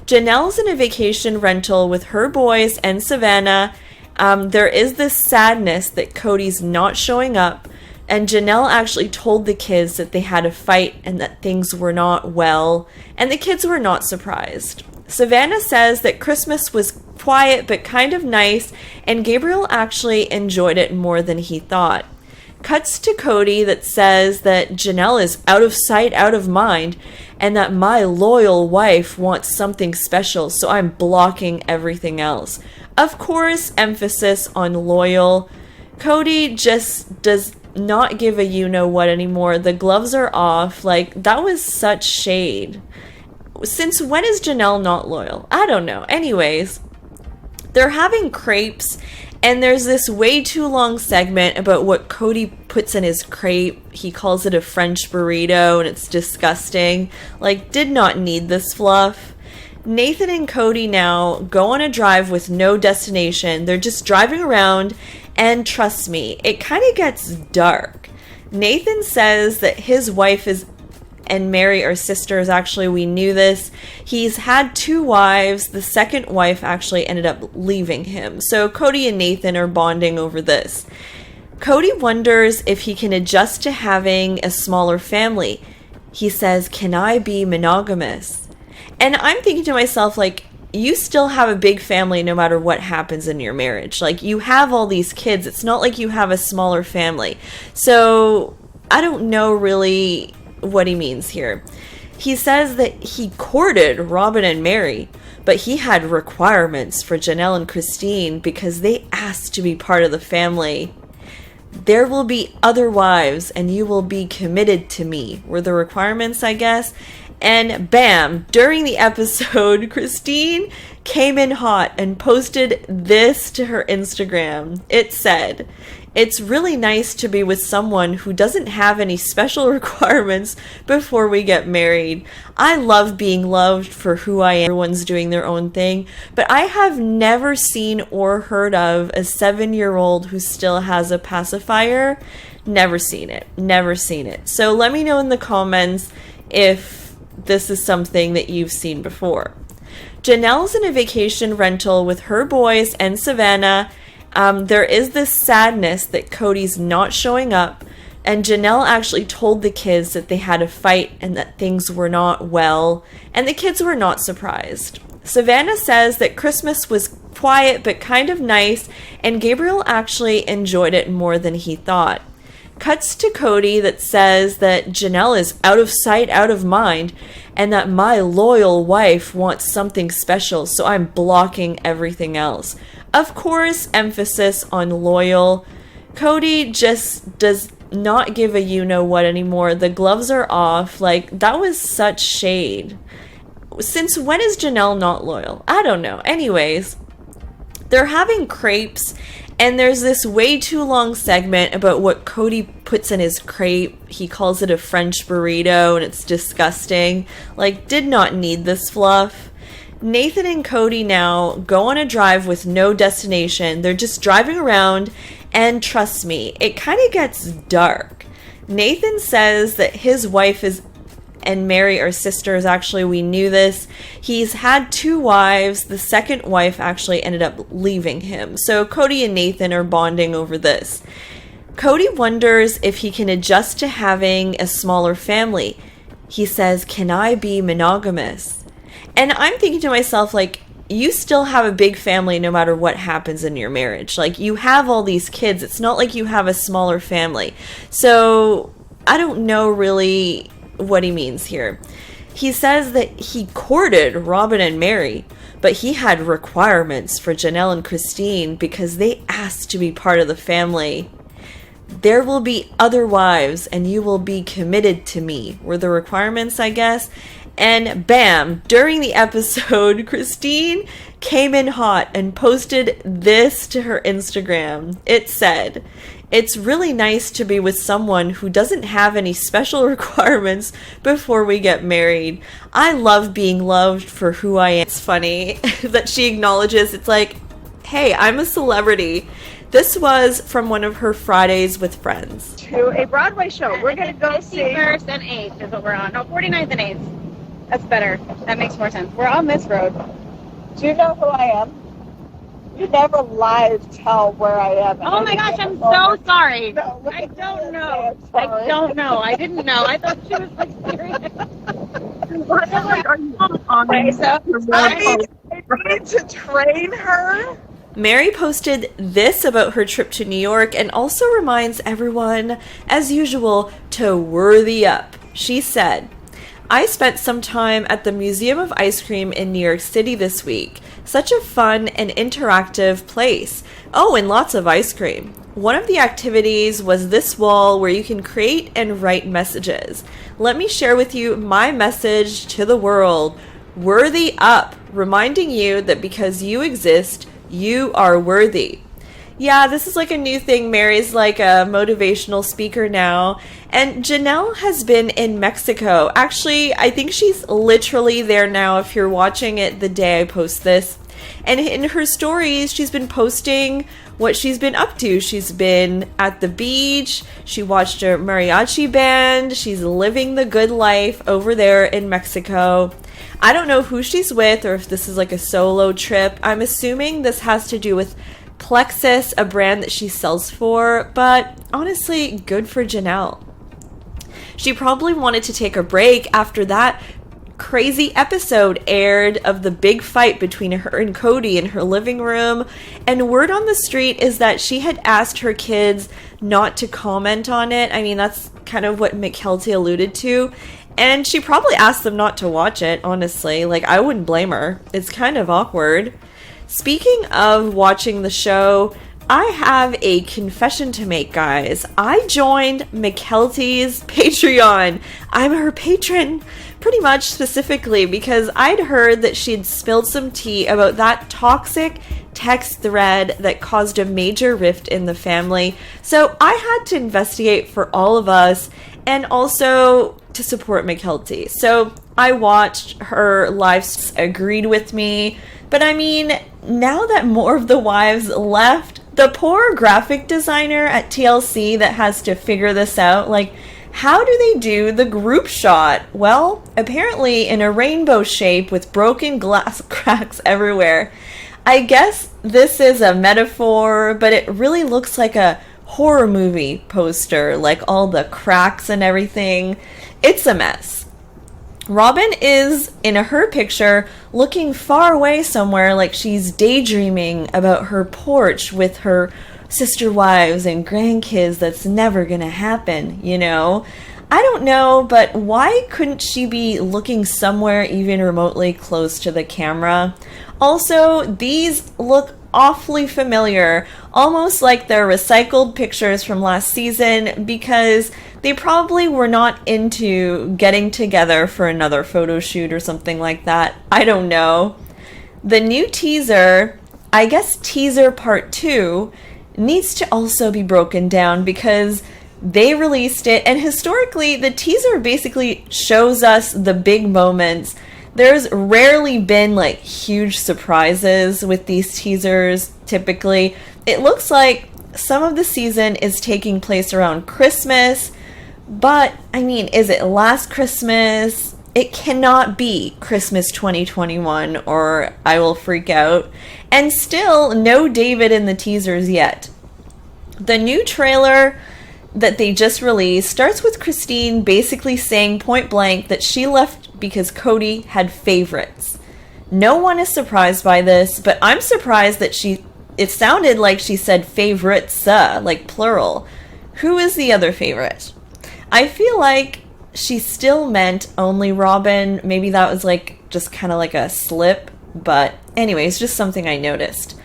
Janelle's in a vacation rental with her boys and Savannah. There is this sadness that Cody's not showing up, and Janelle actually told the kids that they had a fight and that things were not well, and the kids were not surprised. Savannah says that Christmas was quiet but kind of nice, and Gabriel actually enjoyed it more than he thought. Cuts to Cody that says that Janelle is out of sight, out of mind, and that my loyal wife wants something special, so I'm blocking everything else. Of course, emphasis on loyal. Cody just does not give a you-know-what anymore. The gloves are off. Like, that was such shade. Since when is Janelle not loyal? I don't know. Anyways, they're having crepes, and there's this way too long segment about what Cody puts in his crepe. He calls it a French burrito, and it's disgusting. Like, did not need this fluff. Nathan and Cody now go on a drive with no destination. They're just driving around, and trust me, it kind of gets dark. Nathan says that his wife and Mary are sisters. Actually, we knew this. He's had 2 wives. The second wife actually ended up leaving him. So Cody and Nathan are bonding over this. Cody wonders if he can adjust to having a smaller family. He says, "Can I be monogamous?" And I'm thinking to myself, like, you still have a big family no matter what happens in your marriage. Like, you have all these kids. It's not like you have a smaller family. So I don't know really what he means here. He says that he courted Robin and Mary, but he had requirements for Janelle and Christine because they asked to be part of the family. There will be other wives and you will be committed to me, were the requirements, I guess. And bam, during the episode, Christine came in hot and posted this to her Instagram. It said, "It's really nice to be with someone who doesn't have any special requirements before we get married. I love being loved for who I am." Everyone's doing their own thing, but I have never seen or heard of a 7-year-old who still has a pacifier. Never seen it. Never seen it. So let me know in the comments if this is something that you've seen before. Janelle's in a vacation rental with her boys and Savannah. There is this sadness that Cody's not showing up, and Janelle actually told the kids that they had a fight and that things were not well, and the kids were not surprised. Savannah says that Christmas was quiet but kind of nice, and Gabriel actually enjoyed it more than he thought. Cuts to Cody that says that Janelle is out of sight, out of mind, and that my loyal wife wants something special, so I'm blocking everything else. Of course, emphasis on loyal. Cody just does not give a you-know-what anymore. The gloves are off. Like, that was such shade. Since when is Janelle not loyal? I don't know. Anyways, they're having crepes, and there's this way too long segment about what Cody puts in his crepe. He calls it a French burrito, and it's disgusting. Like, did not need this fluff. Nathan and Cody now go on a drive with no destination. They're just driving around, and trust me, it kind of gets dark. Nathan says that his wife and Mary are sisters. Actually, we knew this. He's had 2 wives. The second wife actually ended up leaving him. So Cody and Nathan are bonding over this. Cody wonders if he can adjust to having a smaller family. He says, "Can I be monogamous?" And I'm thinking to myself, like, you still have a big family no matter what happens in your marriage. Like, you have all these kids. It's not like you have a smaller family. So I don't know really what he means here. He says that he courted Robin and Mary, but he had requirements for Janelle and Christine because they asked to be part of the family. There will be other wives and you will be committed to me, were the requirements, I guess. And bam, during the episode, Christine came in hot and posted this to her Instagram. It said, "It's really nice to be with someone who doesn't have any special requirements before we get married. I love being loved for who I am." It's funny that she acknowledges, it's like, hey, I'm a celebrity. This was from one of her Fridays with Friends. To a Broadway show. We're going to go see. 51st and 8th is what we're on. No, 49th and 8th. That's better. That makes more sense. We're on this road. Do you know who I am? You never live tell where I am. Oh my gosh, I'm so sorry. No, look I at don't me. know. I'm sorry. I don't know. I didn't know. I thought she was like serious. Like, are you on I need to train her. Mary posted this about her trip to New York and also reminds everyone, as usual, to worthy up. She said, I spent some time at the Museum of Ice Cream in New York City this week. Such a fun and interactive place. Oh, and lots of ice cream. One of the activities was this wall where you can create and write messages. Let me share with you my message to the world. Worthy up, reminding you that because you exist, you are worthy. Yeah, this is like a new thing. Mary's like a motivational speaker now. And Janelle has been in Mexico. Actually, I think she's literally there now if you're watching it the day I post this. And in her stories, she's been posting what she's been up to. She's been at the beach. She watched a mariachi band. She's living the good life over there in Mexico. I don't know who she's with or if this is like a solo trip. I'm assuming this has to do with Plexus, a brand that she sells for, but honestly, good for Janelle. She probably wanted to take a break after that crazy episode aired of the big fight between her and Cody in her living room, and word on the street is that she had asked her kids not to comment on it. I mean, that's kind of what Mykelti alluded to, and she probably asked them not to watch it, honestly. Like, I wouldn't blame her. It's kind of awkward. Speaking of watching the show, I have a confession to make, guys. I joined Mykelti's Patreon. I'm her patron, pretty much specifically because I'd heard that she'd spilled some tea about that toxic text thread that caused a major rift in the family. So I had to investigate for all of us and also to support Mykelti. So I watched her lives, agreed with me. But I mean, now that more of the wives left, the poor graphic designer at TLC that has to figure this out, like, how do they do the group shot? Well, apparently in a rainbow shape with broken glass cracks everywhere. I guess this is a metaphor, but it really looks like a horror movie poster, like all the cracks and everything. It's a mess. Robin is in her picture looking far away somewhere like she's daydreaming about her porch with her sister wives and grandkids. That's never gonna happen, you know? I don't know, but why couldn't she be looking somewhere even remotely close to the camera? Also, these look awfully familiar, almost like they're recycled pictures from last season because they probably were not into getting together for another photo shoot or something like that. I don't know. The new teaser, I guess teaser part 2, needs to also be broken down because they released it, and historically the teaser basically shows us the big moments. There's rarely been like huge surprises with these teasers typically. It looks like some of the season is taking place around Christmas, but I mean, is it last Christmas? It cannot be Christmas 2021 or I will freak out. And still no David in the teasers yet. The new trailer that they just released starts with Christine basically saying point blank that she left because Cody had favorites. No one is surprised by this, but I'm surprised that it sounded like she said favorites, like plural. Who is the other favorite? I feel like she still meant only Robin. Maybe that was like just kind of like a slip, but anyways, just something I noticed.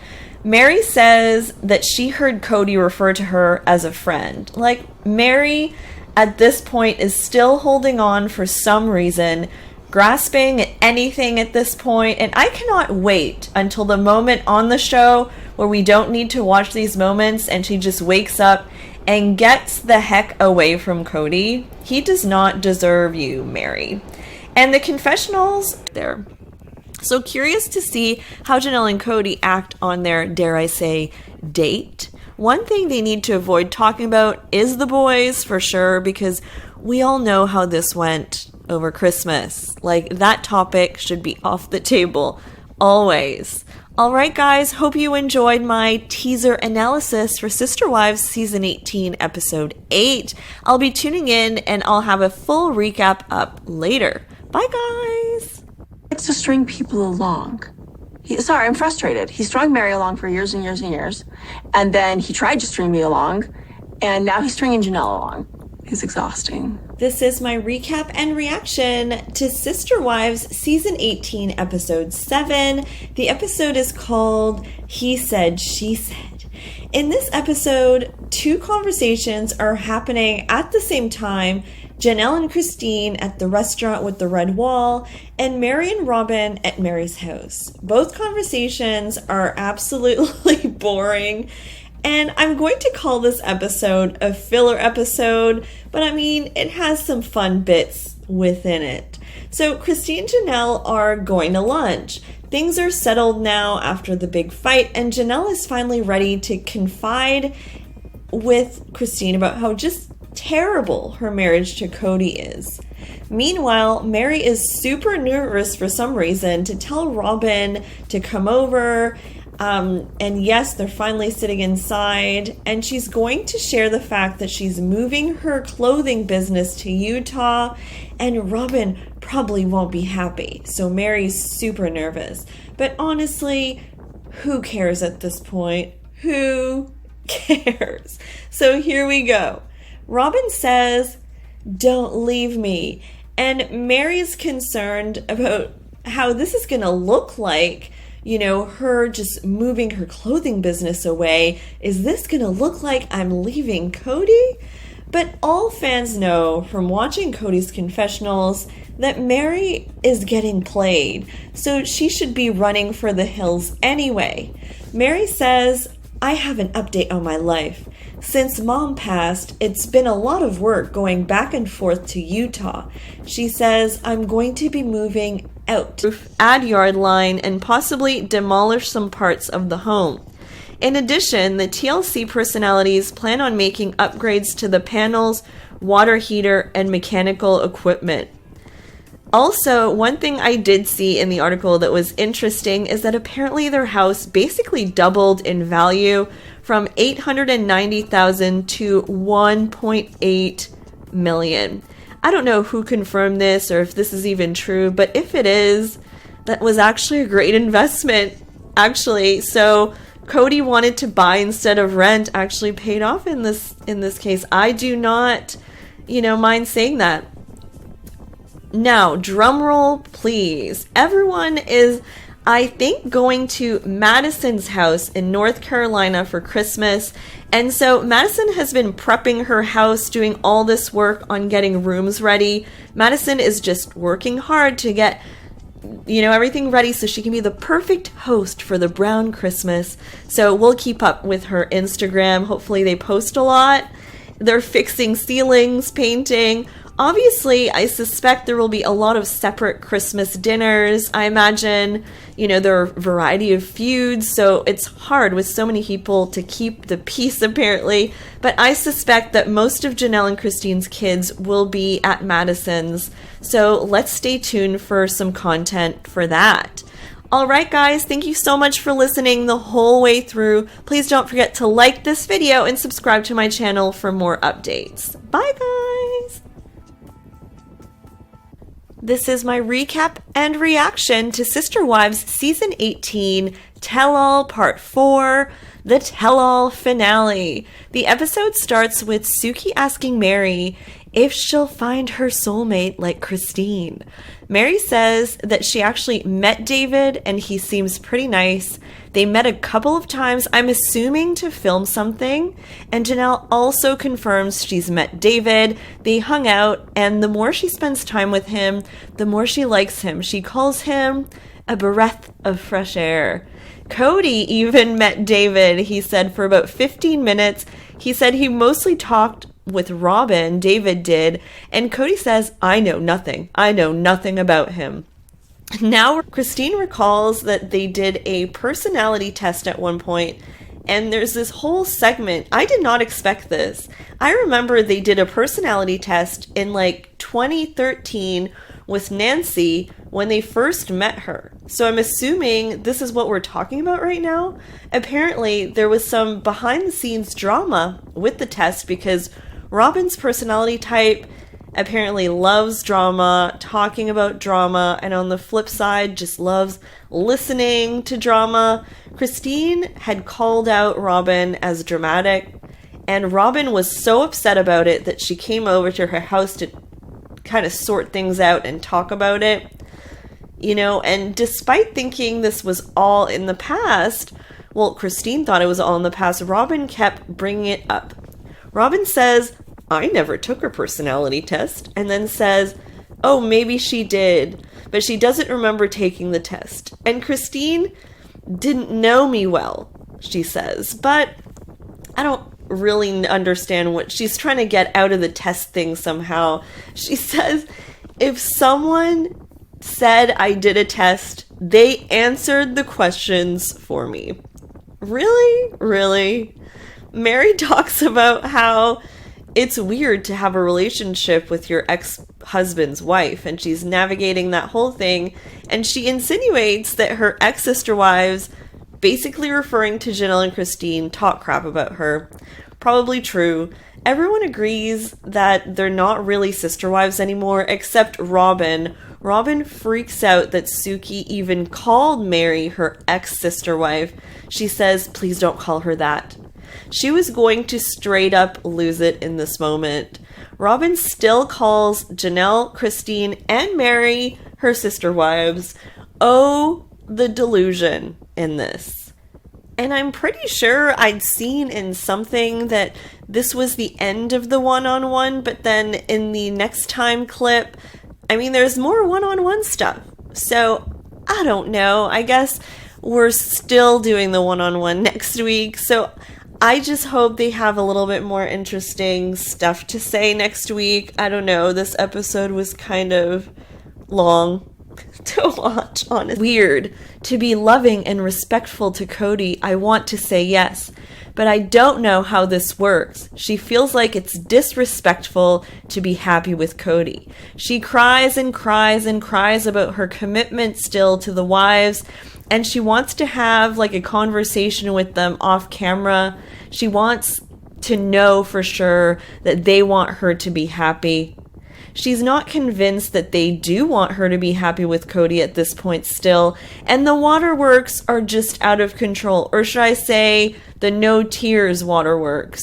Mary says that she heard Cody refer to her as a friend. Like, Mary at this point is still holding on for some reason, grasping at anything at this point, and I cannot wait until the moment on the show where we don't need to watch these moments and she just wakes up and gets the heck away from Cody. He does not deserve you, Mary. And the confessionals, there. So curious to see how Janelle and Cody act on their, dare I say, date. One thing they need to avoid talking about is the boys, for sure, because we all know how this went over Christmas. Like, that topic should be off the table, always. Alright guys, hope you enjoyed my teaser analysis for Sister Wives Season 18, Episode 8. I'll be tuning in and I'll have a full recap up later. Bye, guys. Likes to string people along. I'm frustrated. He strung Mary along for years and years and years. And then he tried to string me along. And now he's stringing Janelle along. He's exhausting. This is my recap and reaction to Sister Wives Season 18, Episode 7. The episode is called He Said, She Said. In this episode, two conversations are happening at the same time. Janelle and Christine at the restaurant with the red wall, and Mary and Robin at Mary's house. Both conversations are absolutely boring, and I'm going to call this episode a filler episode, but I mean, it has some fun bits within it. So Christine and Janelle are going to lunch. Things are settled now after the big fight, and Janelle is finally ready to confide with Christine about how just terrible her marriage to Cody is. Meanwhile, Mary is super nervous for some reason to tell Robin to come over. And yes, they're finally sitting inside, and she's going to share the fact that she's moving her clothing business to Utah, and Robin probably won't be happy. So Mary's super nervous. But honestly, who cares at this point? Who cares? So here we go. Robin says, "Don't leave me." And Mary's concerned about how this is going to look like, her just moving her clothing business away. Is this going to look like I'm leaving Cody? But all fans know from watching Cody's confessionals that Mary is getting played, so she should be running for the hills anyway. Mary says, "I have an update on my life. Since Mom passed, it's been a lot of work going back and forth to Utah." She says, "I'm going to be moving out, add yard line, and possibly demolish some parts of the home." In addition, the TLC personalities plan on making upgrades to the panels, water heater, and mechanical equipment. Also, one thing I did see in the article that was interesting is that apparently their house basically doubled in value from $890,000 to $1.8 million. I don't know who confirmed this or if this is even true, but if it is, that was actually a great investment, actually. So Cody wanted to buy instead of rent actually paid off in this case. I do not, mind saying that. Now, drum roll, please. Everyone is, I think, going to Madison's house in North Carolina for Christmas. And so Madison has been prepping her house, doing all this work on getting rooms ready. Madison is just working hard to get, everything ready so she can be the perfect host for the Brown Christmas. So we'll keep up with her Instagram. Hopefully they post a lot. They're fixing ceilings, painting. Obviously, I suspect there will be a lot of separate Christmas dinners. I imagine, there are a variety of feuds, so it's hard with so many people to keep the peace, apparently. But I suspect that most of Janelle and Christine's kids will be at Madison's, so let's stay tuned for some content for that. Alright guys, thank you so much for listening the whole way through. Please don't forget to like this video and subscribe to my channel for more updates. Bye guys! This is my recap and reaction to Sister Wives Season 18, Tell All Part 4, the Tell All finale. The episode starts with Suki asking Mary if she'll find her soulmate like Christine. Mary says that she actually met David and he seems pretty nice. They met a couple of times, I'm assuming to film something, and Janelle also confirms she's met David. They hung out, and the more she spends time with him, the more she likes him. She calls him a breath of fresh air. Cody even met David, he said, for about 15 minutes. He said he mostly talked with Robin, David did, and Cody says, I know nothing about him. Now, Christine recalls that they did a personality test at one point, and there's this whole segment. I did not expect this. I remember they did a personality test in 2013 with Nancy when they first met her. So I'm assuming this is what we're talking about right now. Apparently, there was some behind-the-scenes drama with the test because Robin's personality type apparently loves drama, talking about drama, and on the flip side, just loves listening to drama. Christine had called out Robin as dramatic, and Robin was so upset about it that she came over to her house to kind of sort things out and talk about it. You know, and despite thinking this was all in the past, well, Christine thought it was all in the past, Robin kept bringing it up. Robin says, I never took her personality test, and then says, oh, maybe she did, but she doesn't remember taking the test. And Christine didn't know me well, she says, but I don't really understand what she's trying to get out of the test thing somehow. She says, if someone said I did a test, they answered the questions for me. Really? Really? Mary talks about how it's weird to have a relationship with your ex-husband's wife, and she's navigating that whole thing, and she insinuates that her ex-sister wives, basically referring to Janelle and Christine, talk crap about her. Probably true. Everyone agrees that they're not really sister wives anymore, except Robin. Robin freaks out that Suki even called Mary her ex-sister wife. She says, please don't call her that. She was going to straight up lose it in this moment. Robin still calls Janelle, Christine, and Mary her sister wives. Oh, the delusion in this. And I'm pretty sure I'd seen in something that this was the end of the one-on-one, but then in the next time clip, I mean, there's more one-on-one stuff. So, I don't know. I guess we're still doing the one-on-one next week. So, I just hope they have a little bit more interesting stuff to say next week. I don't know. This episode was kind of long to watch, honestly. Weird. To be loving and respectful to Cody, I want to say yes. But I don't know how this works. She feels like it's disrespectful to be happy with Cody. She cries and cries and cries about her commitment still to the wives, and she wants to have like a conversation with them off camera. She wants to know for sure that they want her to be happy. She's not convinced that they do want her to be happy with Cody at this point still, and the waterworks are just out of control, or should I say, the no tears waterworks.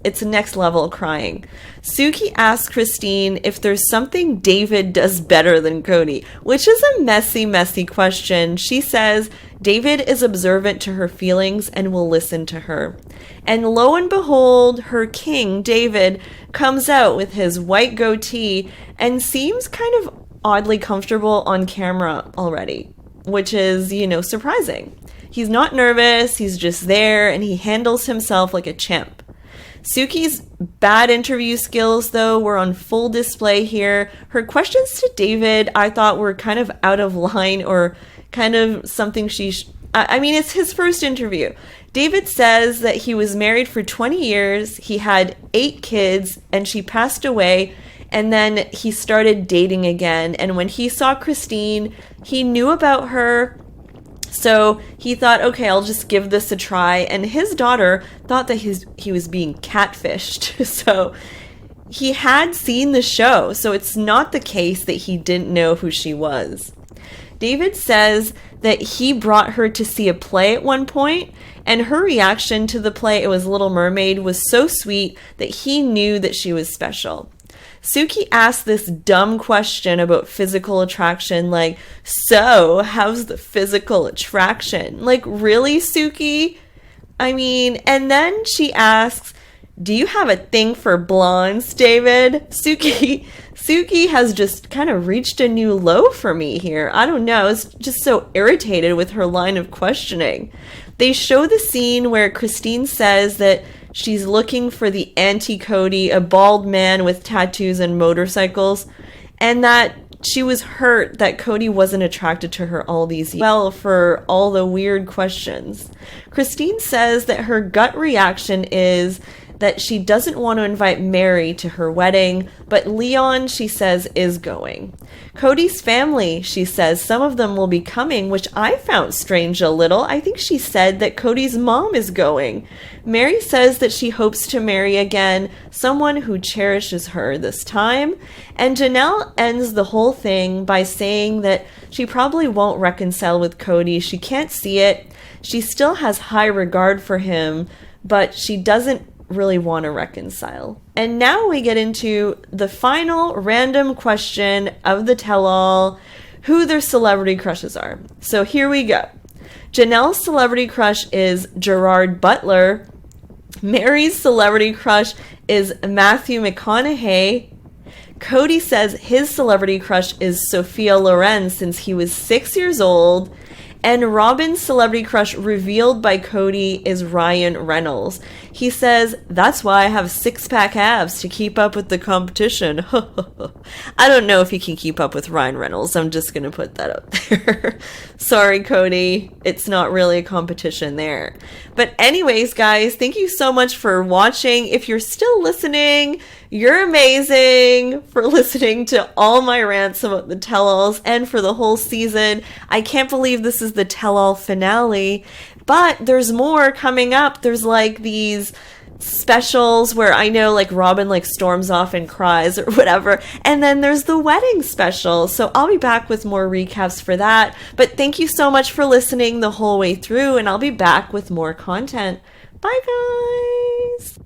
It's next level crying. Suki asks Christine if there's something David does better than Cody, which is a messy question. She says David is observant to her feelings and will listen to her. And lo and behold, her king, David, comes out with his white goatee and seems kind of oddly comfortable on camera already, which is, surprising. He's not nervous, he's just there, and he handles himself like a champ. Suki's bad interview skills, though, were on full display here. Her questions to David, I thought, were kind of out of line, or kind of something it's his first interview. David says that he was married for 20 years, he had 8 kids, and she passed away, and then he started dating again. And when he saw Christine, he knew about her, so he thought, okay, I'll just give this a try. And his daughter thought that he was being catfished. So he had seen the show, so it's not the case that he didn't know who she was. David says that he brought her to see a play at one point, and her reaction to the play, it was Little Mermaid, was so sweet that he knew that she was special. Suki asked this dumb question about physical attraction, like, so, how's the physical attraction? Like, really, Suki? And then she asks, do you have a thing for blondes, David? Suki has just kind of reached a new low for me here. I don't know, I was just so irritated with her line of questioning. They show the scene where Christine says that she's looking for the anti-Cody, a bald man with tattoos and motorcycles, and that she was hurt that Cody wasn't attracted to her all these years. Well, for all the weird questions. Christine says that her gut reaction is that she doesn't want to invite Mary to her wedding, but Leon, she says, is going. Cody's family, she says, some of them will be coming, which I found strange a little. I think she said that Cody's mom is going. Mary says that she hopes to marry again someone who cherishes her this time. And Janelle ends the whole thing by saying that she probably won't reconcile with Cody. She can't see it. She still has high regard for him, but she doesn't really want to reconcile. And now we get into the final random question of the tell-all, who their celebrity crushes are. So here we go. Janelle's celebrity crush is Gerard Butler. Mary's celebrity crush is Matthew McConaughey. Cody says his celebrity crush is Sophia Loren since he was 6 years old. And Robin's celebrity crush revealed by Cody is Ryan Reynolds. He says, that's why I have six-pack abs to keep up with the competition. I don't know if he can keep up with Ryan Reynolds. I'm just going to put that out there. Sorry, Cody. It's not really a competition there. But anyways, guys, thank you so much for watching. If you're still listening, you're amazing for listening to all my rants about the tell-alls and for the whole season. I can't believe this is the tell-all finale, but there's more coming up. There's like these specials where I know like Robin like storms off and cries or whatever, and then there's the wedding special. So I'll be back with more recaps for that. But thank you so much for listening the whole way through, and I'll be back with more content. Bye, guys.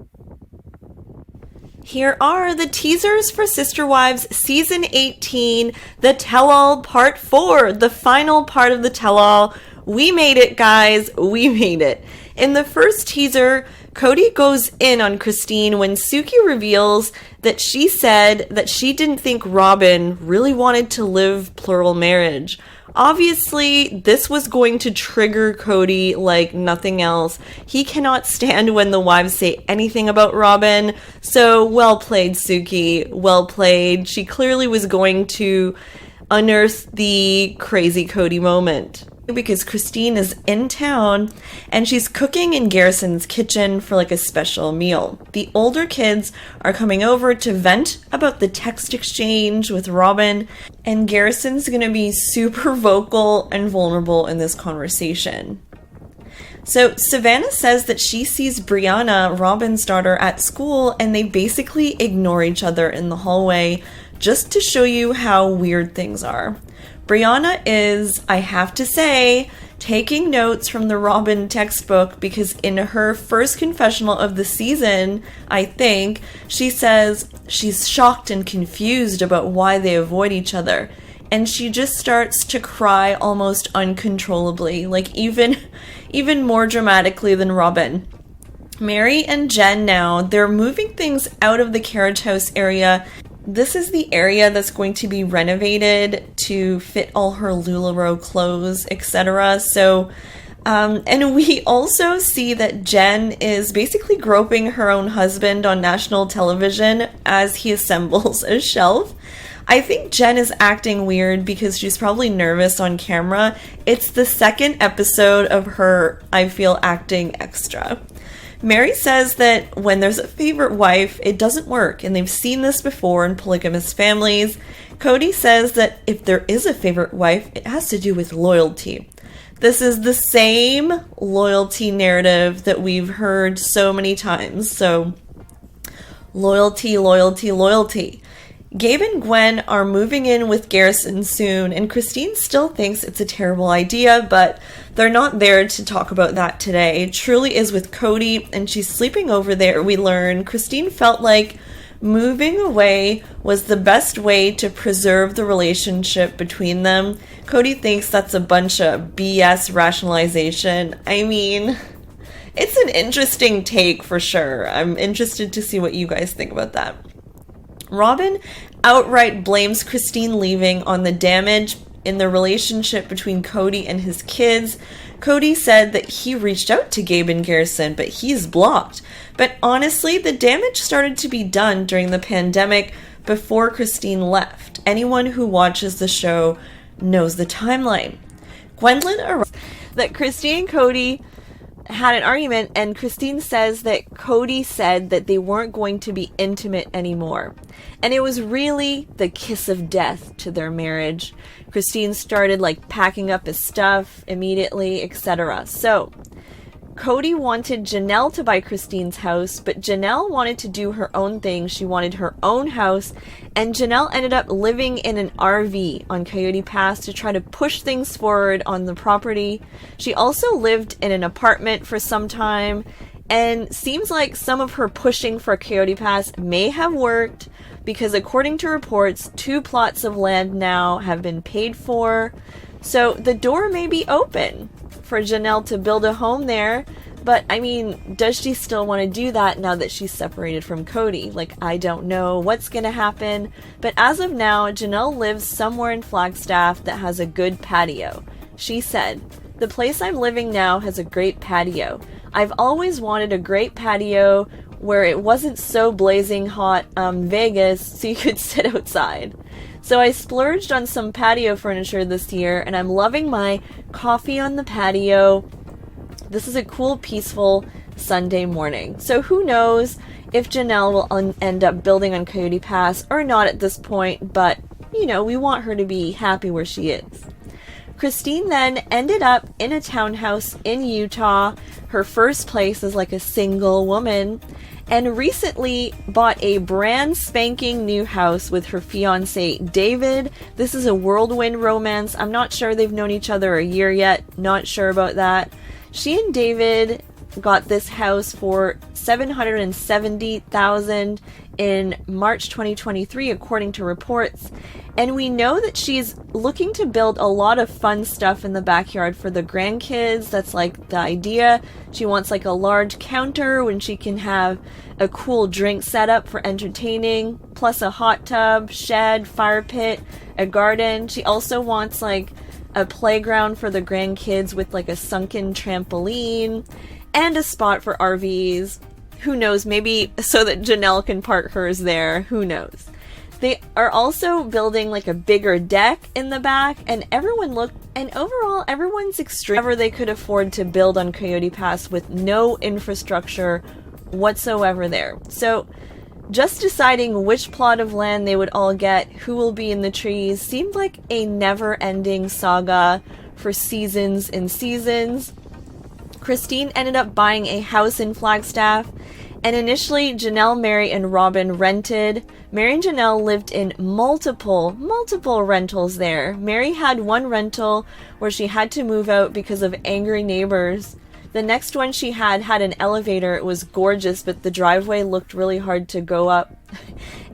Here are the teasers for Sister Wives Season 18, The Tell-All Part 4, the final part of the tell-all. We made it, guys. We made it. In the first teaser, Cody goes in on Christine when Suki reveals that she said that she didn't think Robin really wanted to live plural marriage. Obviously, this was going to trigger Cody like nothing else. He cannot stand when the wives say anything about Robin. So, well played, Suki. Well played. She clearly was going to unearth the crazy Cody moment. Because Christine is in town and she's cooking in Garrison's kitchen for like a special meal. The older kids are coming over to vent about the text exchange with Robin, and Garrison's gonna be super vocal and vulnerable in this conversation. So Savannah says that she sees Brianna, Robin's daughter, at school, and they basically ignore each other in the hallway just to show you how weird things are. Brianna is, I have to say, taking notes from the Robin textbook because in her first confessional of the season, I think, she says she's shocked and confused about why they avoid each other. And she just starts to cry almost uncontrollably, like even more dramatically than Robin. Mary and Jen now, they're moving things out of the carriage house area. This is the area that's going to be renovated to fit all her LuLaRoe clothes, etc. So, and we also see that Jen is basically groping her own husband on national television as he assembles a shelf. I think Jen is acting weird because she's probably nervous on camera. It's the second episode of her, I feel, acting extra. Mary says that when there's a favorite wife, it doesn't work, and they've seen this before in polygamous families. Cody says that if there is a favorite wife, it has to do with loyalty. This is the same loyalty narrative that we've heard so many times. So, loyalty, loyalty, loyalty. Gabe and Gwen are moving in with Garrison soon, and Christine still thinks it's a terrible idea, but they're not there to talk about that today. Truly is with Cody, and she's sleeping over there, we learn. Christine felt like moving away was the best way to preserve the relationship between them. Cody thinks that's a bunch of BS rationalization. I mean, it's an interesting take for sure. I'm interested to see what you guys think about that. Robin outright blames Christine leaving on the damage in the relationship between Cody and his kids. Cody said that he reached out to Gabe and Garrison, but he's blocked. But honestly, the damage started to be done during the pandemic before Christine left. Anyone who watches the show knows the timeline. Gwendolyn arrives that Christine and Cody had an argument, and Christine says that Cody said that they weren't going to be intimate anymore. And it was really the kiss of death to their marriage. Christine started like packing up his stuff immediately, etc. So Cody wanted Janelle to buy Christine's house, but Janelle wanted to do her own thing. She wanted her own house, and Janelle ended up living in an RV on Coyote Pass to try to push things forward on the property. She also lived in an apartment for some time, and seems like some of her pushing for Coyote Pass may have worked, because according to reports, 2 plots of land now have been paid for. So the door may be open for Janelle to build a home there, but I mean, does she still want to do that now that she's separated from Cody? Like, I don't know what's gonna happen, but as of now, Janelle lives somewhere in Flagstaff that has a good patio. She said, "The place I'm living now has a great patio. I've always wanted a great patio where it wasn't so blazing hot, Vegas, so you could sit outside. So I splurged on some patio furniture this year, and I'm loving my coffee on the patio. This is a cool, peaceful Sunday morning." So who knows if Janelle will end up building on Coyote Pass or not at this point, but, you know, we want her to be happy where she is. Christine then ended up in a townhouse in Utah, her first place as like a single woman, and recently bought a brand spanking new house with her fiance David. This is a whirlwind romance. I'm not sure they've known each other a year yet. Not sure about that. She and David got this house for $770,000 in March 2023, according to reports. And we know that she's looking to build a lot of fun stuff in the backyard for the grandkids. That's like the idea. She wants like a large counter when she can have a cool drink setup for entertaining, plus a hot tub, shed, fire pit, a garden. She also wants like a playground for the grandkids with like a sunken trampoline and a spot for RVs. Who knows, maybe so that Janelle can park hers there. Who knows? They are also building like a bigger deck in the back, and overall everyone's extreme. However, they could afford to build on Coyote Pass with no infrastructure whatsoever there. So just deciding which plot of land they would all get, who will be in the trees, seemed like a never-ending saga for seasons and seasons. Christine ended up buying a house in Flagstaff, and initially Janelle, Mary, and Robin rented. Mary and Janelle lived in multiple rentals there. Mary had one rental where she had to move out because of angry neighbors. The next one she had an elevator. It was gorgeous, but the driveway looked really hard to go up.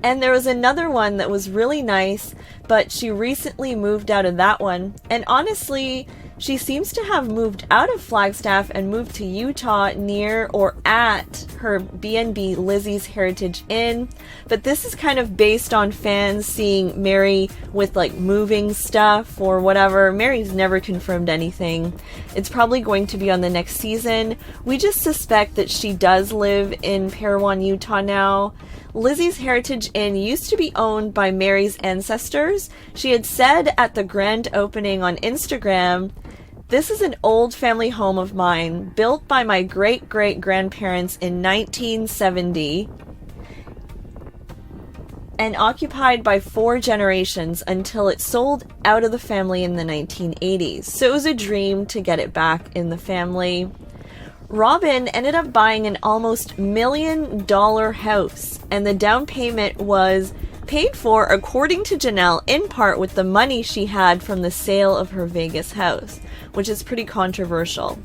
And there was another one that was really nice, but she recently moved out of that one. And honestly, she seems to have moved out of Flagstaff and moved to Utah near or at her B&B Lizzie's Heritage Inn. But this is kind of based on fans seeing Mary with like moving stuff or whatever. Mary's never confirmed anything. It's probably going to be on the next season. We just suspect that she does live in Parowan, Utah now. Lizzie's Heritage Inn used to be owned by Mary's ancestors. She had said at the grand opening on Instagram, "This is an old family home of mine, built by my great-great-grandparents in 1970 and occupied by 4 generations until it sold out of the family in the 1980s. So it was a dream to get it back in the family." Robin ended up buying an almost $1 million house, and the down payment was paid for, according to Janelle, in part with the money she had from the sale of her Vegas house, which is pretty controversial.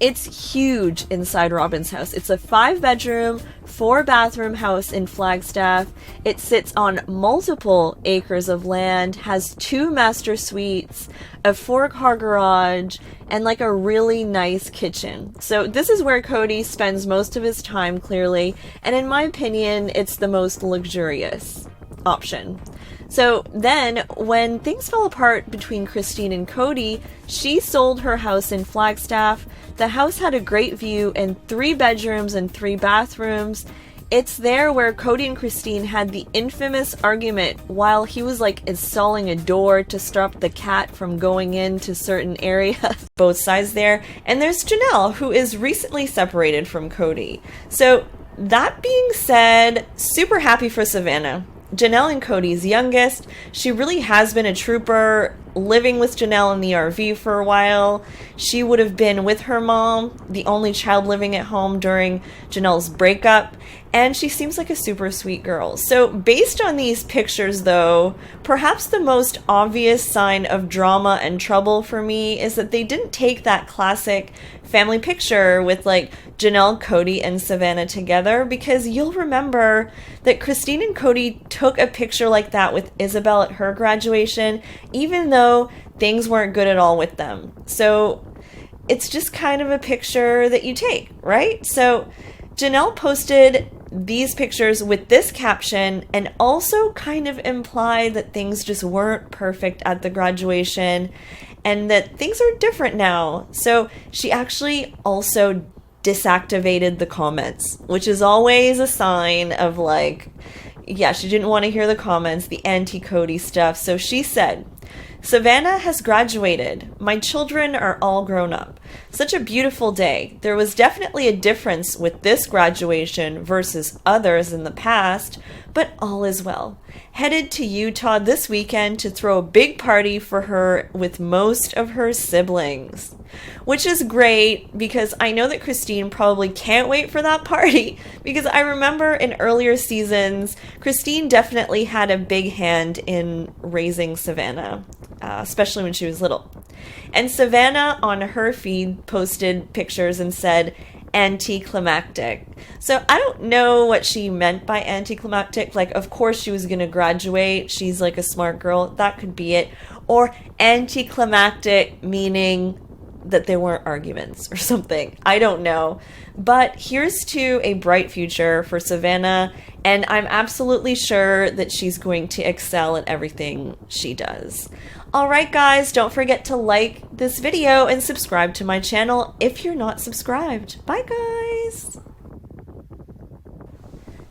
It's huge inside Robin's house. It's a 5-bedroom, 4-bathroom house in Flagstaff. It sits on multiple acres of land, has 2 master suites, a 4-car garage, and like a really nice kitchen. So this is where Cody spends most of his time, clearly, and in my opinion, it's the most luxurious option. So then, when things fell apart between Christine and Cody, she sold her house in Flagstaff. The house had a great view and 3 bedrooms and 3 bathrooms. It's there where Cody and Christine had the infamous argument while he was like installing a door to stop the cat from going into certain areas. Both sides there. And there's Janelle, who is recently separated from Cody. So that being said, super happy for Savannah. Janelle and Cody's youngest. She really has been a trooper, living with Janelle in the RV for a while. She would have been with her mom, the only child living at home during Janelle's breakup, and she seems like a super sweet girl. So based on these pictures though, perhaps the most obvious sign of drama and trouble for me is that they didn't take that classic family picture with like Janelle, Cody, and Savannah together, because you'll remember that Christine and Cody took a picture like that with Isabel at her graduation, even though things weren't good at all with them. So it's just kind of a picture that you take, right? So Janelle posted these pictures with this caption and also kind of implied that things just weren't perfect at the graduation and that things are different now. So she actually also disactivated the comments, which is always a sign of like, yeah, she didn't want to hear the comments, the anti-Cody stuff. So she said, Savannah has graduated. My children are all grown up. Such a beautiful day. There was definitely a difference with this graduation versus others in the past, but all is well. Headed to Utah this weekend to throw a big party for her with most of her siblings. Which is great because I know that Christine probably can't wait for that party, because I remember in earlier seasons, Christine definitely had a big hand in raising Savannah, especially when she was little. And Savannah on her feed posted pictures and said, anticlimactic. So I don't know what she meant by anticlimactic. Like, of course she was going to graduate. She's like a smart girl. That could be it. Or anticlimactic meaning that there weren't arguments or something. I don't know. But here's to a bright future for Savannah, and I'm absolutely sure that she's going to excel at everything she does. Alright guys, don't forget to like this video and subscribe to my channel if you're not subscribed. Bye guys!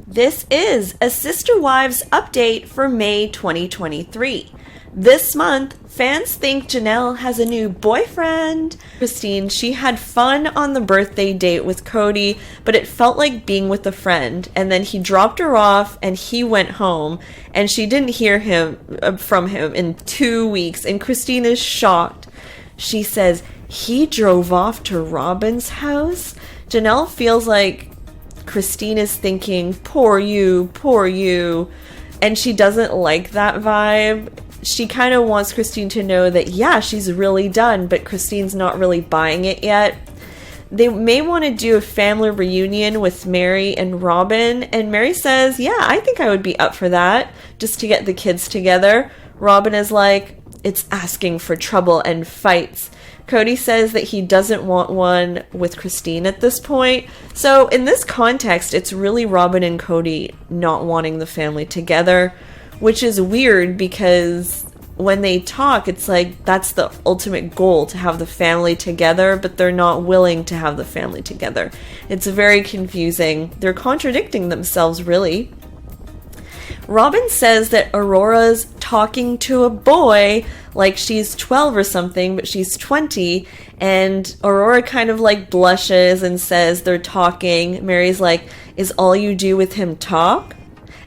This is a Sister Wives update for May 2023. This month, fans think Janelle has a new boyfriend. Christine, she had fun on the birthday date with Cody, but it felt like being with a friend. And then he dropped her off and he went home, and she didn't hear from him in 2 weeks. And Christine is shocked. She says, he drove off to Robin's house? Janelle feels like Christine is thinking, poor you. And she doesn't like that vibe. She kind of wants Christine to know that, yeah, she's really done, but Christine's not really buying it yet. They may want to do a family reunion with Mary and Robin, and Mary says, yeah, I think I would be up for that, just to get the kids together. Robin is like, it's asking for trouble and fights. Cody says that he doesn't want one with Christine at this point. So in this context, it's really Robin and Cody not wanting the family together, which is weird because when they talk, it's like that's the ultimate goal, to have the family together, but they're not willing to have the family together. It's very confusing. They're contradicting themselves, really. Robin says that Aurora's talking to a boy like she's 12 or something, but she's 20, and Aurora kind of like blushes and says they're talking. Mary's like, is all you do with him talk?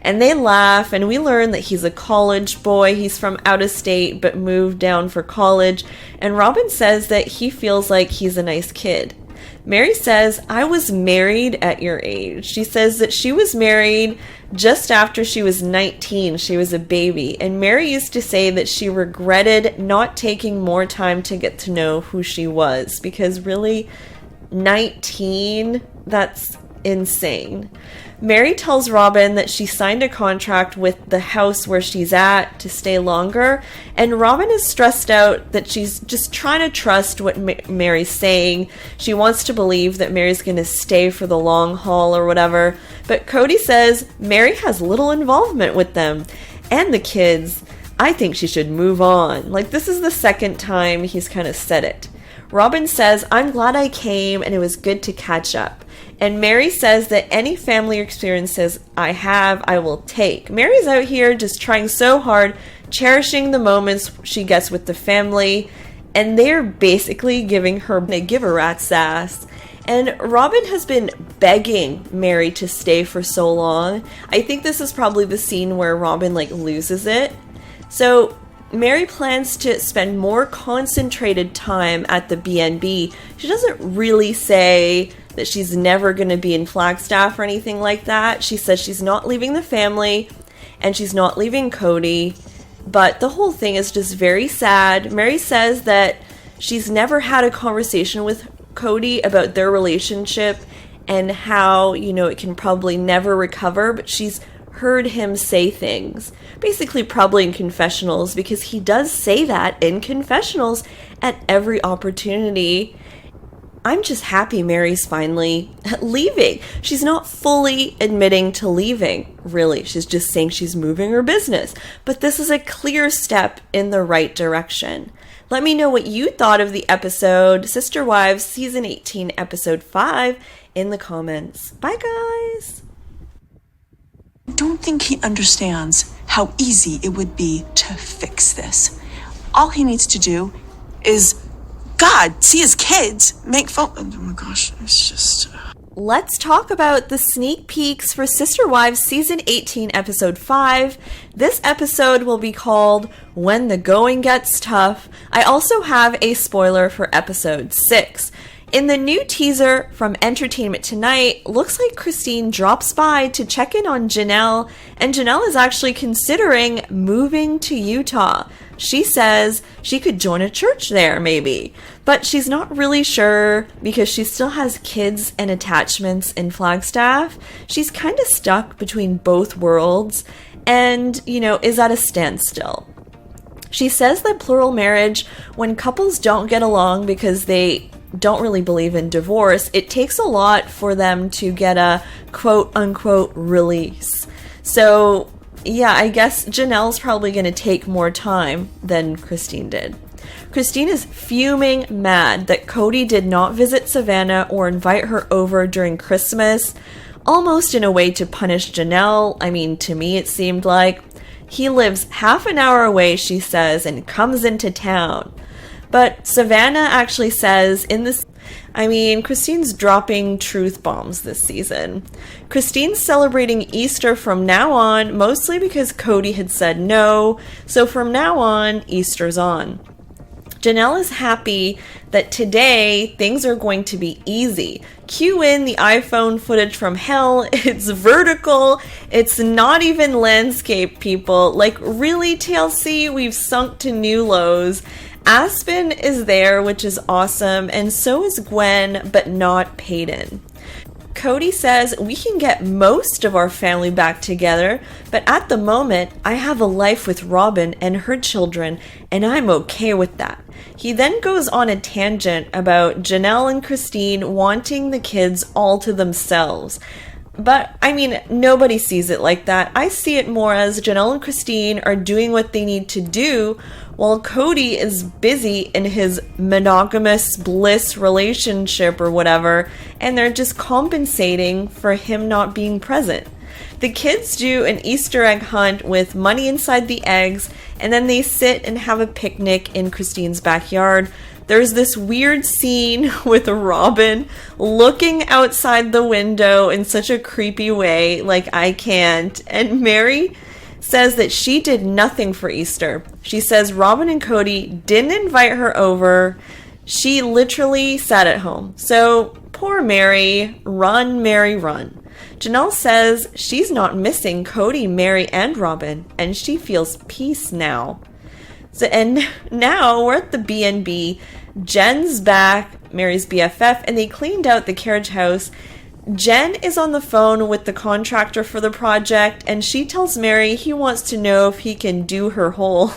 And they laugh, and we learn that he's a college boy. He's from out of state, but moved down for college. And Robin says that he feels like he's a nice kid. Mary says, I was married at your age. She says that she was married just after she was 19. She was a baby. And Mary used to say that she regretted not taking more time to get to know who she was. Because really, 19, that's insane. Mary tells Robin that she signed a contract with the house where she's at to stay longer, and Robin is stressed out that she's just trying to trust what Mary's saying. She wants to believe that Mary's going to stay for the long haul or whatever, but Cody says Mary has little involvement with them and the kids. I think she should move on. Like, this is the second time he's kind of said it. Robin says, I'm glad I came and it was good to catch up. And Mary says that any family experiences I have, I will take. Mary's out here just trying so hard, cherishing the moments she gets with the family, and they're basically giving her a give a rat's ass. And Robin has been begging Mary to stay for so long. I think this is probably the scene where Robin loses it. So Mary plans to spend more concentrated time at the B&B. She doesn't really say that she's never going to be in Flagstaff or anything like that. She says she's not leaving the family and she's not leaving Cody. But the whole thing is just very sad. Mary says that she's never had a conversation with Cody about their relationship and how, it can probably never recover, but she's heard him say things, basically probably in confessionals, because he does say that in confessionals at every opportunity. I'm just happy Mary's finally leaving. She's not fully admitting to leaving, really. She's just saying she's moving her business. But this is a clear step in the right direction. Let me know what you thought of the episode, Sister Wives, Season 18, Episode 5, in the comments. Bye, guys! I don't think he understands how easy it would be to fix this. All he needs to do is, God, see his kids, make phone... Oh my gosh, it's just... Let's talk about the sneak peeks for Sister Wives Season 18, Episode 5. This episode will be called When the Going Gets Tough. I also have a spoiler for Episode 6. In the new teaser from Entertainment Tonight, looks like Christine drops by to check in on Janelle, and Janelle is actually considering moving to Utah. She says she could join a church there, maybe. But she's not really sure because she still has kids and attachments in Flagstaff. She's kind of stuck between both worlds and, is at a standstill. She says that plural marriage, when couples don't get along because they don't really believe in divorce, it takes a lot for them to get a quote-unquote release. So yeah, I guess Janelle's probably going to take more time than Christine did. Christine is fuming mad that Cody did not visit Savannah or invite her over during Christmas, almost in a way to punish Janelle. I mean, to me it seemed like. He lives half an hour away, she says, and comes into town. But Savannah actually says in this... Christine's dropping truth bombs this season. Christine's celebrating Easter from now on, mostly because Cody had said no, so from now on, Easter's on. Janelle is happy that today things are going to be easy. Cue in the iPhone footage from hell. It's vertical. It's not even landscape, people. Really, TLC, we've sunk to new lows. Aspen is there, which is awesome, and so is Gwen, but not Peyton. Cody says, we can get most of our family back together, but at the moment, I have a life with Robin and her children, and I'm okay with that. He then goes on a tangent about Janelle and Christine wanting the kids all to themselves. But, nobody sees it like that. I see it more as Janelle and Christine are doing what they need to do while Cody is busy in his monogamous bliss relationship or whatever, and they're just compensating for him not being present. The kids do an Easter egg hunt with money inside the eggs, and then they sit and have a picnic in Christine's backyard. There's this weird scene with Robin looking outside the window in such a creepy way, I can't. And Mary says that she did nothing for Easter. She says Robin and Cody didn't invite her over. She literally sat at home. So poor Mary, run, Mary, run. Janelle says she's not missing Cody, Mary, and Robin, and she feels peace now. And now we're at the B&B. Jen's back, Mary's BFF, and they cleaned out the carriage house. Jen is on the phone with the contractor for the project, and she tells Mary he wants to know if he can do her hole.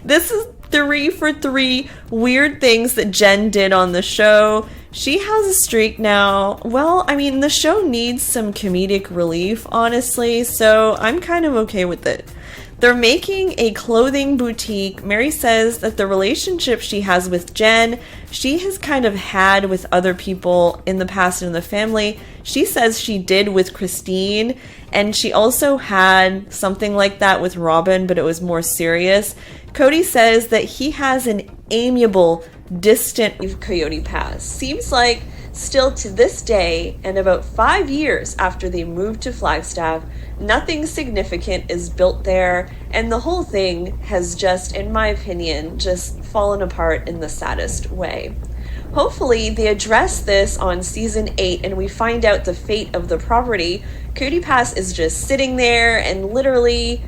This is 3 for 3 weird things that Jen did on the show. She has a streak now. Well, the show needs some comedic relief, honestly, so I'm kind of okay with it. They're making a clothing boutique. Mary says that the relationship she has with Jen, she has kind of had with other people in the past in the family. She says she did with Christine, and she also had something like that with Robin, but it was more serious. Cody says that he has an amiable, distant Coyote Pass. Seems like still to this day, and about 5 years after they moved to Flagstaff, nothing significant is built there, and the whole thing has just, in my opinion, just fallen apart in the saddest way. Hopefully, they address this on season 8 and we find out the fate of the property. Coyote Pass is just sitting there, and literally,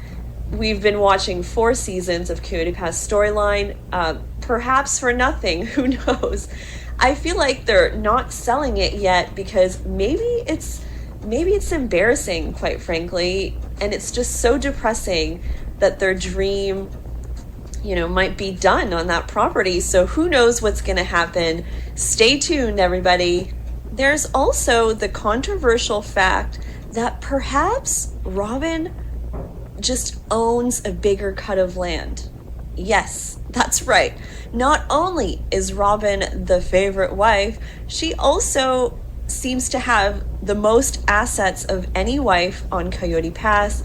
we've been watching 4 seasons of Coyote Pass storyline, perhaps for nothing, who knows. I feel like they're not selling it yet because maybe it's embarrassing, quite frankly, and it's just so depressing that their dream, might be done on that property. So who knows what's going to happen. Stay tuned, everybody. There's also the controversial fact that perhaps Robin just owns a bigger cut of land. Yes, that's right. Not only is Robin the favorite wife, she also seems to have the most assets of any wife on Coyote Pass.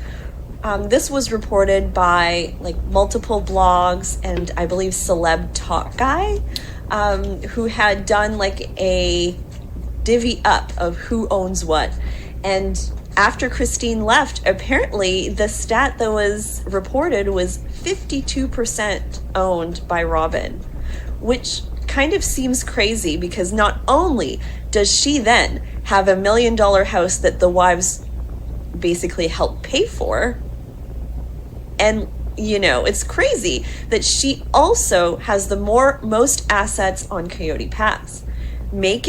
This was reported by multiple blogs and I believe Celeb Talk Guy, who had done a divvy up of who owns what. And after Christine left, apparently the stat that was reported was 52% owned by Robin, which kind of seems crazy because not only does she then have $1 million house that the wives basically help pay for, and it's crazy that she also has the most assets on Coyote Pass. Make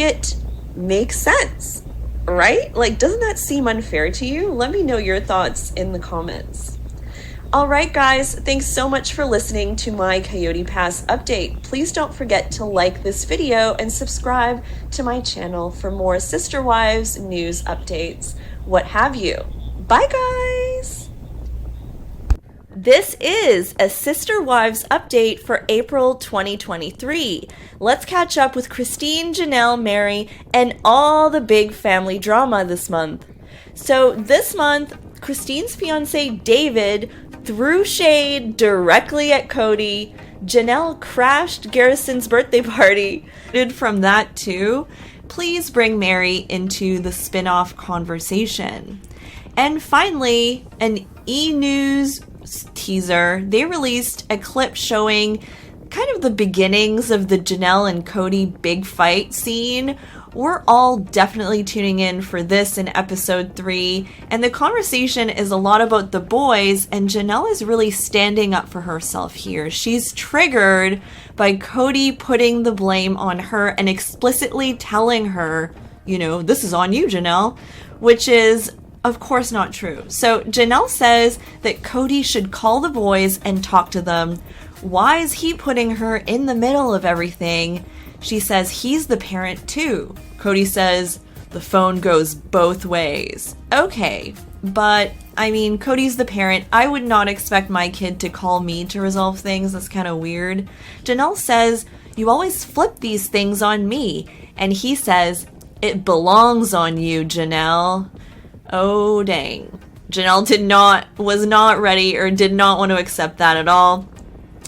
sense, right? Doesn't that seem unfair to you? Let me know your thoughts in the comments. Alright guys, thanks so much for listening to my Coyote Pass update. Please don't forget to like this video and subscribe to my channel for more Sister Wives news updates, what have you. Bye guys! This is a Sister Wives update for April 2023. Let's catch up with Christine, Janelle, Mary, and all the big family drama this month. So this month, Christine's fiance David threw shade directly at Cody. Janelle crashed Garrison's birthday party. From that too, please bring Mary into the spin-off conversation. And finally, an E! News teaser. They released a clip showing kind of the beginnings of the Janelle and Cody big fight scene. We're all definitely tuning in for this in episode 3, and the conversation is a lot about the boys, and Janelle is really standing up for herself here. She's triggered by Cody putting the blame on her and explicitly telling her, this is on you, Janelle, which is of course not true. So Janelle says that Cody should call the boys and talk to them. Why is he putting her in the middle of everything? She says he's the parent too. Cody says the phone goes both ways. Okay, but Cody's the parent. I would not expect my kid to call me to resolve things. That's kind of weird. Janelle says, you always flip these things on me. And he says, it belongs on you, Janelle. Oh, dang. Janelle was not ready or did not want to accept that at all.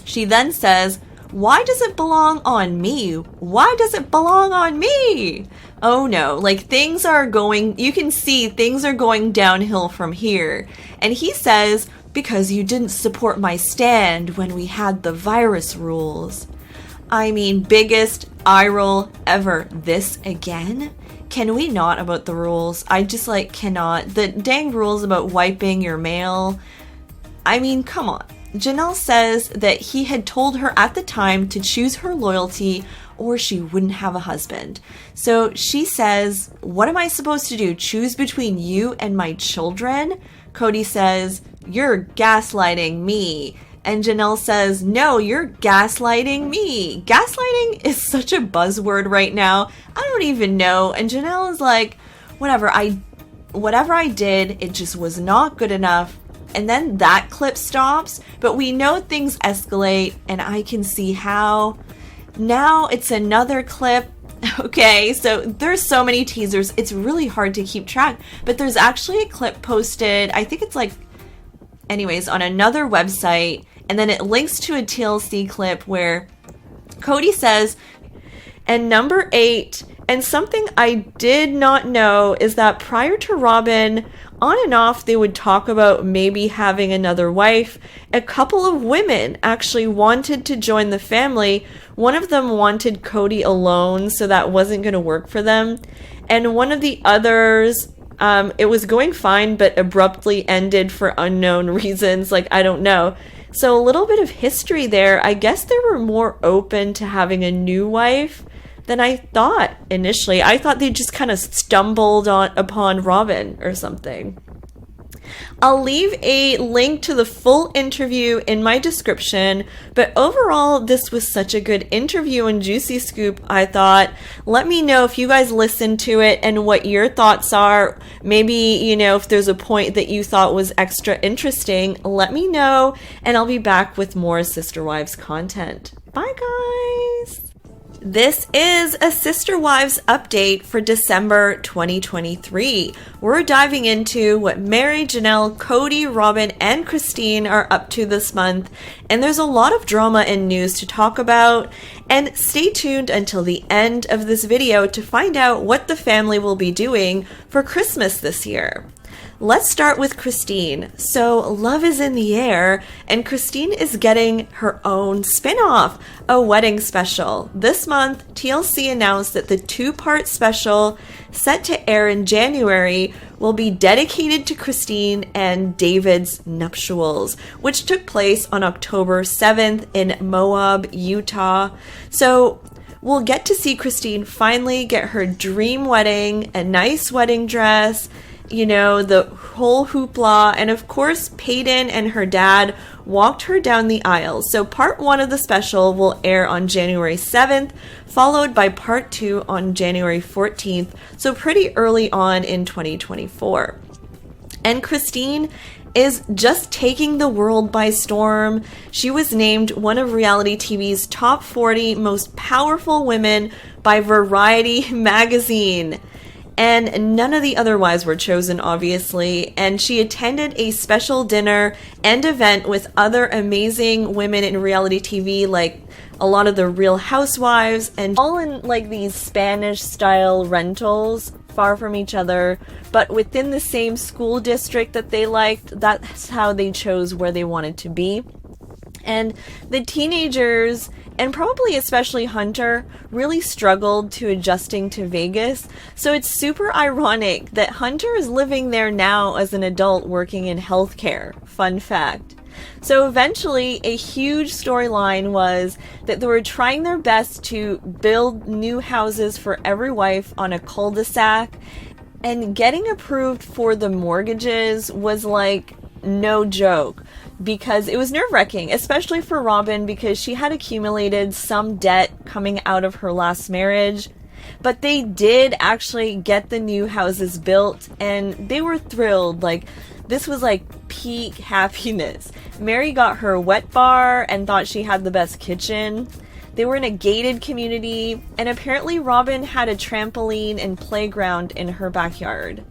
She then says, why does it belong on me? Why does it belong on me? Oh no, things are going, you can see things are going downhill from here. And he says, because you didn't support my stand when we had the virus rules. Biggest eye roll ever. This again? Can we not about the rules? I just cannot. The dang rules about wiping your mail. Come on. Janelle says that he had told her at the time to choose her loyalty or she wouldn't have a husband. So she says, what am I supposed to do? Choose between you and my children? Cody says, you're gaslighting me. And Janelle says, no, you're gaslighting me. Gaslighting is such a buzzword right now. I don't even know. And Janelle is like, whatever I did, it just was not good enough. And then that clip stops, but we know things escalate, and I can see how. Now it's another clip. Okay, so there's so many teasers, it's really hard to keep track, but there's actually a clip posted, I think it's like, anyways, on another website, and then it links to a TLC clip where Cody says, and number 8, and something I did not know is that prior to Robin, on and off, they would talk about maybe having another wife. A couple of women actually wanted to join the family. One of them wanted Cody alone, so that wasn't going to work for them. And one of the others, it was going fine, but abruptly ended for unknown reasons. Like, I don't know. So a little bit of history there. I guess they were more open to having a new wife than I thought initially. I thought they just kind of stumbled upon Robin or something. I'll leave a link to the full interview in my description, but overall, this was such a good interview and juicy scoop, I thought. Let me know if you guys listened to it and what your thoughts are. Maybe, you know, if there's a point that you thought was extra interesting, let me know, and I'll be back with more Sister Wives content. Bye, guys! This is a Sister Wives update for December 2023. We're diving into what Meri, Janelle, Cody, Robin, and Christine are up to this month, and there's a lot of drama and news to talk about. And stay tuned until the end of this video to find out what the family will be doing for Christmas this year. Let's start with Christine. So, love is in the air, and Christine is getting her own spin-off, a wedding special. This month, TLC announced that the 2-part special set to air in January will be dedicated to Christine and David's nuptials, which took place on October 7th in Moab, Utah. So, we'll get to see Christine finally get her dream wedding, a nice wedding dress, you know, the whole hoopla, and of course Peyton and her dad walked her down the aisle. So part 1 of the special will air on January 7th, followed by part 2 on January 14th, so pretty early on in 2024. And Christine is just taking the world by storm. She was named one of reality TV's top 40 most powerful women by Variety magazine. And none of the other wives were chosen, obviously, and she attended a special dinner and event with other amazing women in reality TV, like a lot of the Real Housewives, and all in like these Spanish-style rentals, far from each other, but within the same school district that they liked. That's how they chose where they wanted to be. And the teenagers, and probably especially Hunter, really struggled to adjusting to Vegas. So it's super ironic that Hunter is living there now as an adult working in healthcare. Fun fact. So eventually, a huge storyline was that they were trying their best to build new houses for every wife on a cul-de-sac, and getting approved for the mortgages was like no joke, because it was nerve-wracking, especially for Robin, because she had accumulated some debt coming out of her last marriage. But they did actually get the new houses built, and they were thrilled. Like, this was like peak happiness. Meri got her wet bar and thought she had the best kitchen. They were in a gated community, and apparently Robin had a trampoline and playground in her backyard.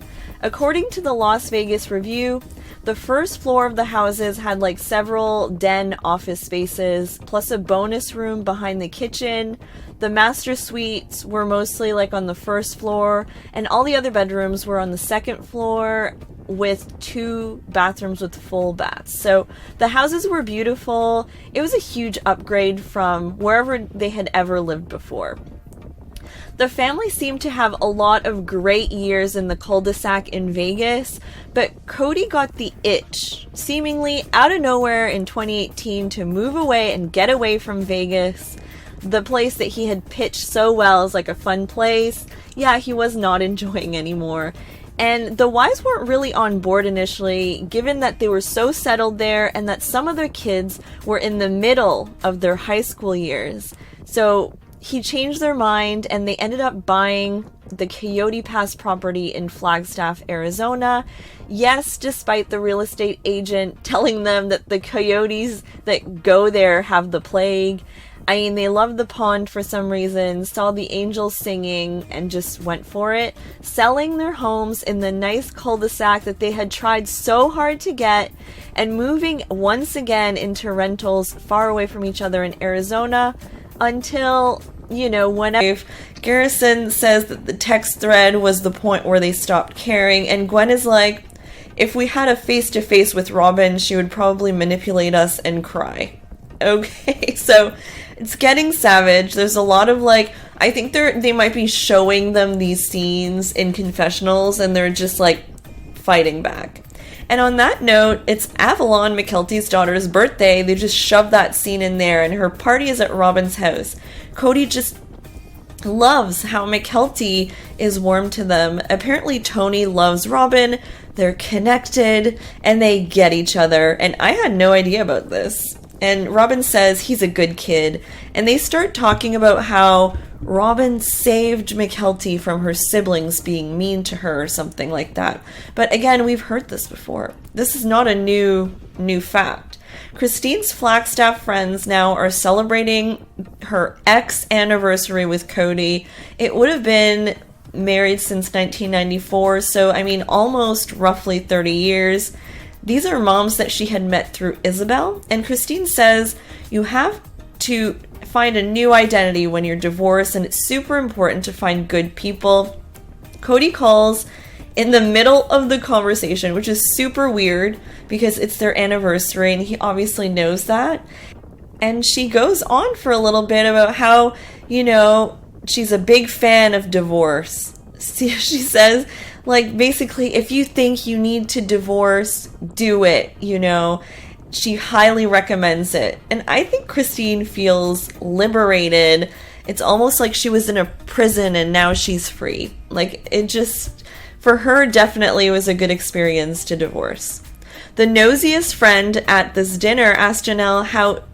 According to the Las Vegas Review, the first floor of the houses had like several den office spaces, plus a bonus room behind the kitchen. The master suites were mostly like on the first floor, and all the other bedrooms were on the second floor, with 2 bathrooms with full baths. So the houses were beautiful. It was a huge upgrade from wherever they had ever lived before. The family seemed to have a lot of great years in the cul-de-sac in Vegas, but Cody got the itch, seemingly out of nowhere in 2018, to move away and get away from Vegas, the place that he had pitched so well as like a fun place. Yeah, he was not enjoying anymore. And the wives weren't really on board initially, given that they were so settled there and that some of their kids were in the middle of their high school years. So he changed their mind and they ended up buying the Coyote Pass property in Flagstaff, Arizona. Yes, despite the real estate agent telling them that the coyotes that go there have the plague. I mean, they loved the pond for some reason, saw the angels singing, and just went for it, selling their homes in the nice cul-de-sac that they had tried so hard to get, and moving once again into rentals far away from each other in Arizona, until, whenever Garrison says that the text thread was the point where they stopped caring, and Gwen is like, if we had a face-to-face with Robin, she would probably manipulate us and cry. Okay, so it's getting savage. There's a lot of I think they might be showing them these scenes in confessionals and they're just fighting back. And on that note, it's Avalon, Mykelti's daughter's birthday. They just shoved that scene in there and her party is at Robin's house. Cody just loves how Mykelti is warm to them. Apparently Tony loves Robin. They're connected and they get each other. And I had no idea about this. And Robin says he's a good kid. And they start talking about how Robin saved Mykelti from her siblings being mean to her or something like that. But again, we've heard this before. This is not a new fact. Christine's Flagstaff friends now are celebrating her anniversary with Cody. It would have been married since 1994, so I mean almost roughly 30 years. These are moms that she had met through Isabel, and Christine says you have to find a new identity when you're divorced, and it's super important to find good people. Cody calls in the middle of the conversation, which is super weird because it's their anniversary and he obviously knows that. And she goes on for a little bit about how, she's a big fan of divorce. She says, basically, if you think you need to divorce, do it, She highly recommends it. And I think Christine feels liberated. It's almost like she was in a prison and now she's free. It just, for her, definitely was a good experience to divorce. The nosiest friend at this dinner asked Janelle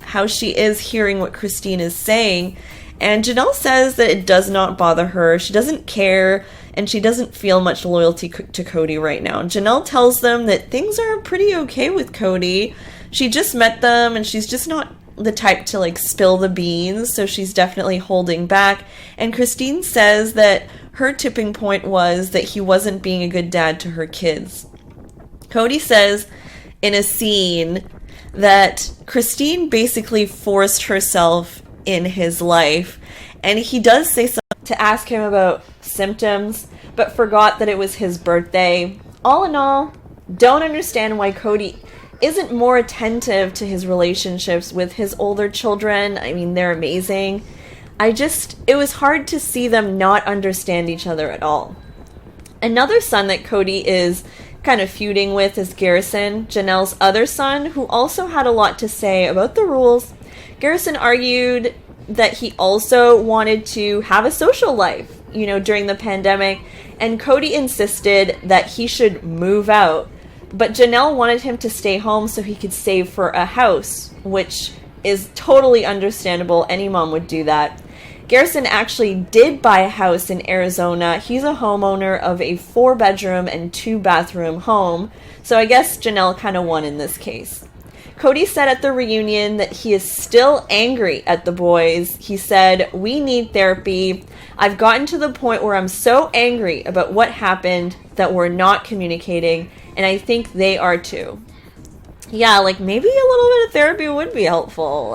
how she is hearing what Christine is saying. And Janelle says that it does not bother her. She doesn't care, and she doesn't feel much loyalty to Cody right now. And Janelle tells them that things are pretty okay with Cody. She just met them, and she's just not the type to spill the beans, so she's definitely holding back. And Christine says that her tipping point was that he wasn't being a good dad to her kids. Cody says in a scene that Christine basically forced herself in his life, and he does say something to ask him about symptoms, but forgot that it was his birthday. All in all, don't understand why Cody isn't more attentive to his relationships with his older children. I mean, they're amazing. It was hard to see them not understand each other at all. Another son that Cody is kind of feuding with is Garrison, Janelle's other son, who also had a lot to say about the rules. Garrison argued that he also wanted to have a social life, during the pandemic, and Cody insisted that he should move out. But Janelle wanted him to stay home so he could save for a house, which is totally understandable. Any mom would do that. Garrison actually did buy a house in Arizona. He's a homeowner of a 4-bedroom and 2-bathroom home, so I guess Janelle kind of won in this case. Cody said at the reunion that he is still angry at the boys. He said, "We need therapy. I've gotten to the point where I'm so angry about what happened that we're not communicating, and I think they are too." Yeah, maybe a little bit of therapy would be helpful.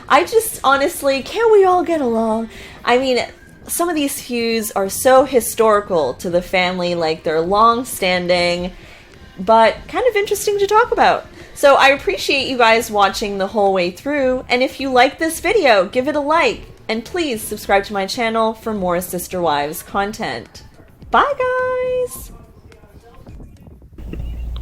I just, honestly, can't we all get along? I mean, some of these feuds are so historical to the family, they're long-standing, but kind of interesting to talk about. So I appreciate you guys watching the whole way through, and if you like this video, give it a like, and please subscribe to my channel for more Sister Wives content. Bye, guys!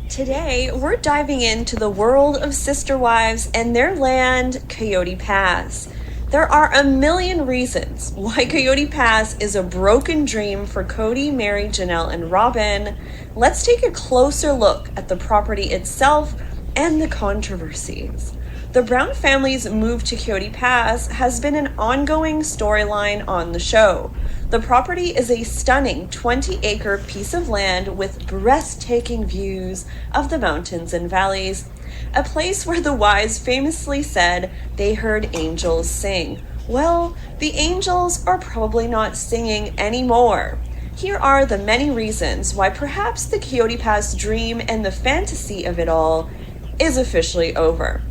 Today, we're diving into the world of Sister Wives and their land, Coyote Pass. There are a million reasons why Coyote Pass is a broken dream for Cody, Mary, Janelle, and Robin. Let's take a closer look at the property itself and the controversies. The Brown family's move to Coyote Pass has been an ongoing storyline on the show. The property is a stunning 20-acre piece of land with breathtaking views of the mountains and valleys, a place where the wives famously said they heard angels sing. Well, the angels are probably not singing anymore. Here are the many reasons why perhaps the Coyote Pass dream and the fantasy of it all is officially over.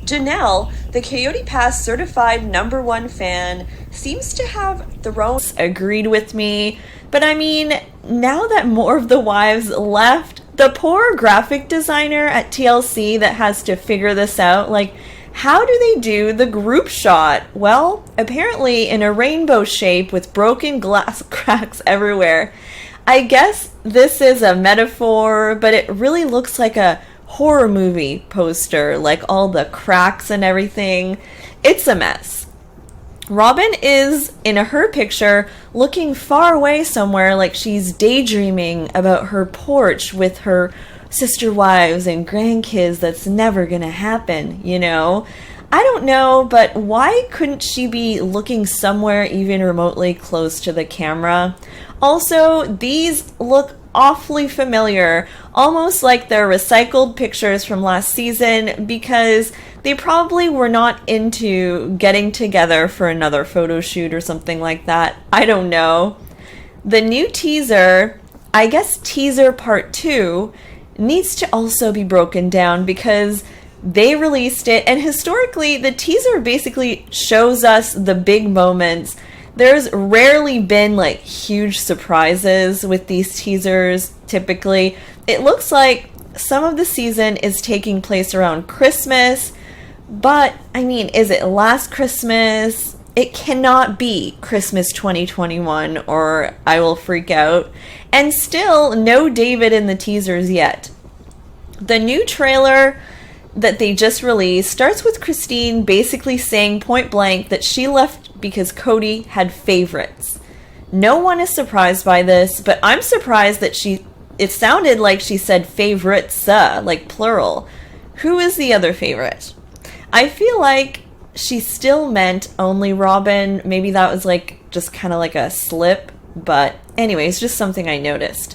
Janelle, the Coyote Pass certified #1 fan, seems to have thrown agreed with me, but I mean, now that more of the wives left, the poor graphic designer at TLC that has to figure this out, like, how do they do the group shot? Well, apparently in a rainbow shape with broken glass cracks everywhere. I guess this is a metaphor, but it really looks like a horror movie poster, like all the cracks and everything. It's a mess. Robin is, in her picture, looking far away somewhere like she's daydreaming about her porch with her sister wives and grandkids. That's never gonna happen, you know? I don't know, but why couldn't she be looking somewhere even remotely close to the camera? Also, these look awfully familiar, almost like they're recycled pictures from last season, because they probably were not into getting together for another photo shoot or something like that. I don't know. The new teaser, I guess teaser part 2, needs to also be broken down because they released it, and historically the teaser basically shows us the big moments. There's rarely been like huge surprises with these teasers. Typically it looks like some of the season is taking place around Christmas, but I mean, is it last Christmas? It cannot be Christmas 2021 or I will freak out. And still no David in the teasers yet. The new trailer that they just released starts with Christine basically saying point blank that she left because Cody had favorites. No one is surprised by this, but I'm surprised that it sounded like she said favorites, like plural. Who is the other favorite? I feel like she still meant only Robin. Maybe that was like just kind of like a slip, but anyways, just something I noticed.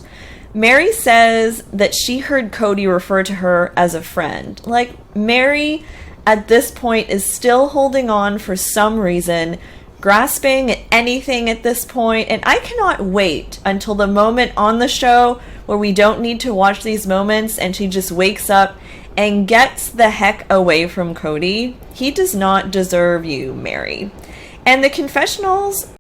Mary says that she heard Cody refer to her as a friend. Like, Mary at this point is still holding on for some reason, grasping at anything at this point, and I cannot wait until the moment on the show where we don't need to watch these moments and she just wakes up and gets the heck away from Cody. He does not deserve you, Mary. And the confessionals